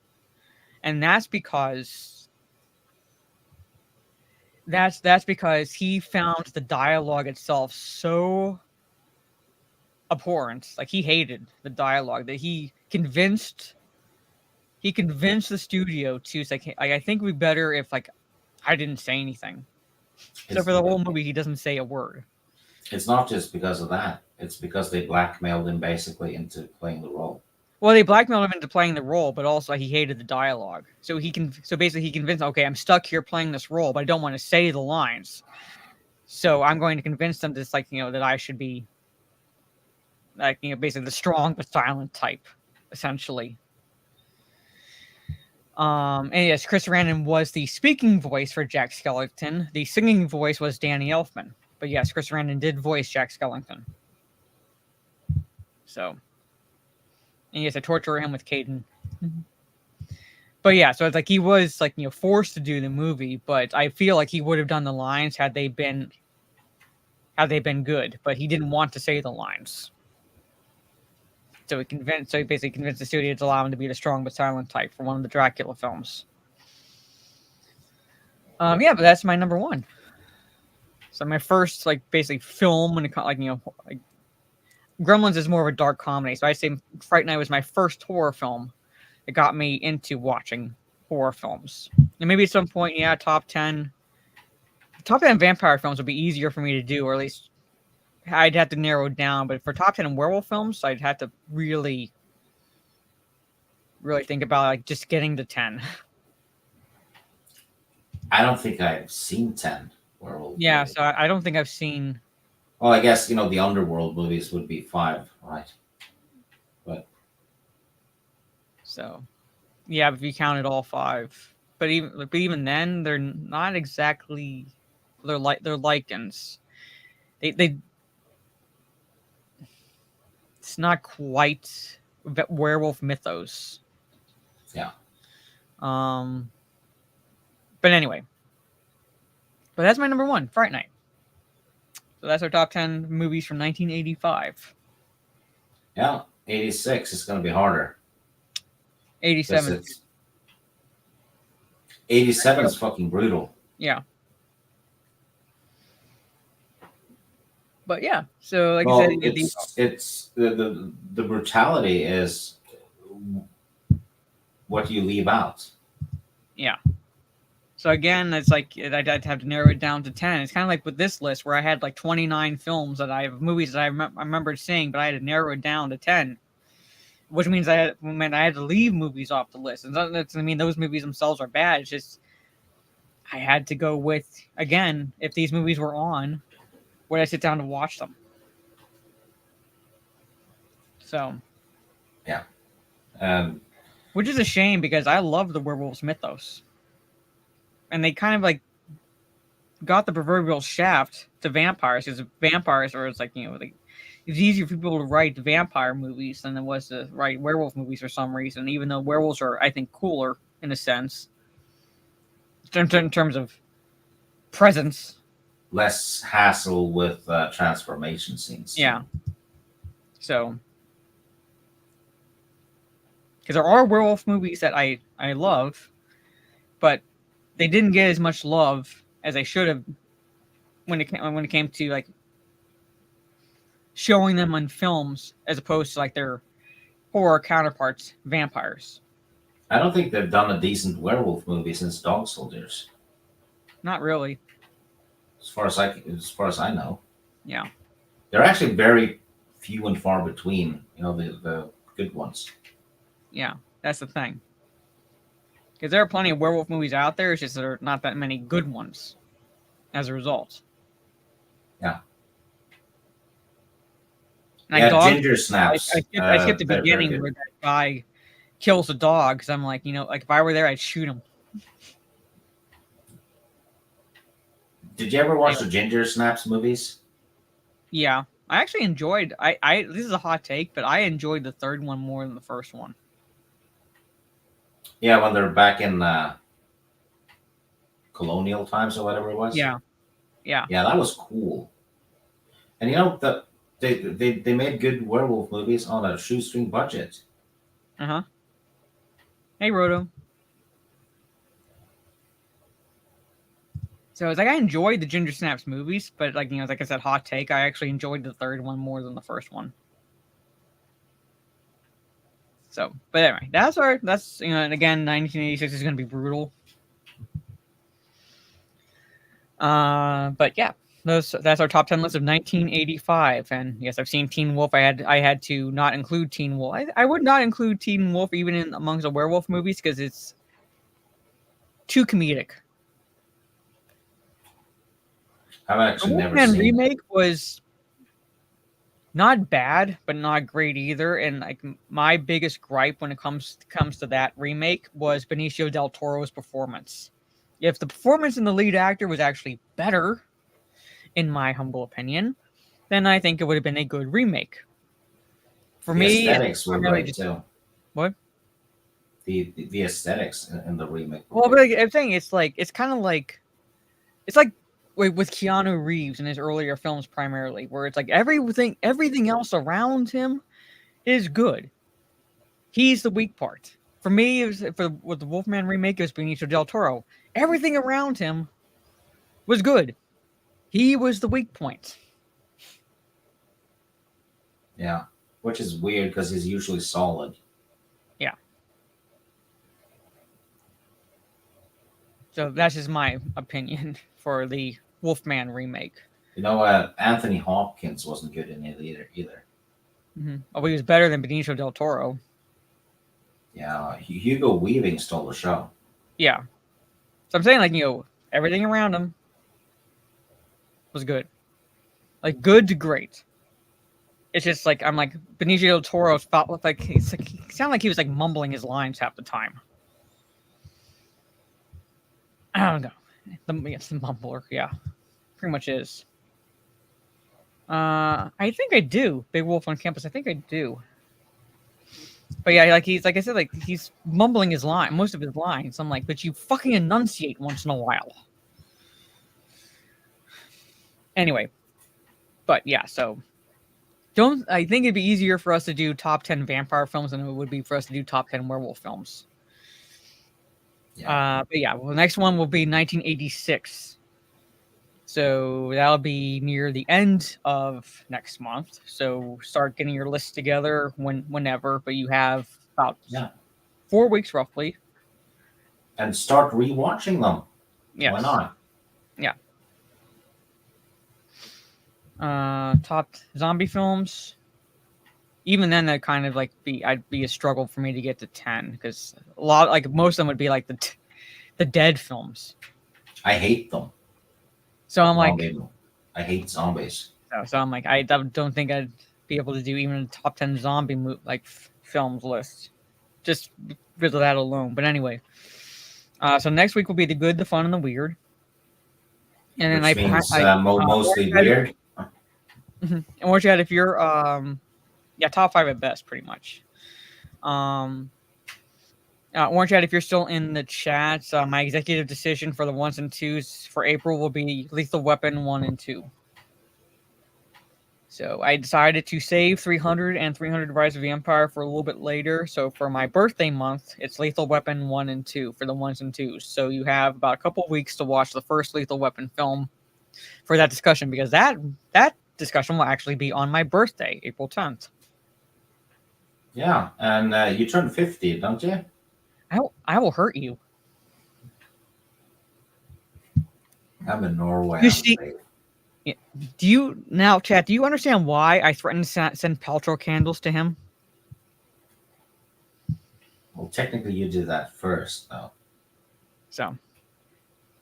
and that's because he found the dialogue itself so abhorrent. Like he hated the dialogue that he convinced the studio to like, I think we'd be better if like I didn't say anything. So for the whole movie, he doesn't say a word. It's not just because of that. It's because they blackmailed him basically into playing the role. Well, they blackmailed him into playing the role, but also he hated the dialogue. So basically he convinced, okay, I'm stuck here playing this role, but I don't want to say the lines. So I'm going to convince them that that I should be basically the strong but silent type, essentially. And yes, Chris Sarandon was the speaking voice for Jack Skellington. The singing voice was Danny Elfman. But yes, Chris Sarandon did voice Jack Skellington. So, and yes, I torture him with Caden. But yeah, so it's like he was forced to do the movie, but I feel like he would have done the lines had they been good, but he didn't want to say the lines. So he basically convinced the studio to allow him to be the strong but silent type for one of the Dracula films. Yeah, but that's my number one. So my first basically film when it Gremlins is more of a dark comedy. So I'd say Fright Night was my first horror film that got me into watching horror films. And maybe at some point, yeah, top 10 vampire films would be easier for me to do, or at least I'd have to narrow it down. But for top 10 werewolf films, I'd have to really, really think about just getting to 10. I don't think I've seen 10 werewolf. Yeah, movies. So I don't think I've seen. Well, I guess the Underworld movies would be 5, right? But so, yeah, if you counted all 5, but even then, they're not exactly. They're lichens. They. It's not quite werewolf mythos. Yeah. But anyway. But that's my number one, Fright Night. So that's our top 10 movies from 1985. Yeah, 86 is going to be harder. 87. 87 is fucking brutal. Yeah. But yeah, so like I Well, said, it's the brutality is what you leave out. yeah. So again, it's like I'd have to narrow it down to 10. It's kind of like with this list where I had like 29 films that I have movies that I remember seeing, but I had to narrow it down to 10, which means I had to leave movies off the list. And that's, I mean, those movies themselves are bad. It's just I had to go with, again, if these movies were on, would I sit down to watch them? So, Yeah. Um, which is a shame because I love the werewolves mythos. And they kind of like got the proverbial shaft to vampires because vampires are, it's like, like, it's easier for people to write vampire movies than it was to write werewolf movies for some reason, even though werewolves are, I think, cooler in a sense. In terms of presence. less hassle with transformation scenes. Yeah. So, because there are werewolf movies that I love, but they didn't get as much love as they should have when it came to like showing them on films as opposed to like their horror counterparts, vampires. I don't think they've done a decent werewolf movie since Dog Soldiers, Not really. as far as I know. Yeah. They're actually very few and far between. The good ones. Yeah. That's the thing. Because there are plenty of werewolf movies out there. It's just there are not that many good ones as a result. Yeah. And Yeah, dog, Ginger Snaps. I skipped the they're very beginning good. where that guy kills a dog. Because I'm like, like if I were there, I'd shoot him. Did you ever watch the Ginger Snaps movies? Yeah. I actually enjoyed. This is a hot take, but I enjoyed the third one more than the first one. Yeah, when they're back in colonial times or whatever it was. Yeah. Yeah, that was cool. And that they made good werewolf movies on a shoestring budget. Uh-huh. Hey, Roto. So it's like I enjoyed the Ginger Snaps movies, but like like I said, hot take. I actually enjoyed the third one more than the first one. So, but anyway, that's and again, 1986 is going to be brutal. But yeah, that's our top 10 list of 1985. And yes, I've seen Teen Wolf. I had to not include Teen Wolf. I would not include Teen Wolf even in amongst the werewolf movies because it's too comedic. I've actually The never Wolfman seen remake was not bad, but not great either. And like my biggest gripe when it comes to that remake was Benicio del Toro's performance. If the performance in the lead actor was actually better, in my humble opinion, then I think it would have been a good remake. For the me, aesthetics were primarily great too. what? The aesthetics in the remake. Well, but like, I'm saying it's like it's like with Keanu Reeves in his earlier films primarily, where it's like everything else around him is good. He's the weak part. For me, with the Wolfman remake, it was Benicio del Toro. Everything around him was good. He was the weak point. Yeah, which is weird because he's usually solid. Yeah. So that's just my opinion for the Wolfman remake. Anthony Hopkins wasn't good in it either. Mm-hmm. Oh, he was better than Benicio del Toro. Yeah, Hugo Weaving stole the show. Yeah. So I'm saying, like, everything around him was good. Like, good to great. It's just like, I'm like, Benicio del Toro felt like, he sounded like he was like mumbling his lines half the time. I don't know. The mumbler, yeah. Pretty much is. I think I do. Big Wolf on Campus, I think I do. But yeah, like he's like I said, like he's mumbling most of his lines. I'm like, but you fucking enunciate once in a while. Anyway, but yeah, so I think it'd be easier for us to do top 10 vampire films than it would be for us to do top 10 werewolf films. Yeah. But yeah, well, the next one will be 1986. So that'll be near the end of next month. So start getting your list together whenever, but you have about Yeah. 4 weeks roughly. And start rewatching them. Yes. Why not? Yeah. Top zombie films. Even then, that kind of like I'd be a struggle for me to get to 10 because a lot, like most of them would be like the dead films. I hate them. So I'm like, I hate zombies. so I'm like, I don't think I'd be able to do even a top 10 zombie films list, just because of that alone. But anyway, so next week will be the good, the fun, and the weird. And then Which means mostly Orange weird. and Orange Hat, if you're top 5 at best, pretty much. Orange Hat, if you're still in the chat, my executive decision for the 1s and 2s for April will be Lethal Weapon 1 and 2. So I decided to save 300 and 300 Rise of the Empire for a little bit later. So for my birthday month, it's Lethal Weapon 1 and 2 for the 1s and 2s. So you have about a couple of weeks to watch the first Lethal Weapon film for that discussion, because that discussion will actually be on my birthday, April 10th. Yeah, and you turn 50, don't you? I will hurt you. I'm in Norway. You see, do you now, chat? Do you understand why I threatened to send Paltrow candles to him? Well, technically, you did that first, though. So,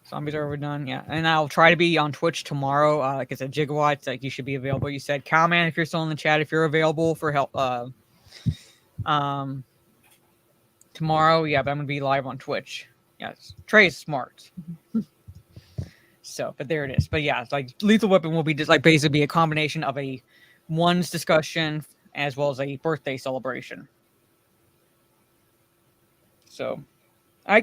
zombies are overdone. Yeah, and I'll try to be on Twitch tomorrow. Like I said, Gigawatts, like you should be available. You said, Cowman, if you're still in the chat, if you're available for help, tomorrow, yeah, but I'm gonna be live on Twitch. Yes, Trey's smart. So, but there it is. But yeah, it's like Lethal Weapon will be just like basically a combination of a one's discussion as well as a birthday celebration. So, I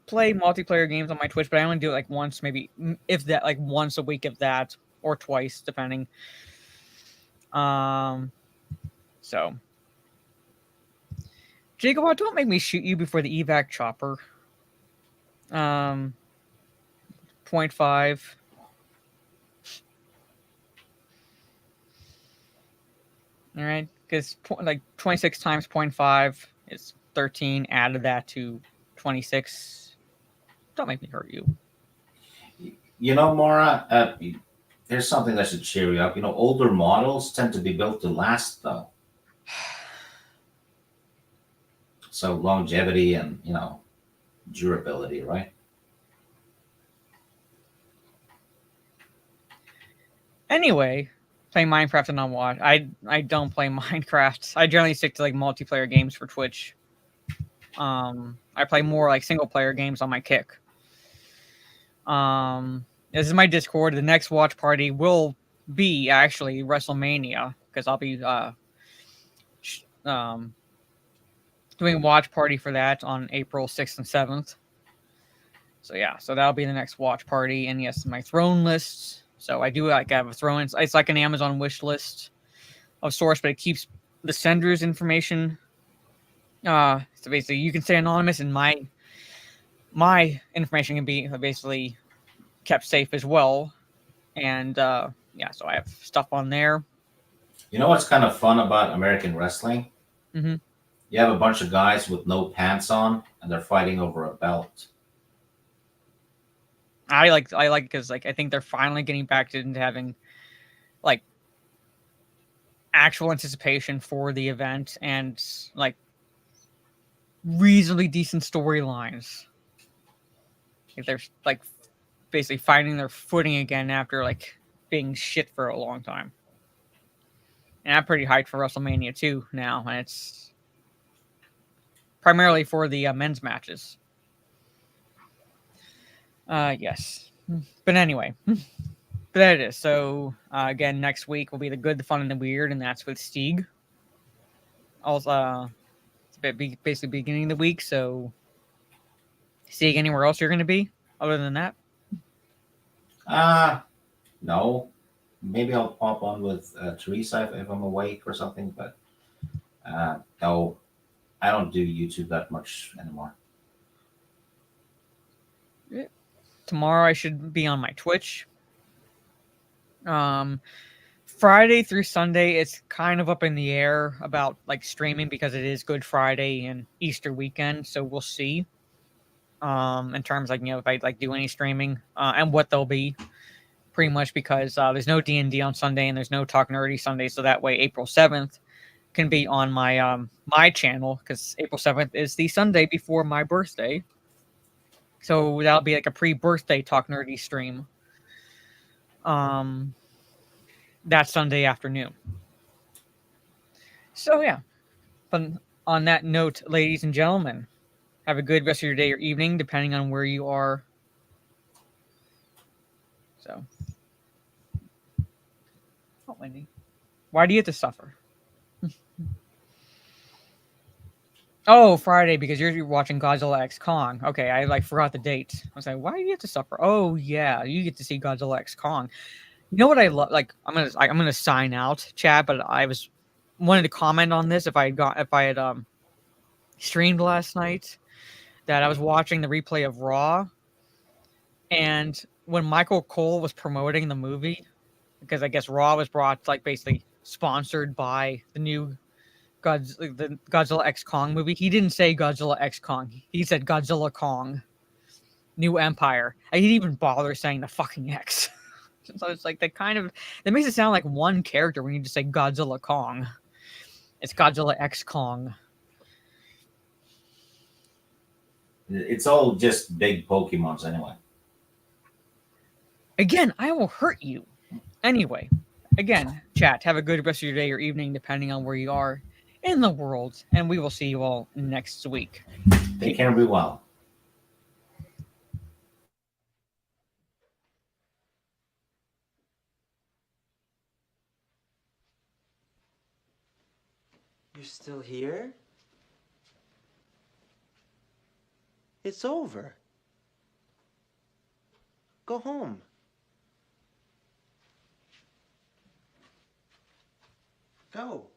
play multiplayer games on my Twitch, but I only do it like once, maybe if that, like once a week, if that, or twice, depending. So, Jacob, don't make me shoot you before the evac chopper. 0.5. All right, because like 26 times 0.5 is 13. Added that to 26. Don't make me hurt you. You know, Maura, there's something that should cheer you up. You know, older models tend to be built to last, though. So longevity and, you know, durability, right? Anyway, play Minecraft and not watch. I don't play Minecraft. I generally stick to like multiplayer games for Twitch. I play more like single player games on my Kick. This is my Discord. The next watch party will be actually WrestleMania, because I'll be doing a watch party for that on April 6th and 7th. So yeah, so that'll be the next watch party. And yes, my throne lists. So I do like have a throne. It's like an Amazon wish list of sorts, but it keeps the sender's information. So basically, you can stay anonymous, and my information can be basically kept safe as well. And yeah, so I have stuff on there. You know what's kind of fun about American wrestling? Mm-hmm. You have a bunch of guys with no pants on, and they're fighting over a belt. I like because like I think they're finally getting back into having like actual anticipation for the event and like reasonably decent storylines. Like they're like basically finding their footing again after like being shit for a long time. And I'm pretty hyped for WrestleMania 2 now, and it's primarily for the men's matches. Yes. But anyway, but that it is. So, again, next week will be the good, the fun, and the weird, and that's with Stieg. Also, it's basically beginning of the week, so Stieg, anywhere else you're going to be other than that? No. Maybe I'll pop on with Teresa if I'm awake or something, but no, I don't do YouTube that much anymore. Tomorrow I should be on my Twitch. Um, Friday through Sunday, it's kind of up in the air about like streaming because it is Good Friday and Easter weekend, so we'll see. In terms like if I like do any streaming and what they'll be, pretty much because there's no D&D on Sunday and there's no Talk Nerdy Sunday, so that way April 7th can be on my my channel because April 7th is the Sunday before my birthday, so that'll be like a pre-birthday Talk Nerdy stream. That Sunday afternoon. So yeah, but on that note, ladies and gentlemen, have a good rest of your day or evening, depending on where you are. So, oh, Wendy, why do you have to suffer? Oh, Friday, because you're watching Godzilla X Kong. Okay, I like forgot the date. I was like, why do you have to suffer? Oh yeah, you get to see Godzilla X Kong. You know what I love? Like, I'm gonna sign out, Chad. But I wanted to comment on this if I had streamed last night that I was watching the replay of Raw, and when Michael Cole was promoting the movie, because I guess Raw was brought like basically sponsored by the new the Godzilla X Kong movie, he didn't say Godzilla X Kong. He said Godzilla Kong, New Empire. And he didn't even bother saying the fucking X. So it's like that makes it sound like one character when you just say Godzilla Kong. It's Godzilla X Kong. It's all just big Pokemons anyway. Again, I will hurt you. Anyway, again, chat, have a good rest of your day or evening, depending on where you are in the world, and we will see you all next week. Take care and be well. You're still here? It's over. Go home. Go.